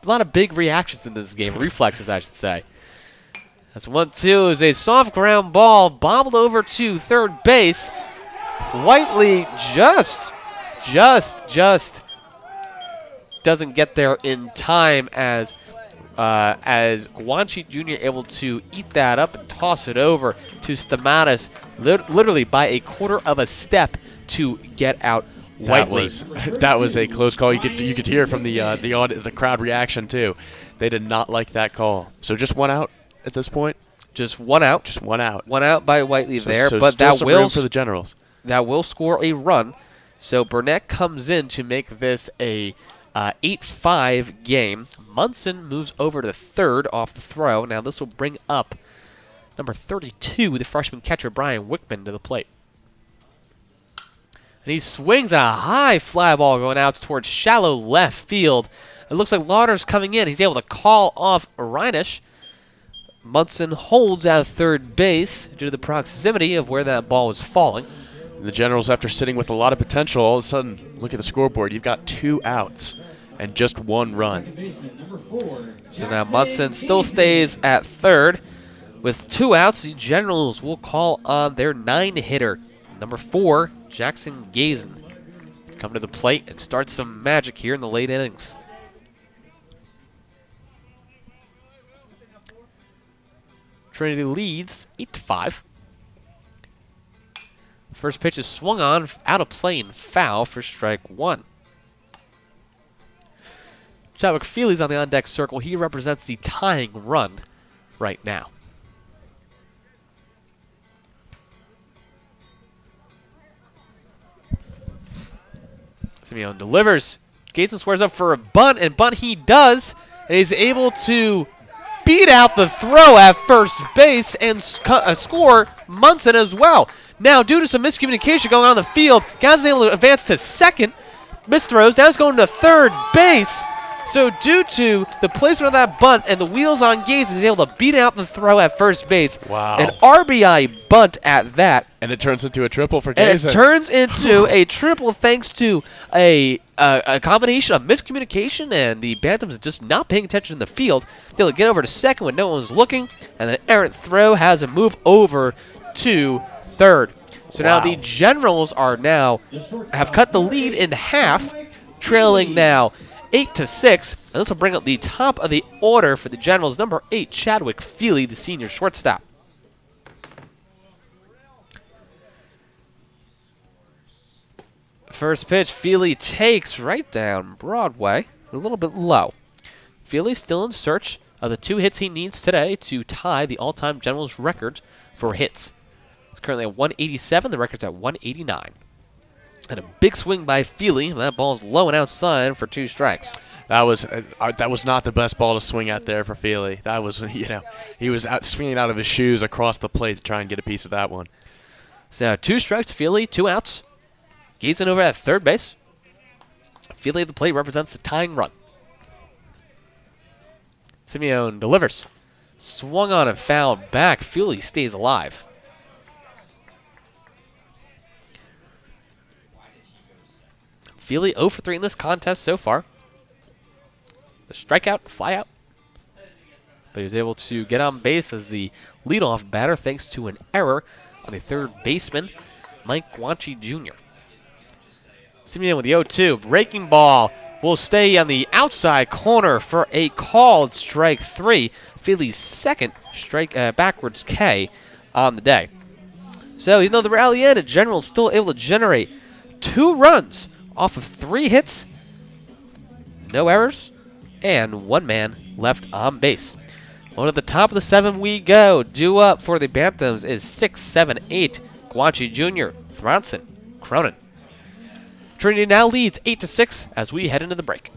a lot of big reactions in this game, reflexes, I should say. That's 1-2 is a soft ground ball, bobbled over to third base. Whiteley just doesn't get there in time as Guanchi Jr. able to eat that up and toss it over to Stamatis, literally by a quarter of a step to get out Whiteley. That was a close call. You could hear from the crowd reaction too. They did not like that call. So just 1 out at this point. Just 1 out. Just 1 out. 1 out by Whiteley there, so but still that some will room for the Generals. That will score a run. So Burnett comes in to make this a 8-5 game. Munson moves over to third off the throw. Now this will bring up number 32, the freshman catcher Brian Wickman, to the plate. And he swings a high fly ball going out towards shallow left field. It looks like Lauder's coming in. He's able to call off Reinisch. Munson holds at third base due to the proximity of where that ball was falling. And the Generals, after sitting with a lot of potential, all of a sudden, look at the scoreboard. You've got 2 outs and just 1 run. So now Munson still stays at third. With 2 outs, the Generals will call on their 9-hitter, number 4, Jackson Gazen, come to the plate and start some magic here in the late innings. Trinity leads 8-5. First pitch is swung on, out of play and foul for strike 1. Chadwick Feely's on the on-deck circle. He represents the tying run right now. Simeon delivers. Gason squares up for a bunt, and bunt he does. And he's able to beat out the throw at first base and score Munson as well. Now, due to some miscommunication going on in the field, Gaz's able to advance to second. Missed throws. Now he's going to third base. So due to the placement of that bunt and the wheels on Gaze, he's able to beat out the throw at first base. Wow. An RBI bunt at that. And it turns into a triple for And Gazen. it turns into a triple thanks to a combination of miscommunication and the Bantams just not paying attention in the field. They'll get over to second when no one's looking, and an errant throw has a move over to third. So now the Generals are have cut the lead in half, trailing now 8-6. And this will bring up the top of the order for the Generals, number 8, Chadwick Feely, the senior shortstop. First pitch, Feely takes right down Broadway, a little bit low. Feely still in search of the 2 hits he needs today to tie the all-time Generals record for hits. It's currently at 187. The record's at 189. And a big swing by Feely. That ball's low and outside for 2 strikes. That was not the best ball to swing at there for Feely. That was, he was swinging out of his shoes across the plate to try and get a piece of that one. So now 2 strikes, Feely, 2 outs. Gazen over at third base. Feely at the plate represents the tying run. Simeon delivers. Swung on and fouled back. Feely stays alive. Feely 0 for 3 in this contest so far. The strikeout, flyout, but he was able to get on base as the leadoff batter thanks to an error on the third baseman, Mike Guanchi Jr. Simeon with the 0-2. Breaking ball will stay on the outside corner for a called strike 3. Philly's second strike backwards K on the day. So even though the rally ended, Generals still able to generate 2 runs off of 3 hits, no errors, and 1 man left on base. On to the top of the 7 we go. Due up for the Banthams is 6, 7, 8. Guanchi Jr., Thronson, Cronin. Trinity now leads 8-6 as we head into the break.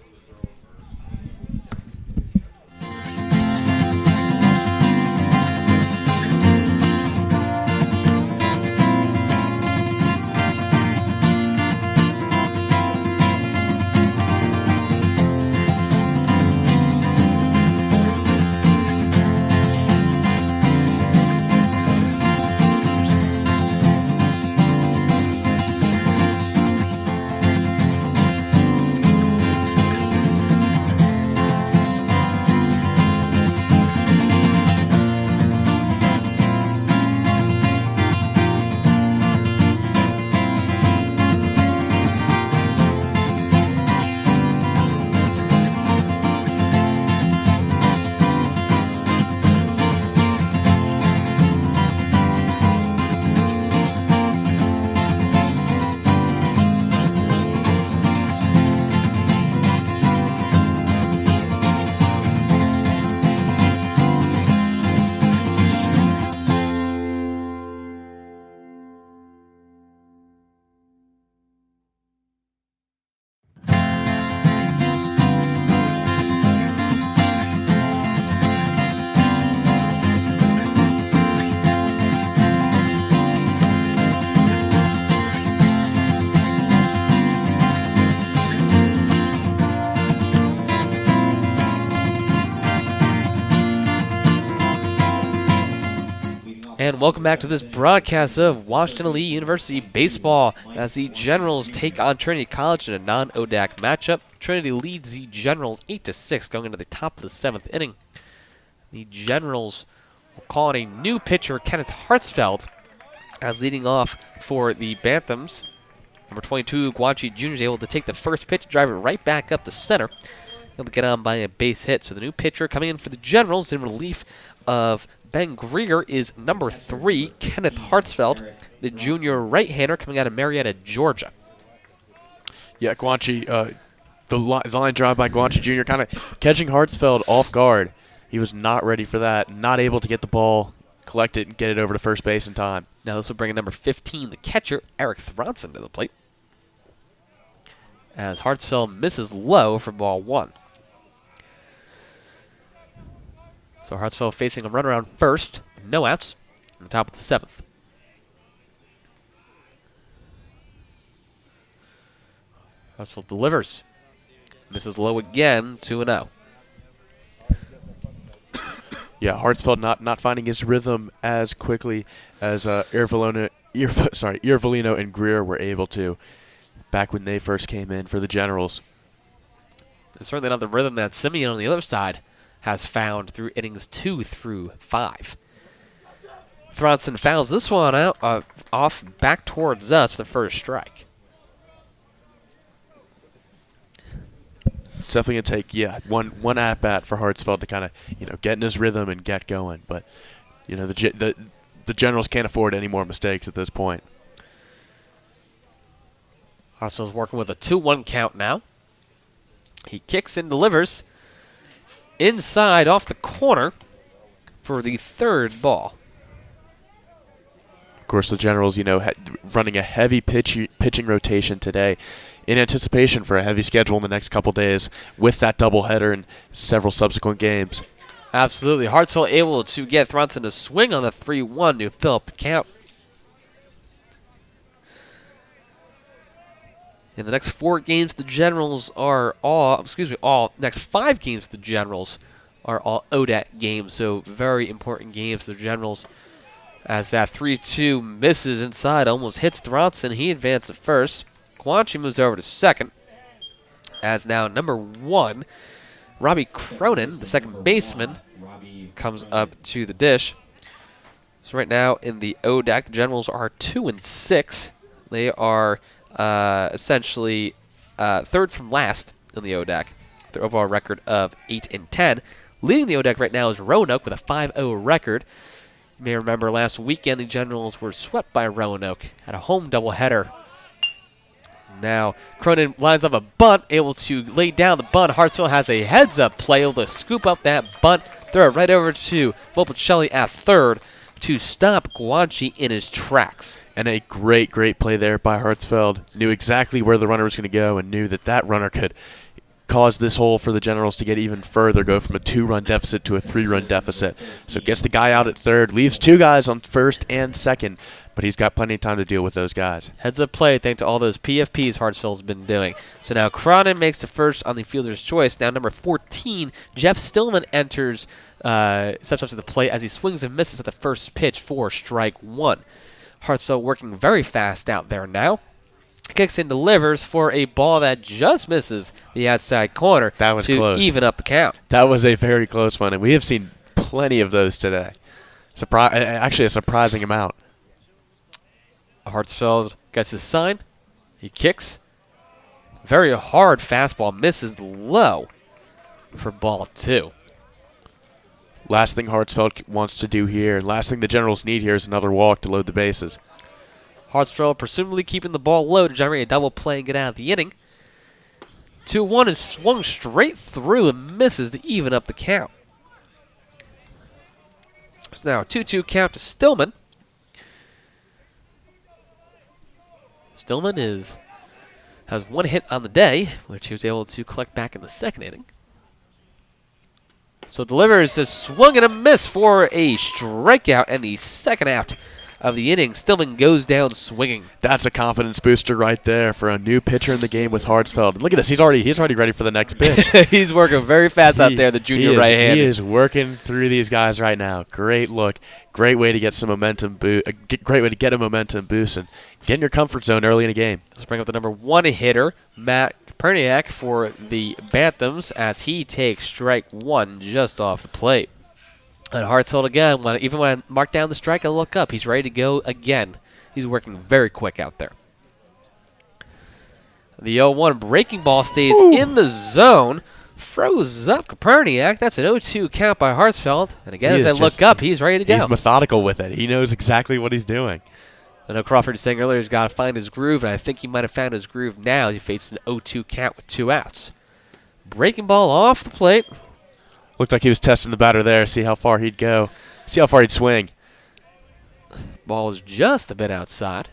And welcome back to this broadcast of Washington Elite University Baseball as the Generals take on Trinity College in a non-ODAC matchup. Trinity leads the Generals 8-6 going into the top of the 7th inning. The Generals will call in a new pitcher, Kenneth Hartsfeld, as leading off for the Banthams. Number 22, Guanchi Jr. is able to take the first pitch, drive it right back up the center. Able to get on by a base hit. So the new pitcher coming in for the Generals in relief of Ben Greer is number 3, Kenneth Hartsfeld, the junior right-hander coming out of Marietta, Georgia. Yeah, Guanchi, the line drive by Guanchi Jr. kind of catching Hartsfeld off guard. He was not ready for that, not able to get the ball, collect it, and get it over to first base in time. Now this will bring in number 15, the catcher, Eric Thronson, to the plate, as Hartsfeld misses low for ball 1. So Hartsfeld facing a run around first, no outs, on the top of the 7th. Hartsfeld delivers. Misses low again, 2-0. Yeah, Hartsfeld not finding his rhythm as quickly as Irvolino and Greer were able to back when they first came in for the Generals. And certainly not the rhythm that Simeon on the other side has found through innings 2 through 5. Thronson fouls this one out off back towards us, the first strike. It's definitely gonna take one at bat for Hartsfeld to kind of get in his rhythm and get going. But the Generals can't afford any more mistakes at this point. Hartsfeld's working with a 2-1 count now. He kicks and delivers inside off the corner for the 3rd ball. Of course, the Generals, running a heavy pitching rotation today in anticipation for a heavy schedule in the next couple days with that doubleheader and several subsequent games. Absolutely. Hartsfeld able to get Thronson to swing on the 3-1 to fill up the count. In the next 4 games, the Generals are next 5 games, the Generals are all ODAC games, so very important games. The Generals, as that 3-2 misses inside, almost hits Thronson. He advances to first. Guanchi moves over to second, as now number 1, Robbie Cronin, the second baseman, comes up to the dish. So right now in the ODAC, the Generals are 2-6. They are essentially third from last in the ODAC. Their overall record of 8-10. Leading the ODAC right now is Roanoke with a 5-0 record. You may remember last weekend the Generals were swept by Roanoke at a home doubleheader. Now Cronin lines up a bunt, able to lay down the bunt. Hartsville has a heads-up play, able to scoop up that bunt, throw it right over to Volpicelli at third to stop Guanchi in his tracks. And a great play there by Hartsfeld. Knew exactly where the runner was going to go and knew that runner could cause this hole for the Generals to get even further, go from a 2-run deficit to a 3-run deficit. So gets the guy out at third, leaves 2 guys on first and second, but he's got plenty of time to deal with those guys. Heads up play thanks to all those PFPs Hartsville's been doing. So now Cronin makes the first on the fielder's choice. Now number 14, Jeff Stillman enters, steps up to the plate as he swings and misses at the first pitch for strike 1. Hartsville working very fast out there now. Kicks and delivers for a ball that just misses the outside corner. That was to close. Even up the count. That was a very close one, and we have seen plenty of those today. Actually, a surprising amount. Hartsfeld gets his sign. He kicks. Very hard fastball, misses low for ball 2. Last thing Hartsfeld wants to do here, and last thing the Generals need here is another walk to load the bases. Hartsfeld presumably keeping the ball low to generate a double play and get out of the inning. 2-1 is swung straight through and misses to even up the count. So now a 2-2 count to Stillman. Stillman has 1 hit on the day, which he was able to collect back in the second inning. So delivers a swung and a miss for a strikeout and the second out of the inning. Stillman goes down swinging. That's a confidence booster right there for a new pitcher in the game with Hartsfeld. Look at this. He's already ready for the next pitch. He's working very fast out there, the junior right-hander. He is working through these guys right now. Great look. Great way to get some momentum great way to get a momentum boost and get in your comfort zone early in a game. Let's bring up the number 1 hitter, Matt Perniak, for the Banthams as he takes strike 1 just off the plate. And Hartsfeld again, even when I mark down the strike, I look up. He's ready to go again. He's working very quick out there. The 0-1 breaking ball stays in the zone. Froze up Koperniak. That's an 0-2 count by Hartsfeld. And again, as I look up, he's ready to go. He's methodical with it. He knows exactly what he's doing. I know Crawford was saying earlier he's got to find his groove, and I think he might have found his groove now as he faces an 0-2 count with 2 outs. Breaking ball off the plate. Looked like he was testing the batter there, see how far he'd go, see how far he'd swing. Ball is just a bit outside.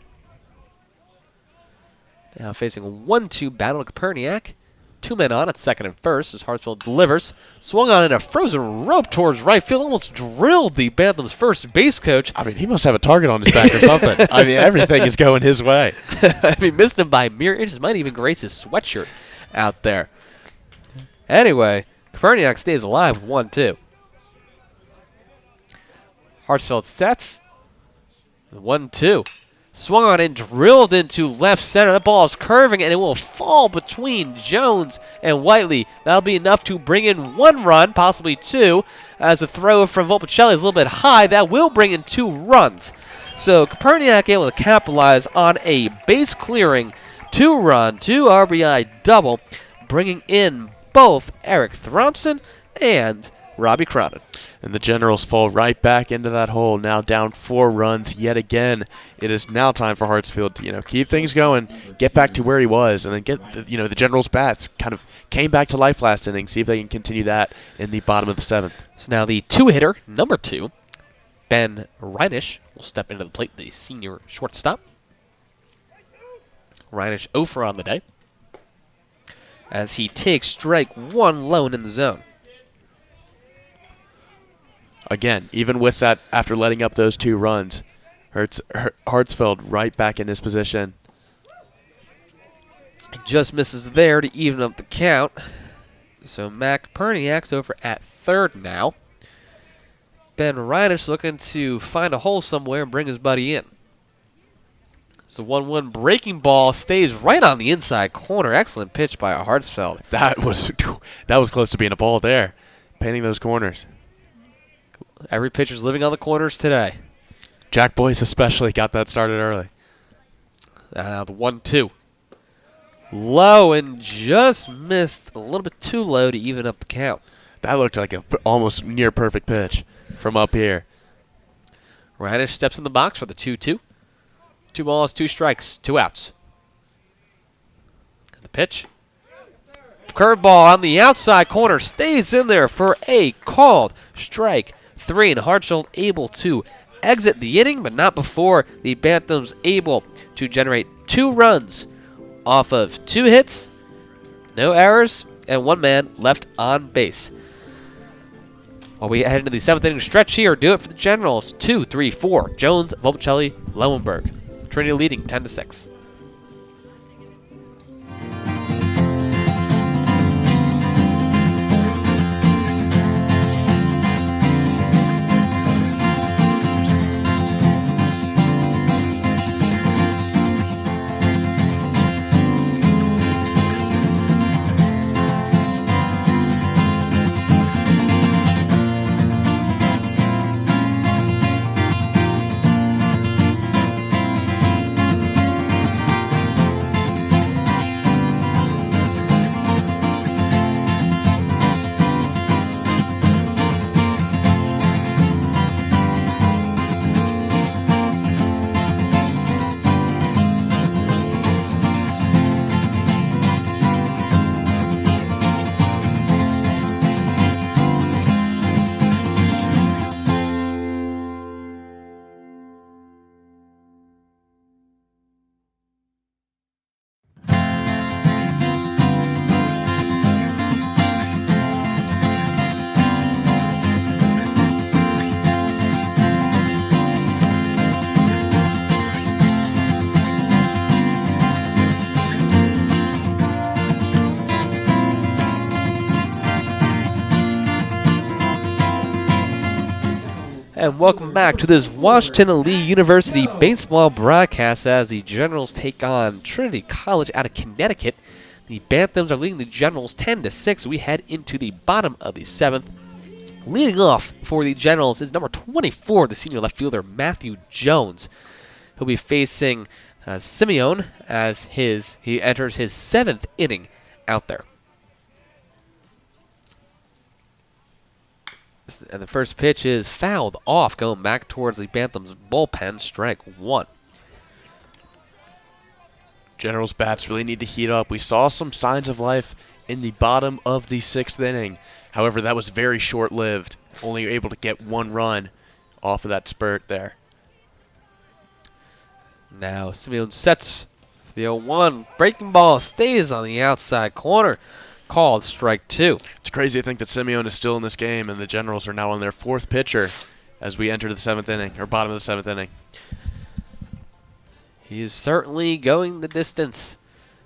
Now facing a 1-2 battle to Koperniak. 2 men on at second and first as Hartsfeld delivers. Swung on in a frozen rope towards right field. Almost drilled the Bantham's first base coach. I mean, he must have a target on his back or something. I mean, everything is going his way. I mean, missed him by mere inches. Might even grace his sweatshirt out there. Anyway, Koperniak stays alive with 1-2. Hartsfeld sets. 1-2. Swung on and drilled into left center. That ball is curving and it will fall between Jones and Whiteley. That'll be enough to bring in 1 run, possibly 2, as a throw from Volpicelli is a little bit high. That will bring in 2 runs. So Koperniak able to capitalize on a base clearing 2-run, 2 RBI double, bringing in both Eric Thronson and Robbie Cronin. And the Generals fall right back into that hole, now down 4 runs yet again. It is now time for Hartsfield to, keep things going, get back to where he was, and then get, the Generals' bats kind of came back to life last inning, see if they can continue that in the bottom of the 7th. So now the 2-hitter, number 2, Ben Reinisch, will step into the plate, the senior shortstop. Reinisch 0 for on the day, as he takes strike 1 lone in the zone. Again, even with that, after letting up those 2 runs, Hartsfeld right back in his position. Just misses there to even up the count. So Mac Perniak's over at third now. Ben Reinisch looking to find a hole somewhere and bring his buddy in. So 1-1 breaking ball stays right on the inside corner. Excellent pitch by Hartsfeld. That was close to being a ball there, painting those corners. Every pitcher's living on the corners today. Jack Boyce especially got that started early. The 1-2. Low and just missed a little bit too low to even up the count. That looked like a almost near perfect pitch from up here. Reinish steps in the box for the 2-2. 2 balls, 2 strikes, 2 outs. The pitch. Curveball on the outside corner stays in there for a called strike 3. And Hartsfield able to exit the inning, but not before the Banthams able to generate 2 runs off of 2 hits, no errors, and 1 man left on base. While we head into the 7th inning stretch here, do it for the Generals. 2, 3, 4. Jones, Volpicelli, Lowenberg. Trinity leading 10-6. And welcome back to this Washington Lee University baseball broadcast as the Generals take on Trinity College out of Connecticut. The Banthams are leading the Generals 10-6. We head into the bottom of the 7th. Leading off for the Generals is number 24, the senior left fielder Matthew Jones. He'll be facing Simeon as he enters his 7th inning out there. And the first pitch is fouled off, going back towards the Banthams bullpen, strike 1. Generals bats really need to heat up. We saw some signs of life in the bottom of the 6th inning. However, that was very short-lived. Only able to get 1 run off of that spurt there. Now Simeon sets the 0-1. Breaking ball stays on the outside corner. Called strike 2. It's crazy to think that Simeon is still in this game, and the Generals are now on their 4th pitcher as we enter the 7th inning, or bottom of the 7th inning. He is certainly going the distance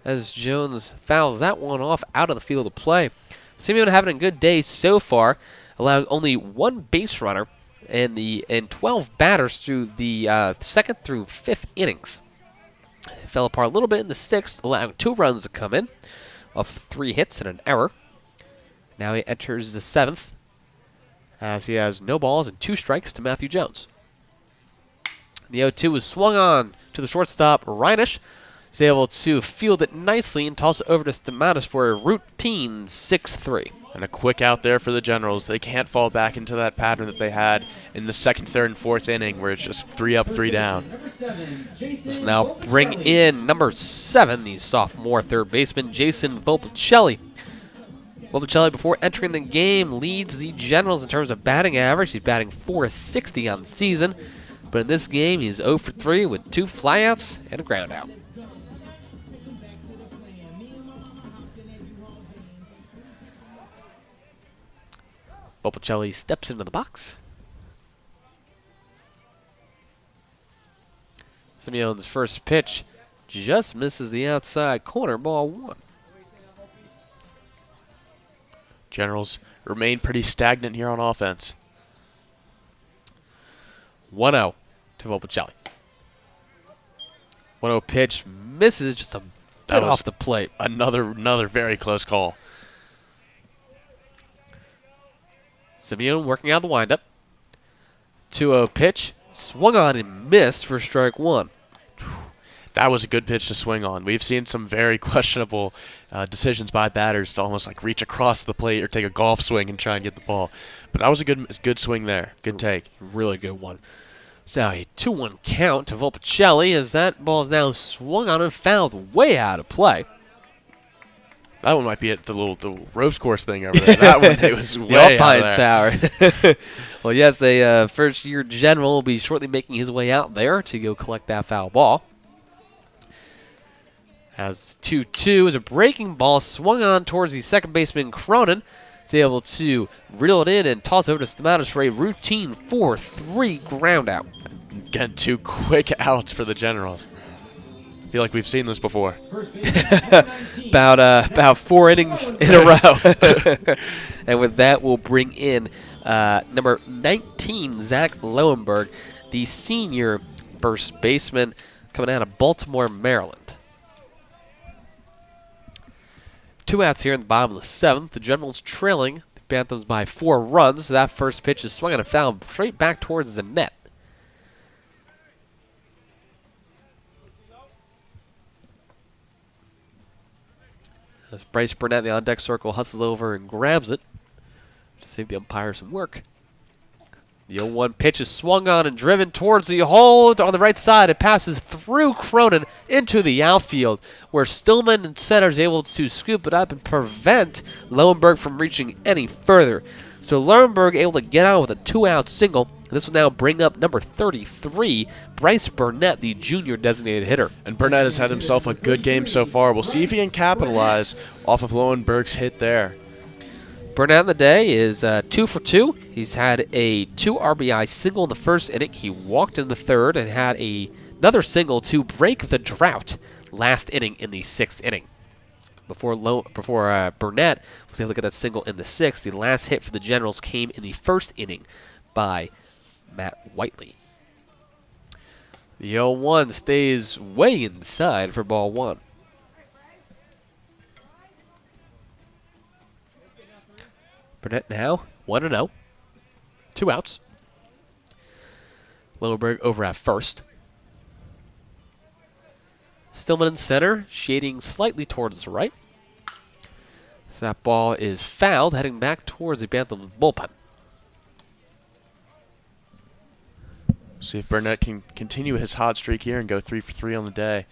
as Jones fouls that one off out of the field of play. Simeon having a good day so far, allowing only 1 base runner and 12 batters through the 2nd through 5th innings. It fell apart a little bit in the 6th, allowing 2 runs to come in off 3 hits and an error. Now he enters the 7th as he has no balls and 2 strikes to Matthew Jones. The 0-2 is swung on to the shortstop, Reinish. He's able to field it nicely and toss it over to Stamatis for a routine 6-3. And a quick out there for the Generals. They can't fall back into that pattern that they had in the 2nd, 3rd, and 4th inning where it's just 3 up, 3 down. Let's now bring in number 7, the sophomore third baseman, Jason Volpicelli. Volpicelli, before entering the game, leads the Generals in terms of batting average. He's batting .460 on the season. But in this game, he's 0 for 3 with 2 flyouts and a ground out. Volpicelli steps into the box. Simeon's first pitch just misses the outside corner, ball 1. Generals remain pretty stagnant here on offense. 1-0 to Volpicelli. 1-0 pitch misses just a bit off the plate. Another very close call. Simeon working out the windup. 2-0 pitch. Swung on and missed for strike one. That was a good pitch to swing on. We've seen some very questionable decisions by batters to almost like reach across the plate or take a golf swing and try and get the ball. But that was a good swing there. Good take. Really good one. So now a 2-1 count to Volpicelli as that ball is now swung on and fouled way out of play. That one might be at the ropes course thing over there. That one, it was The way out umpire there. tower. Well, yes, a first-year general will be shortly making his way out there to go collect that foul ball. As 2-2 is a breaking ball swung on towards the second baseman Cronin. He's able to reel it in and toss over to Stamatis for a routine 4-3 ground out. Again, 2 quick outs for the Generals. I feel like we've seen this before. About 4 innings in a row. And with that, we'll bring in number 19, Zach Lowenberg, the senior first baseman coming out of Baltimore, Maryland. 2 outs here in the bottom of the 7th. The Generals trailing the Banthams by 4 runs. That first pitch is swung on a foul straight back towards the net. As Bryce Burnett, the on-deck circle, hustles over and grabs it to save the umpire some work. The 0-1 pitch is swung on and driven towards the hole on the right side. It passes through Cronin into the outfield, where Stillman and center is able to scoop it up and prevent Lowenberg from reaching any further. So Lowenberg able to get out with a 2-out single. This will now bring up number 33, Bryce Burnett, the junior designated hitter. And Burnett has had himself a good game so far. We'll see if he can capitalize off of Lowenberg's hit there. Burnett on the day is 2 for 2. He's had a 2 RBI single in the first inning. He walked in the third and had another single to break the drought last inning in the 6th inning. Before Burnett was able to get that single in the 6th, the last hit for the Generals came in the 1st inning by Matt Whiteley. The 0-1 stays way inside for ball 1. Burnett now 1-0. 2 outs. Lowenberg over at first. Stillman in center, shading slightly towards the right. So that ball is fouled, heading back towards the Banthams bullpen. See if Burnett can continue his hot streak here and go 3 for 3 on the day.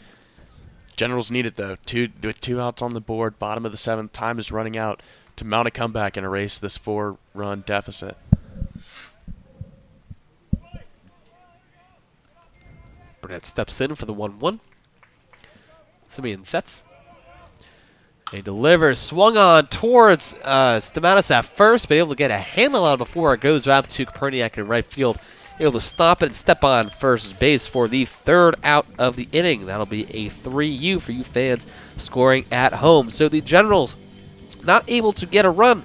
Generals need it, though. With 2 outs on the board, bottom of the 7th, time is running out to mount a comeback and erase this 4-run deficit. Burnett steps in for the 1-1. Simeon sets. He delivers, swung on towards Stamatis at first, but able to get a handle out before it goes up to Koperniak in right field. Able to stop it and step on first base for the 3rd out of the inning. That'll be a 3U for you fans scoring at home. So the Generals not able to get a run.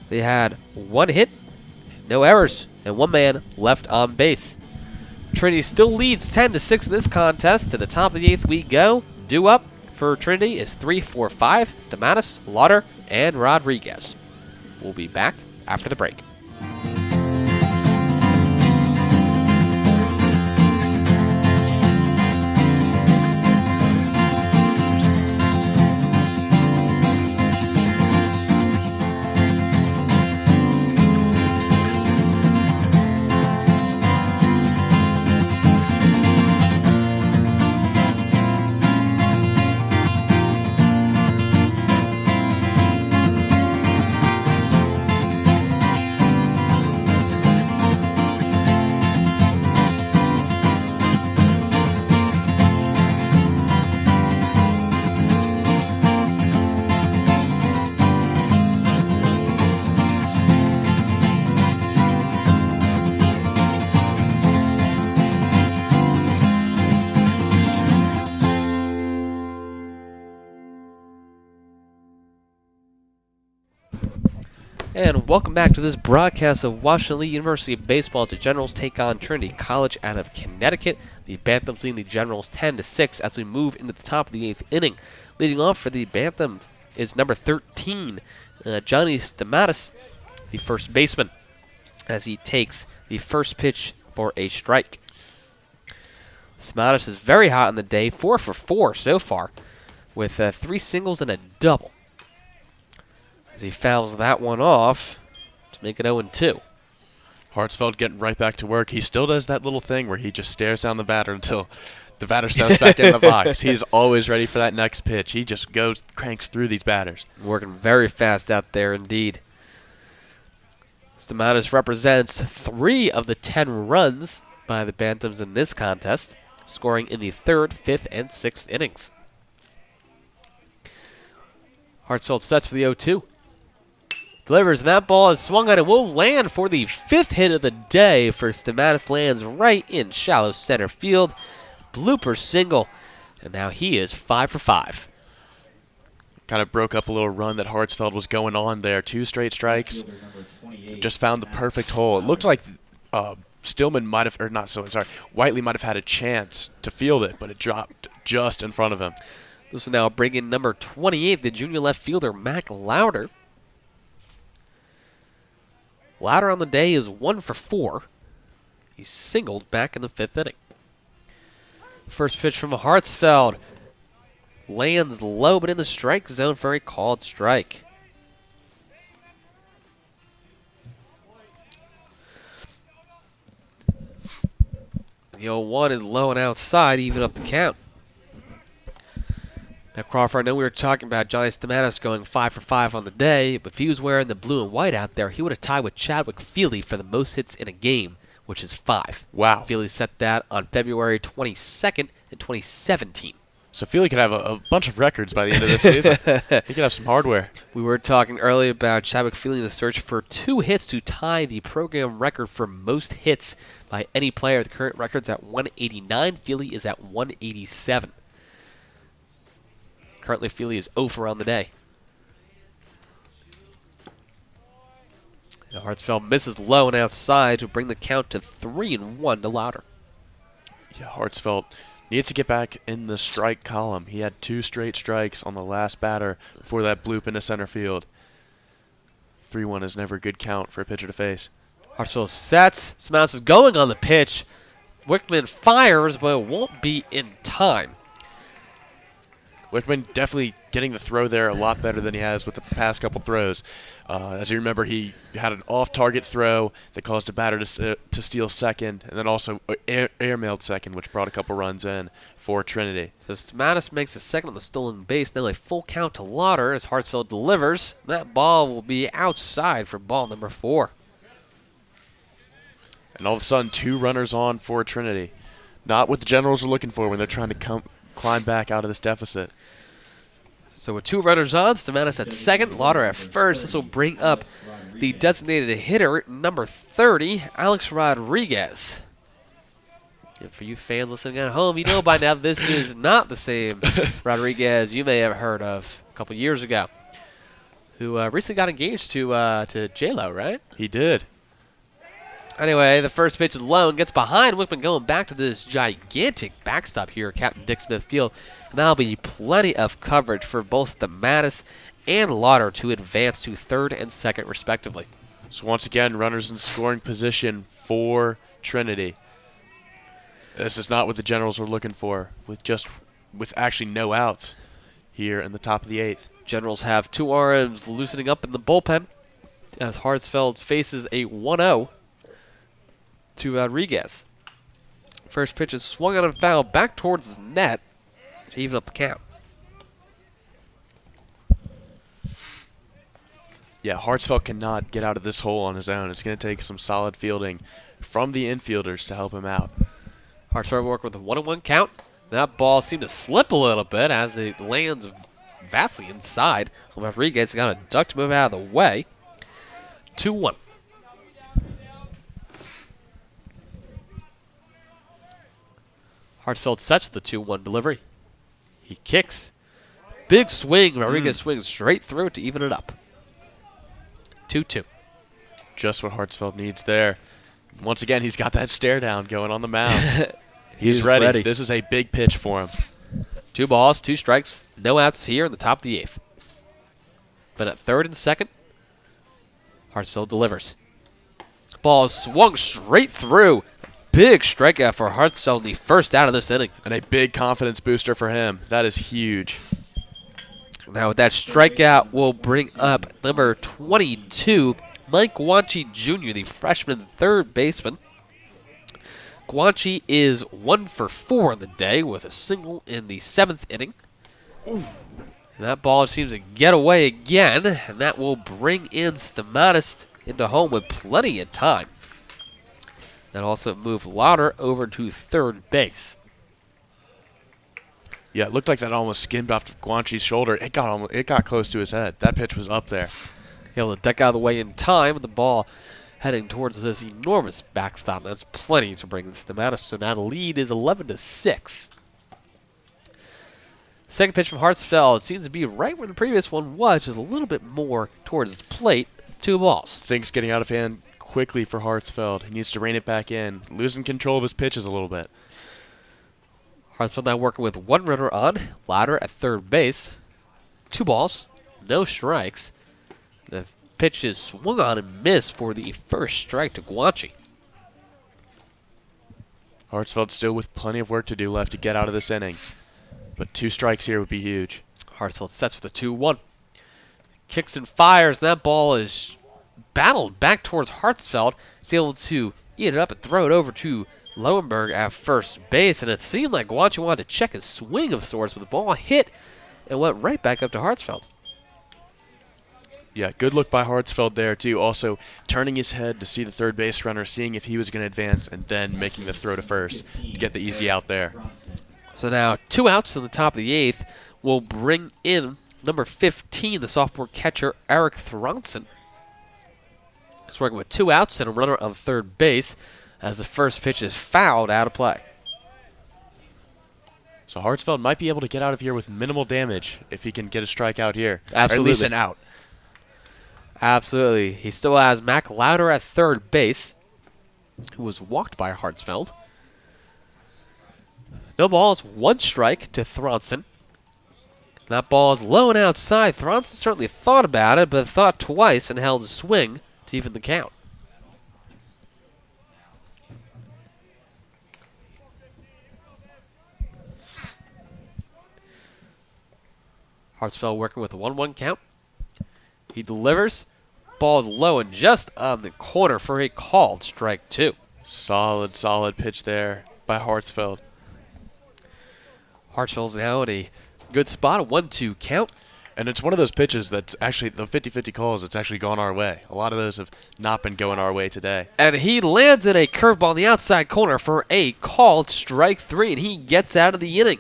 They had 1 hit, no errors, and 1 man left on base. Trinity still leads 10-6 in this contest. To the top of the 8th we go. Due up for Trinity is 3-4-5, Stamatis, Lauder, and Rodriguez. We'll be back after the break. And welcome back to this broadcast of Washington Lee University Baseball as the Generals take on Trinity College out of Connecticut. The Banthams leading the Generals 10-6 as we move into the top of the 8th inning. Leading off for the Banthams is number 13, Johnny Stamatis, the first baseman, as he takes the first pitch for a strike. Stamatis is very hot in the day, 4 for 4 so far, with 3 singles and a double. As he fouls that one off to make it 0-2. Hartsfeld getting right back to work. He still does that little thing where he just stares down the batter until the batter steps back in the box. He's always ready for that next pitch. He just cranks through these batters. Working very fast out there indeed. Stamatis represents 3 of the 10 runs by the Bantams in this contest, scoring in the 3rd, 5th, and 6th innings. Hartsfeld sets for the 0-2. Delivers, and that ball is swung on and will land for the 5th hit of the day for Stamatis. Lands right in shallow center field. Blooper single, and now he is 5 for 5. Kind of broke up a little run that Hartsfeld was going on there. 2 straight strikes. Just found the perfect hole. It looked like Stillman might have, or not Stillman, sorry, Whiteley might have had a chance to field it, but it dropped just in front of him. This will now bring in number 28, the junior left fielder, Mac Lauder. Lauder on the day is 1 for 4. He singled back in the 5th inning. First pitch from Hartsfeld. Lands low but in the strike zone for a called strike. The 0-1 is low and outside, even up the count. Now, Crawford, I know we were talking about Johnny Stamatis going 5 for 5 on the day, but if he was wearing the blue and white out there, he would have tied with Chadwick Feely for the most hits in a game, which is 5. Wow. Feely set that on February 22nd in 2017. So Feely could have a bunch of records by the end of this season. He could have some hardware. We were talking earlier about Chadwick Feely in the search for 2 hits to tie the program record for most hits by any player. The current record's at 189. Feely is at 187. Currently, Feely is 0 for on the day. Now Hartsfeld misses low and outside to bring the count to 3-1 to Lauder. Yeah, Hartsfeld needs to get back in the strike column. He had 2 straight strikes on the last batter before that bloop into center field. 3-1 is never a good count for a pitcher to face. Hartsfeld sets. Stamatis is going on the pitch. Wickman fires, but it won't be in time. Wickman definitely getting the throw there a lot better than he has with the past couple throws. As you remember, he had an off-target throw that caused a batter to steal second, and then also airmailed second, which brought a couple runs in for Trinity. So Stamatis makes a second on the stolen base. Now a full count to Lauder as Hartsfeld delivers. That ball will be outside for ball number 4. And all of a sudden, 2 runners on for Trinity. Not what the Generals are looking for when they're trying to climb back out of this deficit. So with 2 runners on, Stamatis at second, Lauder at first. This will bring up the designated hitter, number 30, Alex Rodriguez. And for you fans listening at home, you know by now this is not the same Rodriguez you may have heard of a couple years ago, who recently got engaged to J-Lo, right? He did. Anyway, the first pitch is low and gets behind Wickman going back to this gigantic backstop here at Captain Dick Smith Field. And that'll be plenty of coverage for both Stamatis and Lauder to advance to 3rd and 2nd respectively. So once again, runners in scoring position for Trinity. This is not what the Generals were looking for, with actually no outs here in the top of the 8th. Generals have 2 RMs loosening up in the bullpen as Hartsfeld faces a 1-0 to Rodriguez. First pitch is swung on and fouled back towards his net to even up the count. Yeah, Hartsfeld cannot get out of this hole on his own. It's going to take some solid fielding from the infielders to help him out. Hartsfeld worked with a 1-1 count. That ball seemed to slip a little bit as it lands vastly inside. Rodriguez got a duck to move out of the way. 2-1. Hartsfeld sets the 2-1 delivery. He kicks. Big swing. Rodriguez swings straight through to even it up. 2-2. Just what Hartsfeld needs there. Once again, he's got that stare down going on the mound. He's ready. This is a big pitch for him. 2 balls, 2 strikes, no outs here in the top of the 8th. Then at 3rd and 2nd, Hartsfeld delivers. Ball is swung straight through. big strikeout for Hartsfeld, the first out of this inning. And a big confidence booster for him. That is huge. Now with that strikeout, we'll bring up number 22, Mike Guanchi Jr., the freshman third baseman. Guanchi is 1 for 4 on the day with a single in the 7th inning. And that ball seems to get away again, and that will bring in Stamatis into home with plenty of time. That also moved Lauder over to third base. Yeah, it looked like that almost skimmed off of Guanchi's shoulder. It got close to his head. That pitch was up there. Able to duck out of the way in time with the ball heading towards this enormous backstop. That's plenty to bring in Stamatis. So now the lead is 11-6. Second pitch from Hartsfeld seems to be right where the previous one was, just a little bit more towards his plate. 2 balls. Things getting out of hand quickly for Hartsfeld. He needs to rein it back in. Losing control of his pitches a little bit. Hartsfeld now working with 1 runner on. Lauder at third base. 2 balls. No strikes. The pitch is swung on and missed for the first strike to Guanchi. Hartsfeld still with plenty of work to do left to get out of this inning. But 2 strikes here would be huge. Hartsfeld sets for the 2-1. Kicks and fires. That ball is battled back towards Hartsfeld. He's able to eat it up and throw it over to Lowenberg at first base. And it seemed like Guanchi wanted to check his swing of sorts, but the ball hit and went right back up to Hartsfeld. Yeah, good look by Hartsfeld there, too. Also, turning his head to see the third base runner, seeing if he was going to advance, and then making the throw to first to get the easy out there. So now 2 outs in the top of the 8th. We'll bring in number 15, the sophomore catcher, Eric Thronson. He's working with 2 outs and a runner on third base as the first pitch is fouled out of play. So Hartsfeld might be able to get out of here with minimal damage if he can get a strikeout here. Absolutely. Or at least an out. Absolutely. He still has Mac Lauder at third base, who was walked by Hartsfeld. No balls, 1 strike to Thronson. That ball is low and outside. Thronson certainly thought about it, but thought twice and held a swing to even the count. Hartsfeld working with a 1-1 count. He delivers. Ball is low and just on the corner for a called strike 2. Solid pitch there by Hartsfeld. Hartsfeld's now in a good spot, a 1-2 count. And it's one of those pitches that's actually, the 50-50 calls, it's actually gone our way. A lot of those have not been going our way today. And he lands in a curveball on the outside corner for a called strike 3, and he gets out of the inning.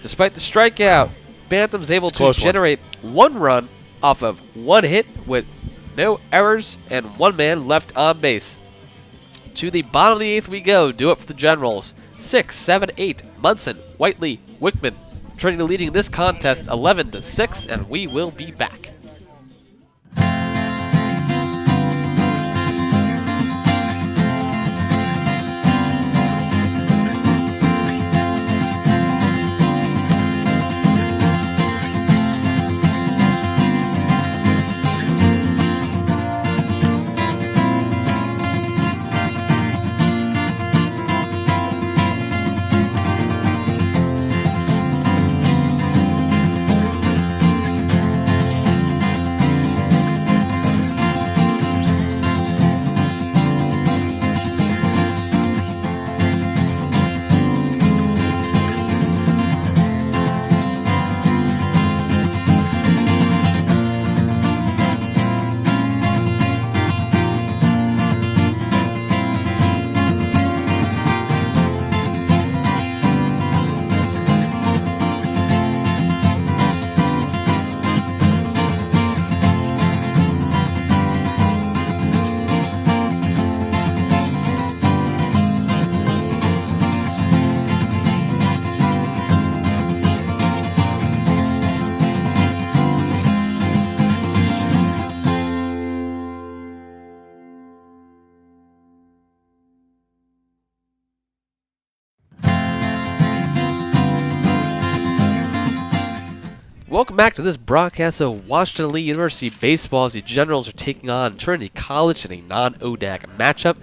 Despite the strikeout, Bantham's able to generate 1 run off of 1 hit with no errors and 1 man left on base. To the bottom of the 8th we go. Do it for the Generals. 6, 7, 8. Munson, Whiteley, Wickman. Trinity leading this contest 11-6, and we will be back. Welcome back to this broadcast of Washington Lee University baseball as the Generals are taking on Trinity College in a non-ODAC matchup.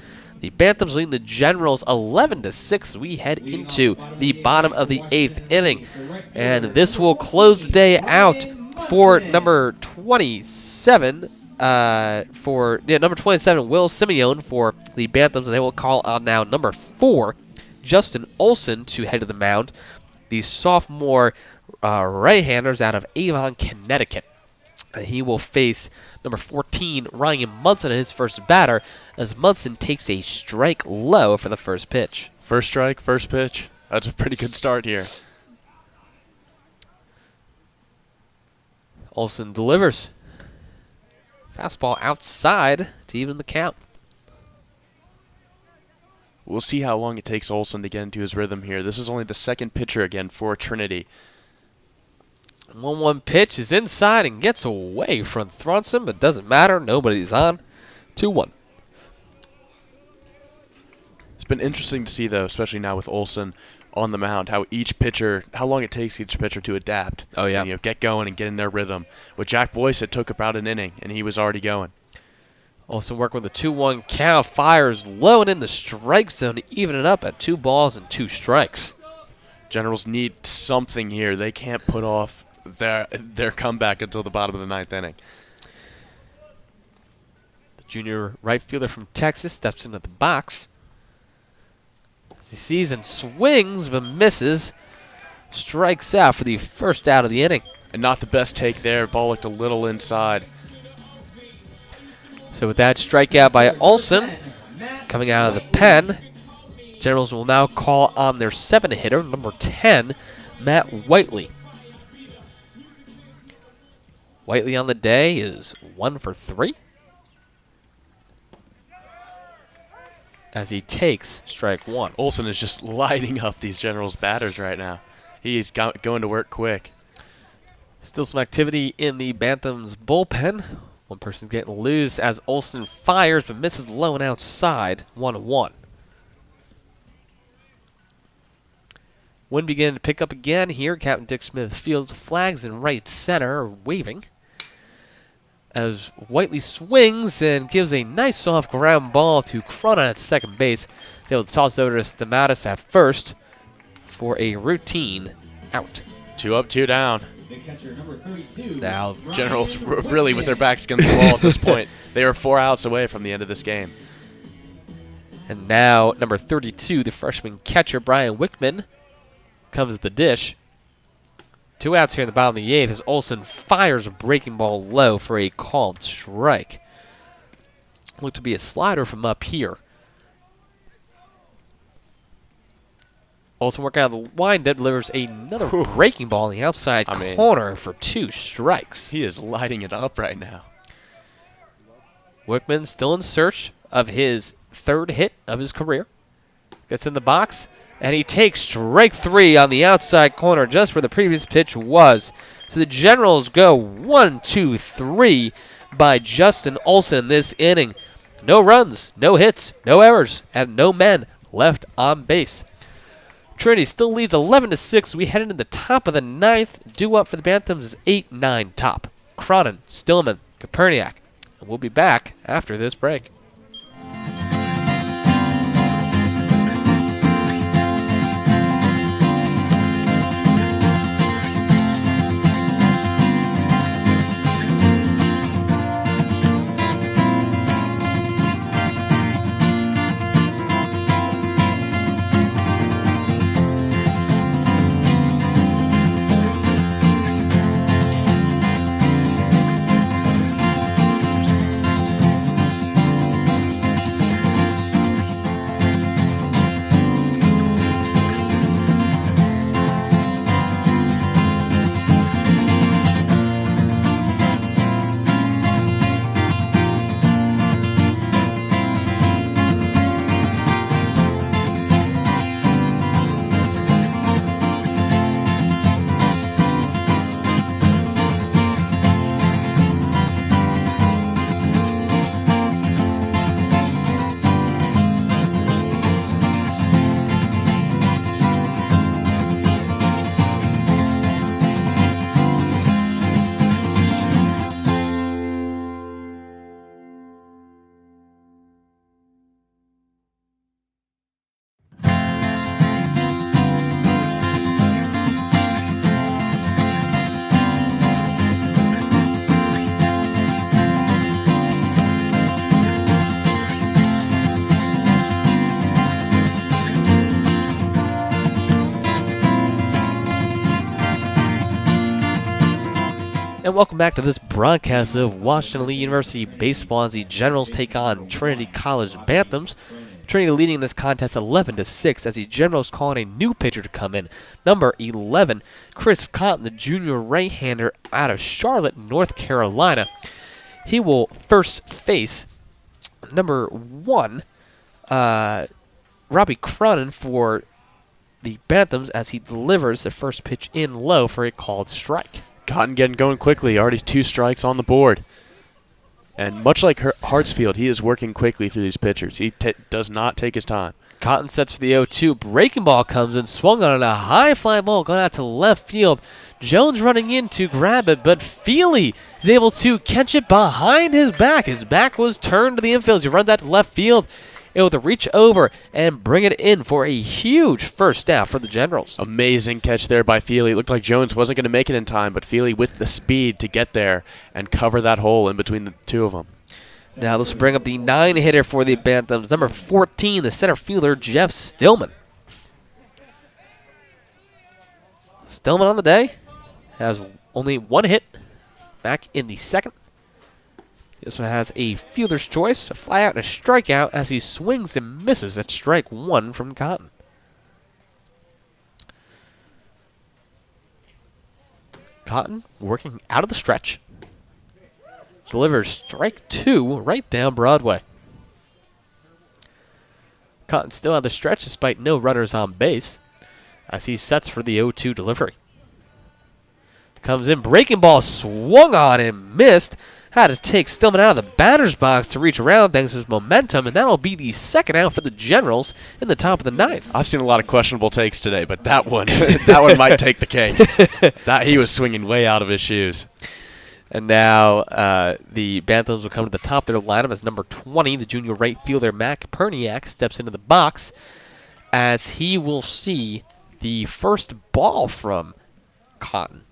The Banthams leading the Generals 11-6. We head into the bottom of the 8th inning. And this will close the day out for number 27. Number 27, Will Simeone for the Banthams. And they will call on now number 4, Justin Olson, to head to the mound. The sophomore right-handers out of Avon, Connecticut. He will face number 14, Ryan Munson, his first batter, as Munson takes a strike low for the first pitch. First strike, first pitch. That's a pretty good start here. Olson delivers. Fastball outside to even the count. We'll see how long it takes Olson to get into his rhythm here. This is only the second pitcher again for Trinity. 1-1 pitch is inside and gets away from Thronson, but doesn't matter. Nobody's on. 2-1. It's been interesting to see, though, especially now with Olson on the mound, how long it takes each pitcher to adapt. Oh, yeah. And, get going and get in their rhythm. With Jack Boyce, it took about an inning, and he was already going. Olson working with a 2-1 count, fires low and in the strike zone to even it up at 2 balls and 2 strikes. Generals need something here. They can't put off their comeback until the bottom of the 9th inning. The junior right fielder from Texas steps into the box. As he sees and swings but misses, strikes out for the first out of the inning. And not the best take there. Ball looked a little inside. So with that strikeout by Olson coming out of the pen, Generals will now call on their 7th hitter, number 10, Matt Whiteley. Whiteley on the day is 1 for 3 as he takes strike 1. Olson is just lighting up these Generals batters right now. He's going to work quick. Still some activity in the Banthams bullpen. One person's getting loose as Olson fires but misses low and outside. 1-1. Wind beginning to pick up again here. Captain Dick Smith fields the flags in right center, waving. As Whiteley swings and gives a nice soft ground ball to Cronin at second base. He's able to toss over to Stamatis at first for a routine out. 2 up, 2 down. Big catcher number 32. Now, Generals really with their backs against the wall at this point. They are 4 outs away from the end of this game. and now number 32, the freshman catcher Brian Wickman, comes the dish. 2 outs here in the bottom of the 8th as Olson fires a breaking ball low for a called strike. Looked to be a slider from up here. Olson working out of the windup, delivers another breaking ball in the outside corner for 2 strikes. He is lighting it up right now. Wickman still in search of his 3rd hit of his career. Gets in the box, and he takes strike 3 on the outside corner, just where the previous pitch was. So the Generals go 1-2-3 by Justin Olson this inning. No runs, no hits, no errors, and no men left on base. Trinity still leads 11-6. We head into the top of the 9th. Due up for the Banthams is 8-9 top. Cronin, Stillman, Koperniak. And we'll be back after this break. And welcome back to this broadcast of Washington Lee University Baseball as the Generals take on Trinity College Banthams. Trinity leading this contest 11-6 as the Generals calling a new pitcher to come in. Number 11, Chris Cotton, the junior right-hander out of Charlotte, North Carolina. He will first face number 1, Robbie Cronin for the Banthams as he delivers the first pitch in low for a called strike. Cotton getting going quickly. Already 2 strikes on the board. And much like Hartsfield, he is working quickly through these pitchers. He does not take his time. Cotton sets for the 0-2. Breaking ball comes in, swung on a high fly ball going out to left field. Jones running in to grab it, but Feely is able to catch it behind his back. His back was turned to the infield. He runs out to left field, able to reach over and bring it in for a huge first out for the Generals. Amazing catch there by Feely. It looked like Jones wasn't going to make it in time, but Feely with the speed to get there and cover that hole in between the two of them. Now let's bring up the 9-hitter for the Banthams. Number 14, the center fielder, Jeff Stillman. Stillman on the day has only 1 hit back in the second. This one has a fielder's choice, a fly out and a strikeout as he swings and misses at strike 1 from Cotton. Cotton working out of the stretch. Delivers strike 2 right down Broadway. Cotton still out the stretch despite no runners on base as he sets for the 0-2 delivery. Comes in, breaking ball, swung on and missed. Had to take Stillman out of the batter's box to reach around thanks to his momentum, and that'll be the second out for the Generals in the top of the 9th. I've seen a lot of questionable takes today, but that one, that one might take the cake. That he was swinging way out of his shoes. And now the Banthams will come to the top of their lineup as number 20, the junior right fielder Mac Perniak steps into the box as he will see the first ball from Cotton.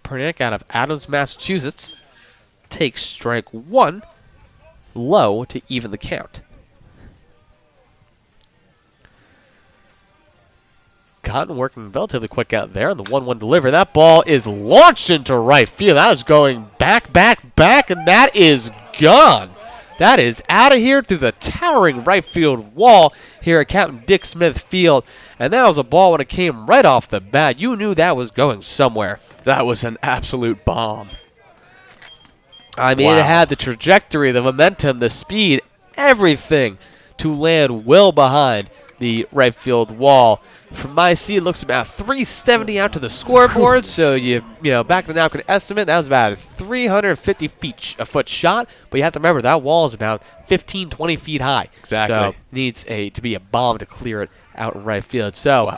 Perniak out of Adams, Massachusetts, takes strike 1 low to even the count. Cotton working relatively quick out there on the 1-1 delivery. That ball is launched into right field. That is going back, and that is gone. That is out of here through the towering right field wall here at Captain Dick Smith Field. And that was a ball when it came right off the bat. You knew that was going somewhere. That was an absolute bomb. I mean, It had the trajectory, the momentum, the speed, everything to land well behind the right field wall. From my seat, it looks about 370 out to the scoreboard. So you know, back to the napkin estimate, that was about a 350 foot shot. But you have to remember that wall is about 15, 20 feet high. Exactly. So needs to be a bomb to clear it out in right field. So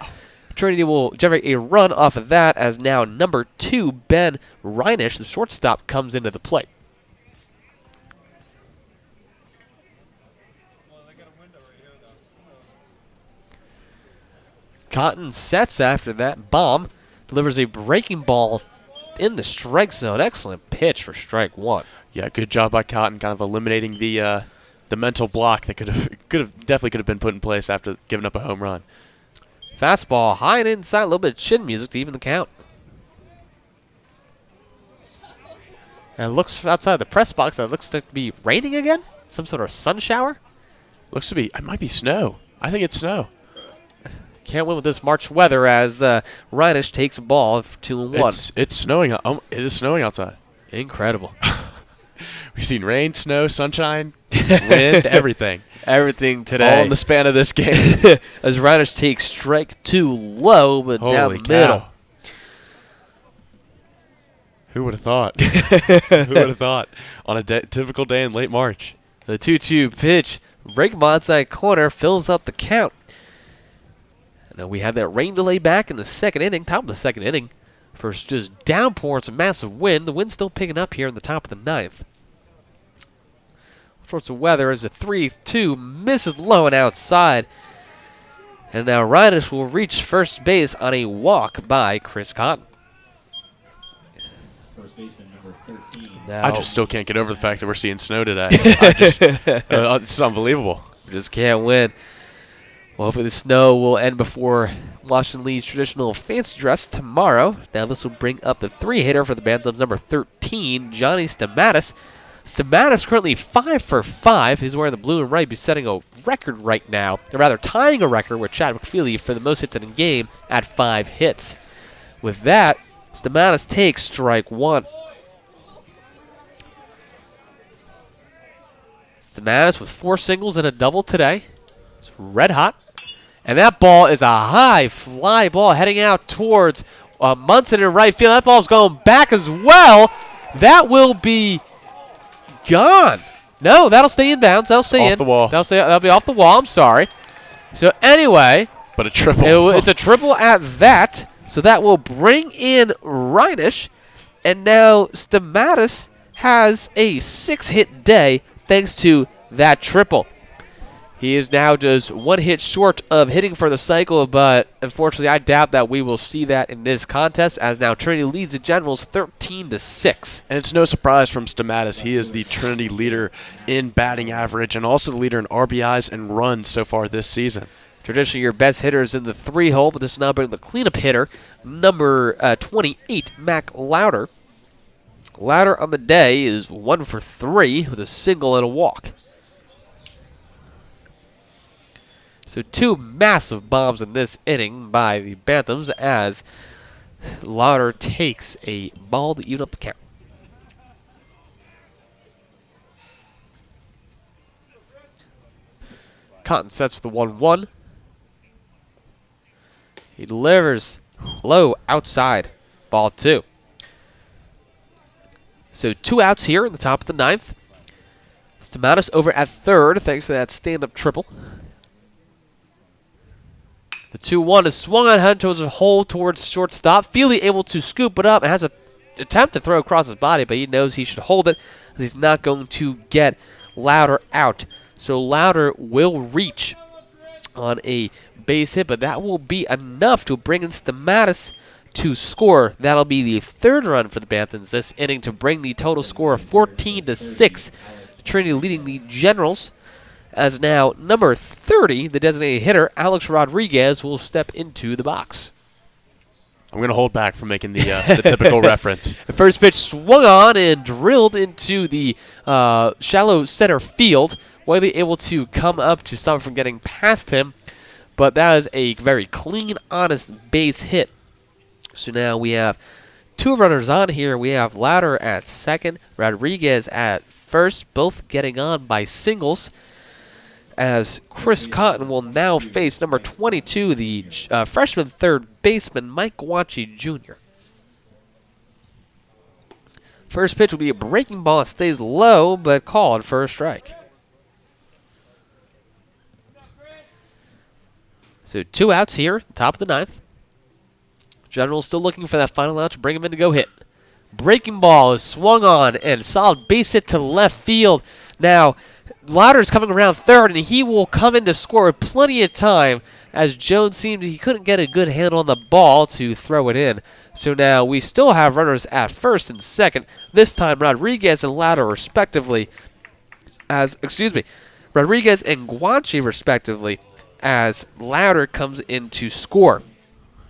Trinity will generate a run off of that as now number 2, Ben Reinisch, the shortstop, comes into the plate. Cotton sets after that bomb, delivers a breaking ball in the strike zone. Excellent pitch for strike 1. Yeah, good job by Cotton, kind of eliminating the mental block that definitely could have been put in place after giving up a home run. Fastball high and inside, a little bit of chin music to even the count. And looks outside the press box. It looks to be raining again. Some sort of sun shower. Looks to be. It might be snow. I think it's snow. Can't win with this March weather as Reinisch takes a ball of 2-1. It's snowing. It is snowing outside. Incredible. We've seen rain, snow, sunshine, wind, everything. Everything today. All in the span of this game. As Reinisch takes strike 2 low, but down the middle. Who would have thought? Who would have thought? On a typical day in late March. The 2-2 pitch, break outside corner, fills up the count. Now we had that rain delay back in the second inning, top of the second inning. For just downpours and massive wind. The wind's still picking up here in the top of the 9th. All sorts of weather as a 3-2 misses low and outside. And now Reinisch will reach first base on a walk by Chris Cotton. First baseman number 13. Now, I just still can't get over the fact that we're seeing snow today. It's unbelievable. just can't win. Well, hopefully the snow will end before Washington Lee's traditional fancy dress tomorrow. Now this will bring up the 3-hitter for the Bantams, number 13, Johnny Stamatis. Stamatis currently 5 for 5. He's wearing the blue and white. He's setting a record right now, or rather tying a record with Chad McFeely for the most hits in a game at 5 hits. With that, Stamatis takes strike 1. Stamatis with 4 singles and a double today. It's red hot. And that ball is a high fly ball heading out towards Munson in right field. That ball's going back as well. That will be gone. No, that'll stay in bounds. That'll stay in. Off the wall. That'll be off the wall. I'm sorry. So anyway, But a triple. it's a triple at that. So that will bring in Reinisch. And now Stamatis has a 6-hit day thanks to that triple. He is now just 1 hit short of hitting for the cycle, but unfortunately I doubt that we will see that in this contest, as now Trinity leads the Generals 13-6. And it's no surprise from Stamatis. He is the Trinity leader in batting average and also the leader in RBIs and runs so far this season. Traditionally your best hitter is in the 3-hole, but this is now bringing the cleanup hitter, number 28, Mac Louder. Louder on the day is 1 for 3 with a single and a walk. So 2 massive bombs in this inning by the Bantams as Lauder takes a ball to even up the count. Cotton sets the 1-1. He delivers low outside, ball 2. So 2 outs here in the top of the 9th. Stamatis over at third thanks to that stand-up triple. The 2-1 is swung on head towards a hole towards shortstop. Feely able to scoop it up and has an attempt to throw across his body, but he knows he should hold it as he's not going to get Louder out. So Louder will reach on a base hit, but that will be enough to bring in Stamatis to score. That'll be the 3rd run for the Bantams this inning to bring the total score of 14-6. Trinity leading the Generals. As now, number 30, the designated hitter, Alex Rodriguez, will step into the box. I'm going to hold back from making the typical reference. The first pitch swung on and drilled into the shallow center field. Wiley able to come up to stop from getting past him, but that is a very clean, honest base hit. So now we have 2 runners on here. We have Louder at second, Rodriguez at first, both getting on by singles, as Chris Cotton will now face number 22, the freshman third baseman, Mike Guanchi Jr. First pitch will be a breaking ball. It stays low, but called for a strike. So 2 outs here, top of the 9th. General still looking for that final out to bring him in to go hit. Breaking ball is swung on and solid base hit to left field. Now, Louder's coming around third, and he will come in to score with plenty of time, as Jones seemed he couldn't get a good handle on the ball to throw it in. So now we still have runners at first and second. This time Rodriguez and Louder respectively, Rodriguez and Guanchi respectively, as Louder comes in to score.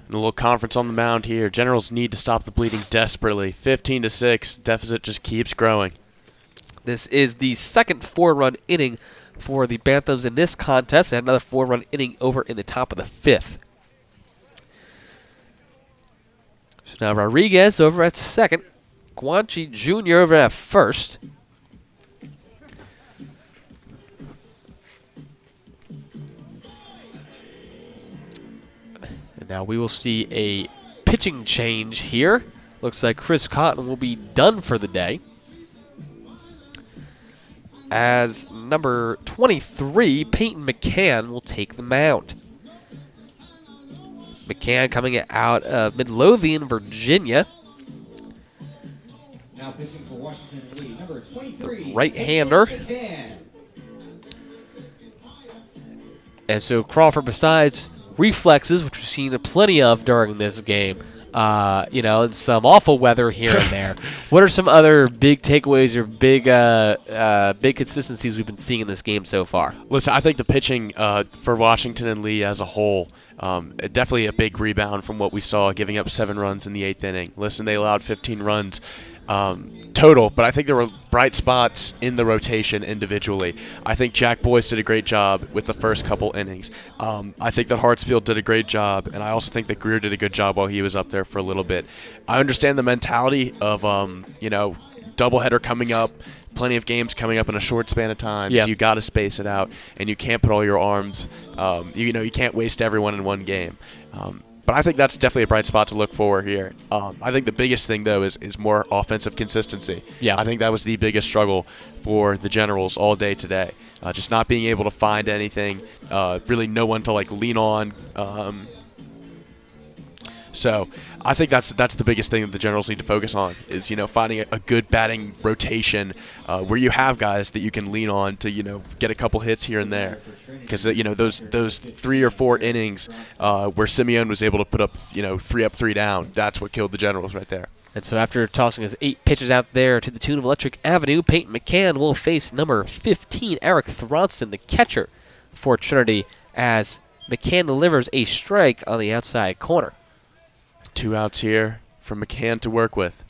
And a little conference on the mound here. Generals need to stop the bleeding desperately. 15-6. Deficit just keeps growing. This is the second 4-run inning for the Bantams in this contest. They had another 4-run inning over in the top of the 5th. So now Rodriguez over at second. Guanchi Jr. over at first. And now we will see a pitching change here. Looks like Chris Cotton will be done for the day, as number 23, Peyton McCann, will take the mound. McCann coming out of Midlothian, Virginia. Now pitching for Washington Lee, number 23, right-hander. McCann. And so Crawford, besides reflexes, which we've seen plenty of during this game, and some awful weather here and there. What are some other big takeaways or big consistencies we've been seeing in this game so far? Listen, I think the pitching for Washington and Lee as a whole, definitely a big rebound from what we saw, giving up 7 runs in the 8th inning. Listen, they allowed 15 runs total, but I think there were bright spots in the rotation individually. I think Jack Boyce did a great job with the first couple innings. I think that Hartsfield did a great job, and I also think that Greer did a good job while he was up there for a little bit. I understand the mentality of, doubleheader coming up, plenty of games coming up in a short span of time, so you got to space it out, and you can't put all your arms, you can't waste everyone in one game. But I think that's definitely a bright spot to look for here. I think the biggest thing, though, is more offensive consistency. Yeah. I think that was the biggest struggle for the Generals all day today. Just not being able to find anything, really no one to lean on. So I think that's the biggest thing that the Generals need to focus on is finding a good batting rotation where you have guys that you can lean on to get a couple hits here and there, because those 3 or 4 innings where Simeon was able to put up 3 up 3 down, that's what killed the Generals right there. And so after tossing his 8 pitches out there to the tune of Electric Avenue, Peyton McCann will face number 15 Eric Thronston, the catcher for Trinity, as McCann delivers a strike on the outside corner. 2 outs here for McCann to work with.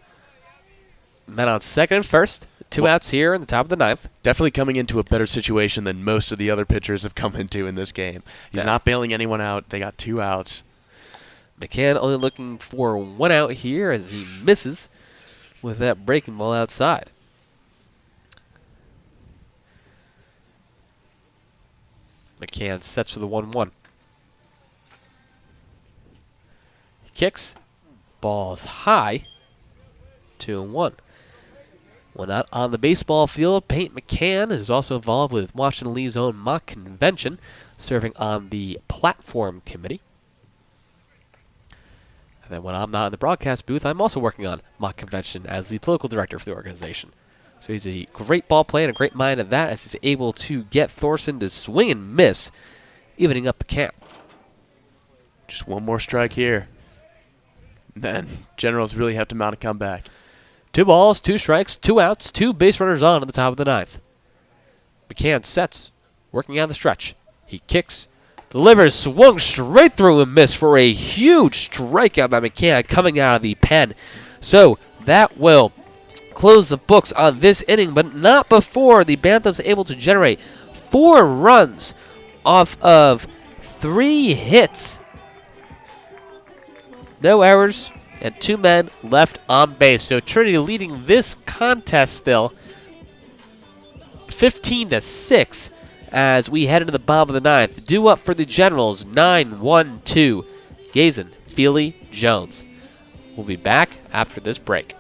Men on second and first. 2 outs here in the top of the 9th. Definitely coming into a better situation than most of the other pitchers have come into in this game. He's not bailing anyone out. They got 2 outs. McCann only looking for 1 out here as he misses with that breaking ball outside. McCann sets for the 1-1. Kicks, ball's high, 2-1. When not on the baseball field, Peyton McCann is also involved with Washington Lee's own mock convention, serving on the platform committee. And then when I'm not in the broadcast booth, I'm also working on mock convention as the political director for the organization. So he's a great ball player and a great mind at that, as he's able to get Thorson to swing and miss, evening up the count. Just 1 more strike here. Then Generals really have to mount a comeback. 2 balls, 2 strikes, 2 outs, 2 base runners on at the top of the 9th. McCann sets, working out the stretch. He kicks, delivers, swung straight through and missed for a huge strikeout by McCann coming out of the pen. So that will close the books on this inning, but not before the Banthams able to generate 4 runs off of 3 hits. No errors, and 2 men left on base. So Trinity leading this contest still 15-6 as we head into the bottom of the 9th. Due up for the Generals, 9-1-2. Gazen, Feely, Jones. We'll be back after this break.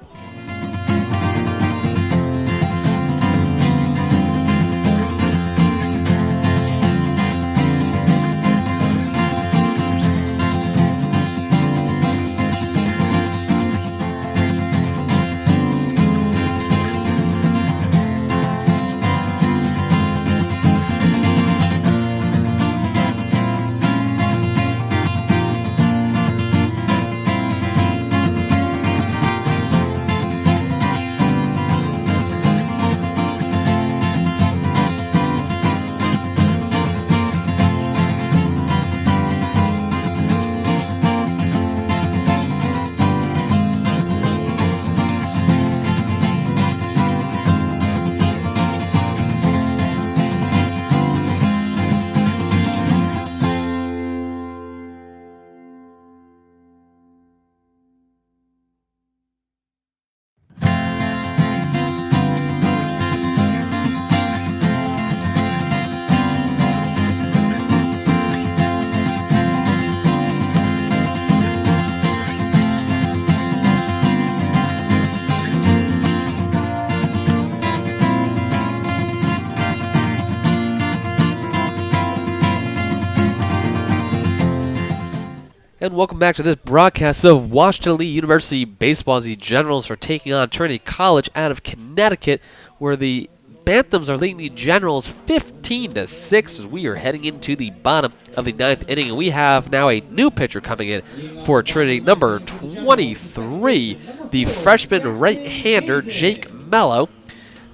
And welcome back to this broadcast of Washington Lee University Baseball as the Generals are taking on Trinity College out of Connecticut, where the Banthams are leading the Generals 15-6 as we are heading into the bottom of the 9th inning. And we have now a new pitcher coming in for Trinity, number 23, the freshman right-hander Jake Mello,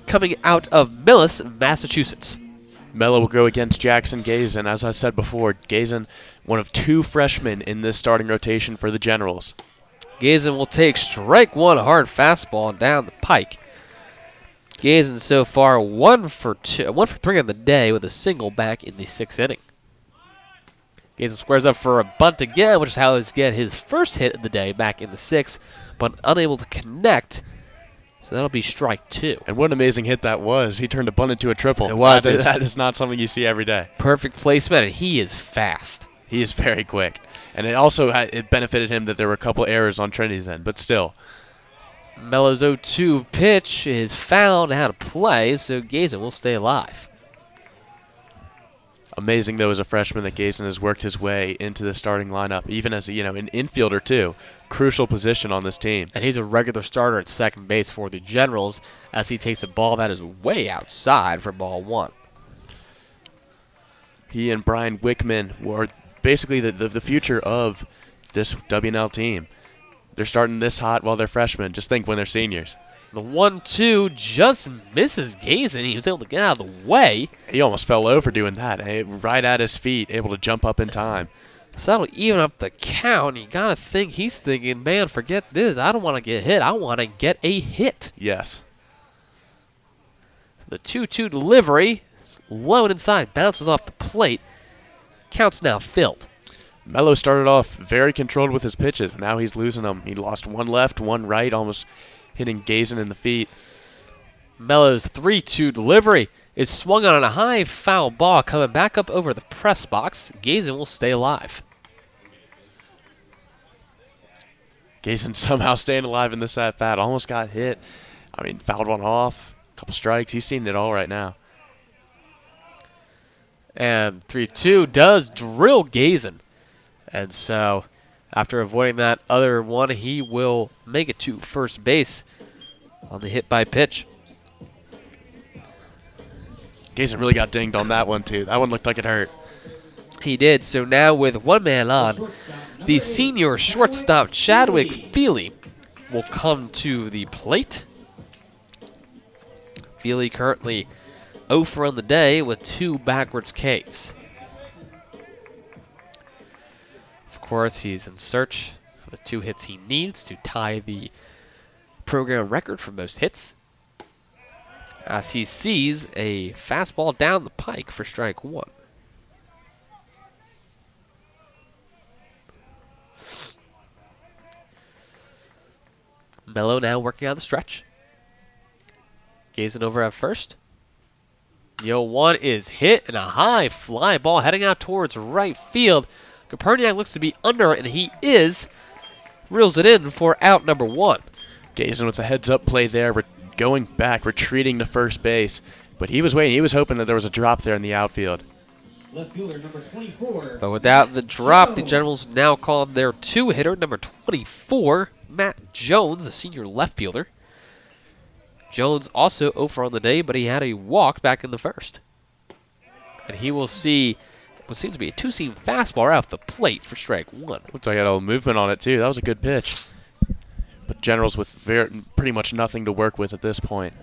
coming out of Millis, Massachusetts. Mello will go against Jackson Gazen. As I said before, Gazen, one of 2 freshmen in this starting rotation for the Generals. Gazen will take strike one, hard fastball down the pike. Gazen so far 1 for 3 on the day with a single back in the 6th inning. Gazen squares up for a bunt again, which is how he's get his first hit of the day back in the 6th, but unable to connect. So that'll be strike 2. And what an amazing hit that was. He turned a bunt into a triple. It was. That is not something you see every day. Perfect placement, and he is fast. He is very quick. And it also it benefited him that there were a couple errors on Trinity's end, but still. Mello's 0-2 pitch is found out of play, so Gazen will stay alive. Amazing, though, as a freshman that Gazen has worked his way into the starting lineup, even as an infielder, too. Crucial position on this team. And he's a regular starter at second base for the Generals as he takes a ball that is way outside for ball 1. He and Brian Wickman were basically the future of this WNL team. They're starting this hot while they're freshmen. Just think when they're seniors. The 1-2 just misses Gazen. He was able to get out of the way. He almost fell low for doing that. Right at his feet, able to jump up in time. So that'll even up the count. You got to think he's thinking, man, forget this. I don't want to get hit. I want to get a hit. Yes. The 2-2 delivery is low and inside. Bounces off the plate. Count's now filled. Mello started off very controlled with his pitches. Now he's losing them. He lost one left, one right, almost hitting Gazen in the feet. Mello's 3-2 delivery is swung on a high foul ball coming back up over the press box. Gazen will stay alive. Gazen somehow staying alive in this at-bat. Almost got hit. Fouled one off. A couple strikes. He's seen it all right now. And 3-2 does drill Gazen. And so, after avoiding that other one, he will make it to first base on the hit by pitch. Gazen really got dinged on that one, too. That one looked like it hurt. He did. So now with one man on, the senior shortstop Chadwick Feely will come to the plate. Feely currently 0 for on the day with 2 backwards Ks. Of course, he's in search of the 2 hits he needs to tie the program record for most hits, as he sees a fastball down the pike for strike 1. Mello now working on the stretch. Gazen over at first. The 0-1 is hit, and a high fly ball heading out towards right field. Koperniak looks to be under, and he is. Reels it in for out number 1. Gazen with a heads-up play there, going back, retreating to first base. But he was waiting. He was hoping that there was a drop there in the outfield. Left fielder number 24. But without the drop, the Generals now call their 2-hitter, number 24, Matt Jones, a senior left fielder. Jones also 0 for on the day, but he had a walk back in the first. And he will see what seems to be a 2-seam fastball right off the plate for strike 1. Looked like he had a little movement on it, too. That was a good pitch. But Generals with pretty much nothing to work with at this point.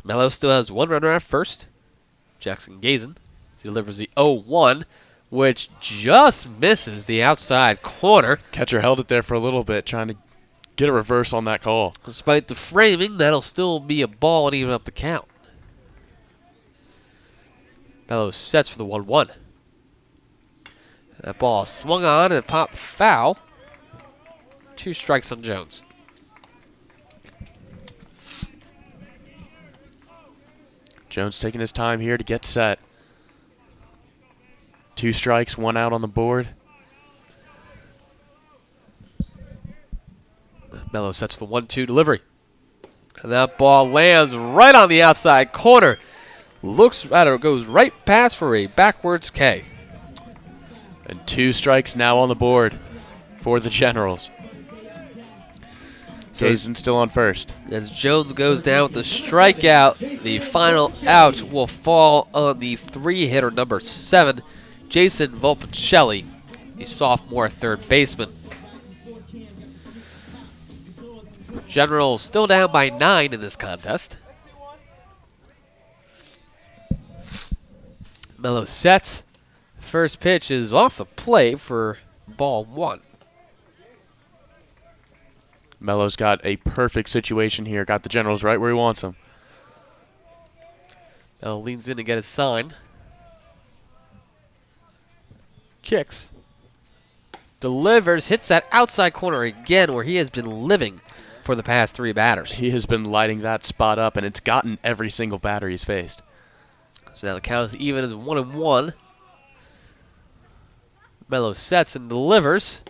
Mello still has 1 runner at first. Jackson Gazen delivers the 0-1, which just misses the outside corner. Catcher held it there for a little bit, trying to get a reverse on that call. Despite the framing, that'll still be a ball and even up the count. Mello sets for the 1-1. That ball swung on and popped foul. 2 strikes on Jones. Jones taking his time here to get set. 2 strikes, 1 out on the board. Mello sets the 1-2 delivery. And that ball lands right on the outside corner. Goes right past for a backwards K. And 2 strikes now on the board for the Generals. So Jason still on first. as Jones goes down with the strikeout, the final out will fall on the 3-hitter number 7, Jason Volpicelli, the sophomore third baseman. Generals still down by 9 in this contest. Mello sets. First pitch is off the plate for ball 1. Mello's got a perfect situation here. Got the Generals right where he wants them. Mello leans in to get his sign. Kicks. Delivers. Hits that outside corner again where he has been living for the past 3 batters. He has been lighting that spot up, and it's gotten every single batter he's faced. So now the count is even as 1-1. Mello sets and delivers.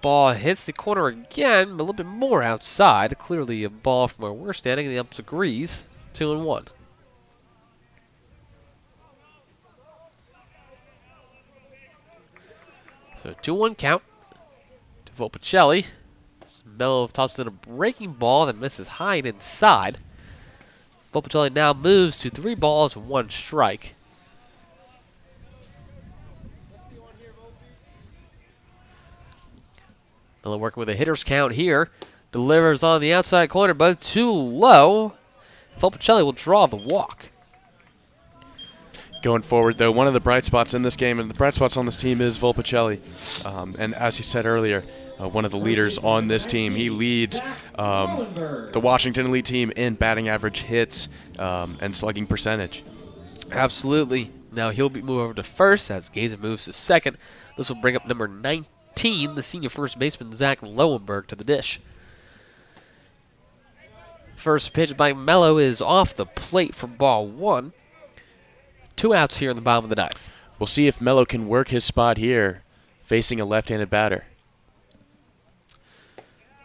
Ball hits the corner again, a little bit more outside. Clearly a ball from where we're standing. The umps agrees. 2-1. So 2-1 count to Volpicelli. Mello tosses in a breaking ball that misses high and inside. Volpicelli now moves to 3 balls and 1 strike. Mello working with a hitter's count here. Delivers on the outside corner, but too low. Volpicelli will draw the walk. Going forward, though, one of the bright spots in this game, and the bright spots on this team, is Volpicelli. And as he said earlier, one of the leaders on this team. He leads the Washington Elite team in batting average, hits, and slugging percentage. Absolutely. Now he'll be moved over to first as Gazen moves to second. This will bring up number 19, the senior first baseman, Zach Lowenberg, to the dish. First pitch by Mello is off the plate for ball 1. 2 outs here in the bottom of the 9th. We'll see if Mello can work his spot here, facing a left-handed batter.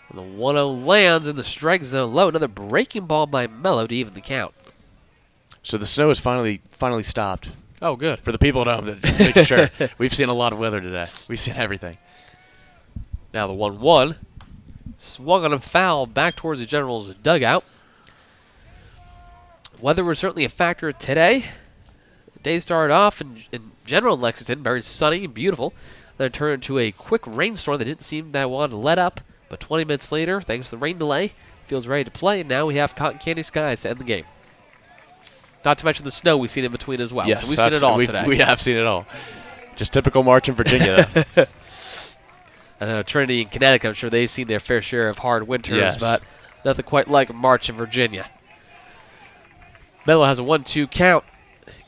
And the 1-0 lands in the strike zone low. Another breaking ball by Mello to even the count. So the snow has finally stopped. Oh, good. For the people at home, that making sure. We've seen a lot of weather today. We've seen everything. Now the 1-1. Swung on a foul back towards the Generals' dugout. Weather was certainly a factor today. The day started off in general in Lexington, very sunny and beautiful. Then it turned into a quick rainstorm that didn't seem that wanted to let up. But 20 minutes later, thanks to the rain delay, feels ready to play. And now we have cotton candy skies to end the game. Not to mention the snow we've seen in between as well. Yes, so we've seen it all today. We have seen it all. Just typical March in Virginia, though. I know Trinity and Connecticut, I'm sure they've seen their fair share of hard winters, Yes. but nothing quite like March in Virginia. Mello has a 1-2 count.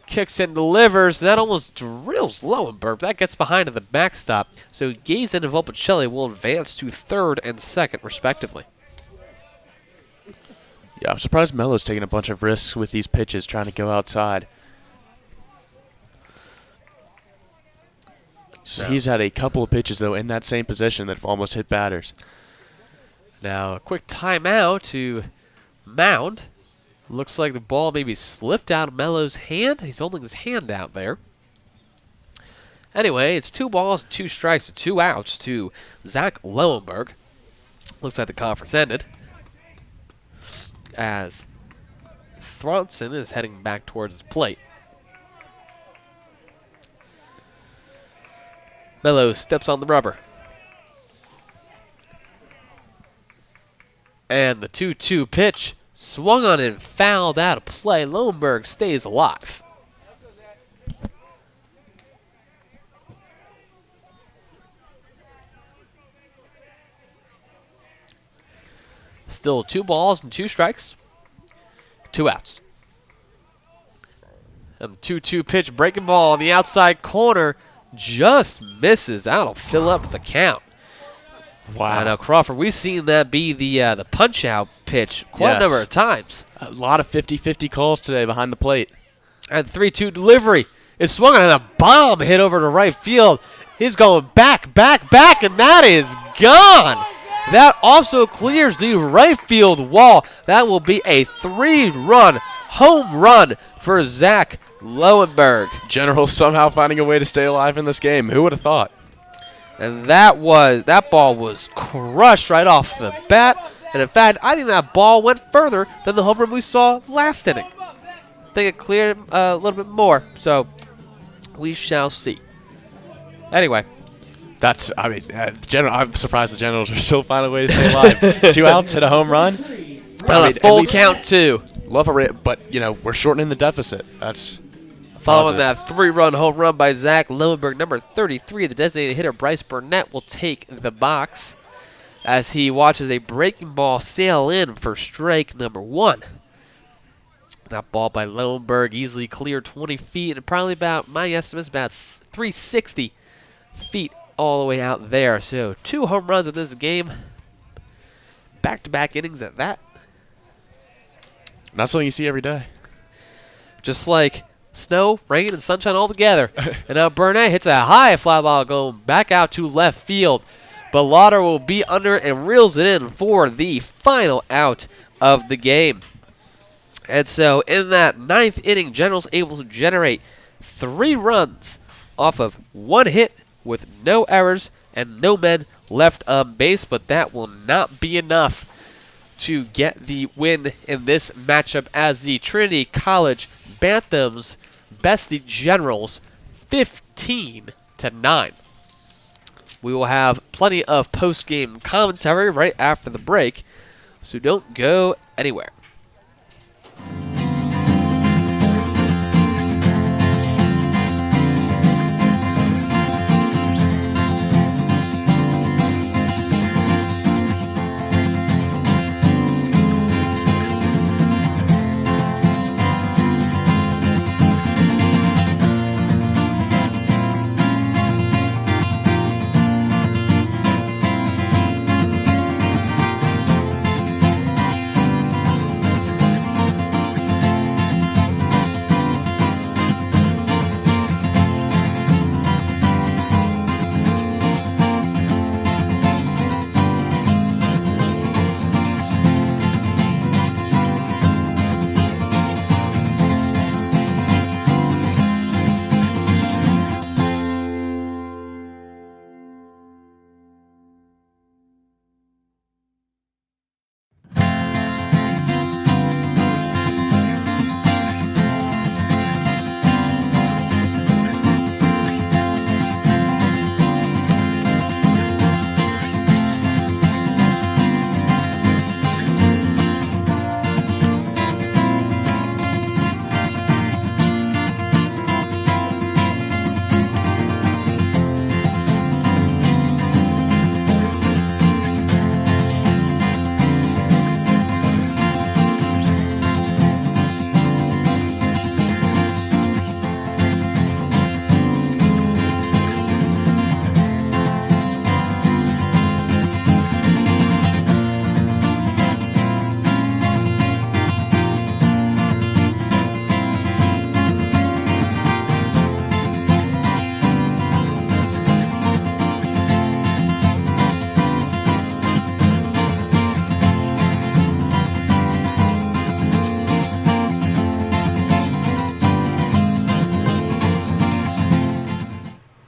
Kicks and delivers. That almost drills Lowenberg. That gets behind to the backstop. So Gazen and Volpicelli will advance to third and second, respectively. Yeah, I'm surprised Mello's taking a bunch of risks with these pitches, trying to go outside. So he's had a couple of pitches, though, in that same position that have almost hit batters. Now, a quick timeout to Mound. Looks like the ball maybe slipped out of Mello's hand. He's holding his hand out there. Anyway, it's 2 balls, 2 strikes, 2 outs to Zach Lowenberg. Looks like the conference ended, as Thronson is heading back towards the plate. Mello steps on the rubber. And the 2-2 pitch swung on and fouled out of play. Lowenberg stays alive. Still 2 balls and 2 strikes. 2 outs. And the 2-2 pitch, breaking ball on the outside corner, just misses. That'll fill up the count. Wow. I know, Crawford, we've seen that be the punch-out pitch quite a number of times. A lot of 50-50 calls today behind the plate. And 3-2 delivery. It swung on a bomb hit over to right field. He's going back, and that is gone. That also clears the right field wall. That will be a 3-run home run for Zach Lowenberg. Generals somehow finding a way to stay alive in this game. Who would have thought? And that ball was crushed right off the bat. And in fact, I think that ball went further than the home run we saw last inning. I think it cleared a little bit more. So we shall see. Anyway. I'm surprised the Generals are still finding a way to stay alive. 2 outs, hit a home run. On a full count, too. Love it, but, we're shortening the deficit. That's following positive. that 3-run home run by Zach Lillenberg, number 33, the designated hitter Bryce Burnett will take the box as he watches a breaking ball sail in for strike number 1. That ball by Lillenberg easily cleared 20 feet and probably about, my estimate is about 360 feet all the way out there. So 2 home runs in this game. Back-to-back innings at that. Not something you see every day. Just like snow, rain, and sunshine all together. And now Burnett hits a high fly ball going back out to left field. But Lauder will be under and reels it in for the final out of the game. And so in that 9th inning, Generals able to generate 3 runs off of 1 hit with no errors and no men left on base, but that will not be enough to get the win in this matchup as the Trinity College Banthams best the Generals 15-9. We will have plenty of post-game commentary right after the break, so don't go anywhere.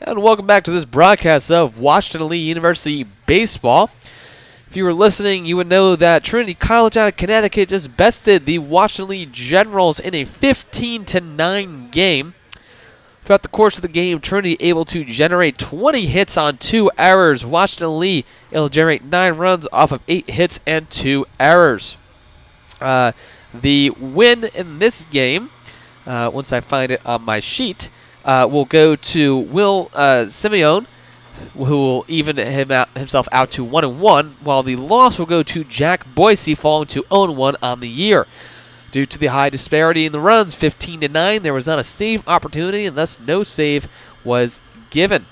And welcome back to this broadcast of Washington Lee University Baseball. If you were listening, you would know that Trinity College out of Connecticut just bested the Washington Lee Generals in a 15-9 game. Throughout the course of the game, Trinity able to generate 20 hits on 2 errors. Washington Lee able to generate 9 runs off of 8 hits and 2 errors. The win in this game, once I find it on my sheet, will go to Will Simeone, who will even himself out to 1-1, while the loss will go to Jack Boise, falling to 0-1 on the year. Due to the high disparity in the runs, 15-9, there was not a save opportunity, and thus no save was given.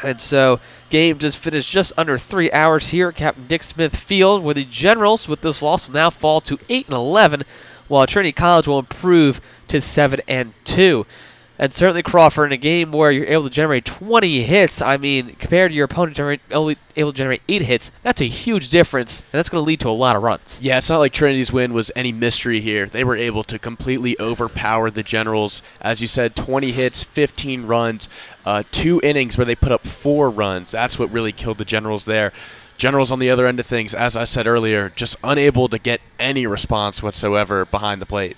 And so, game just finished just under 3 hours here at Captain Dick Smith Field, where the Generals, with this loss, will now fall to 8-11, while Trinity College will improve to 7-2. And certainly, Crawford, in a game where you're able to generate 20 hits, I mean, compared to your opponent only able to generate 8 hits, that's a huge difference, and that's going to lead to a lot of runs. Yeah, it's not like Trinity's win was any mystery here. They were able to completely overpower the Generals. As you said, 20 hits, 15 runs, 2 innings where they put up 4 runs. That's what really killed the Generals there. Generals on the other end of things, as I said earlier, just unable to get any response whatsoever behind the plate.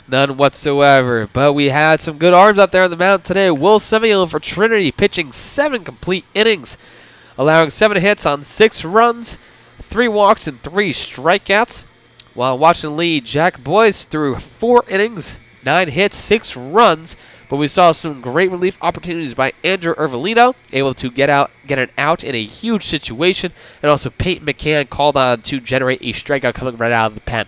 None whatsoever. But we had some good arms out there on the mound today. Will Simeon for Trinity pitching 7 complete innings, allowing 7 hits on 6 runs, 3 walks, and 3 strikeouts. While Washington Lee, Jack Boyce threw 4 innings, 9 hits, 6 runs. But we saw some great relief opportunities by Andrew Ervelino, able to get an out in a huge situation, and also Peyton McCann called on to generate a strikeout coming right out of the pen.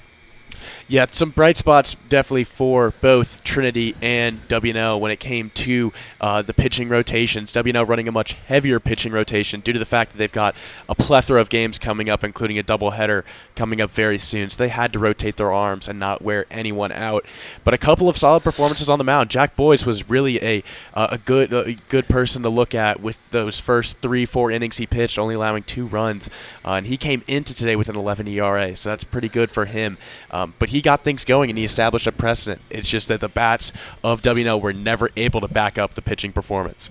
Yeah, some bright spots definitely for both Trinity and WNL when it came to the pitching rotations. WNL running a much heavier pitching rotation due to the fact that they've got a plethora of games coming up, including a doubleheader coming up very soon. So they had to rotate their arms and not wear anyone out. But a couple of solid performances on the mound. Jack Boyce was really a good person to look at with those first 3-4 innings he pitched, only allowing 2 runs. And he came into today with an 11 ERA, so that's pretty good for him. But he got things going and he established a precedent. It's just that the bats of WNL were never able to back up the pitching performance.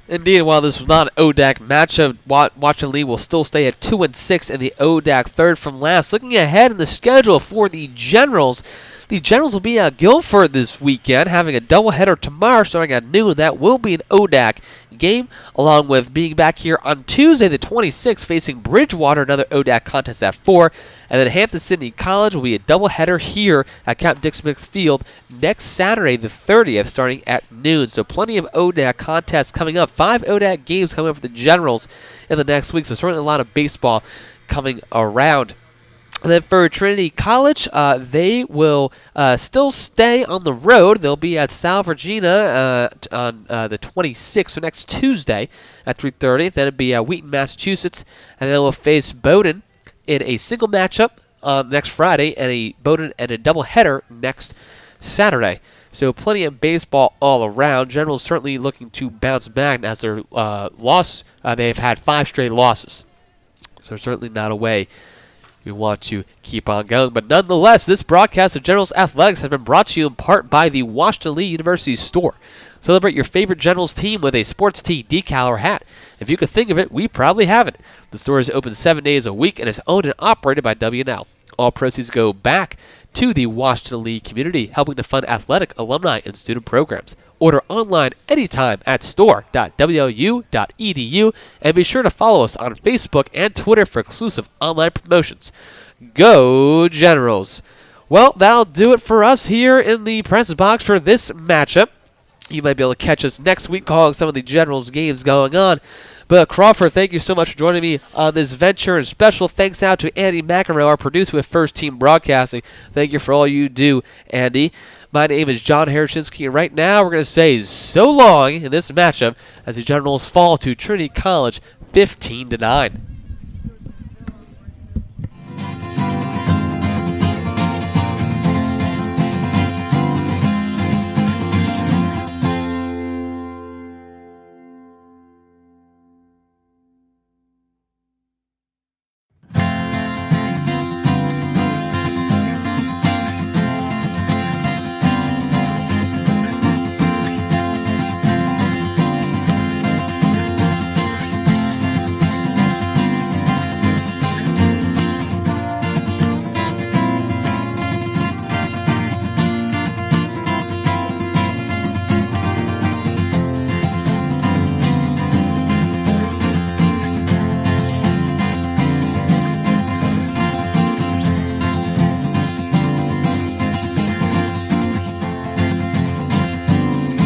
Indeed, while this was not an ODAC matchup, Washington Lee will still stay at 2-6 in the ODAC third from last. Looking ahead in the schedule for the Generals will be at Guilford this weekend, having a doubleheader tomorrow starting at noon. That will be an ODAC game, along with being back here on Tuesday the 26th, facing Bridgewater, another ODAC contest at 4. And then Hampton Sydney College will be a doubleheader here at Captain Dick Smith Field next Saturday the 30th, starting at noon. So plenty of ODAC contests coming up. 5 ODAC games coming up for the Generals in the next week. So certainly a lot of baseball coming around. And then for Trinity College, they will still stay on the road. They'll be at Sal Virginia on the 26th, so next Tuesday at 3:30. Then it'll be Wheaton, Massachusetts, and then we'll face Bowdoin in a single matchup next Friday, and a Bowdoin and a doubleheader next Saturday. So plenty of baseball all around. Generals certainly looking to bounce back as their they've had 5 straight losses. So certainly not a way we want to keep on going. But nonetheless, this broadcast of Generals Athletics has been brought to you in part by the Washington Lee University Store. Celebrate your favorite Generals team with a sports tee, decal, or hat. If you could think of it, we probably have it. The store is open 7 days a week and is owned and operated by WNL. All proceeds go back to the Washington Lee community, helping to fund athletic, alumni, and student programs. Order online anytime at store.wlu.edu, and be sure to follow us on Facebook and Twitter for exclusive online promotions. Go Generals! Well, that'll do it for us here in the press box for this matchup. You might be able to catch us next week calling some of the Generals games going on. But Crawford, thank you so much for joining me on this venture, and special thanks out to Andy McEnroe, our producer with First Team Broadcasting. Thank you for all you do, Andy. My name is John Herashinsky, and right now we're going to say so long in this matchup as the Generals fall to Trinity College 15-9.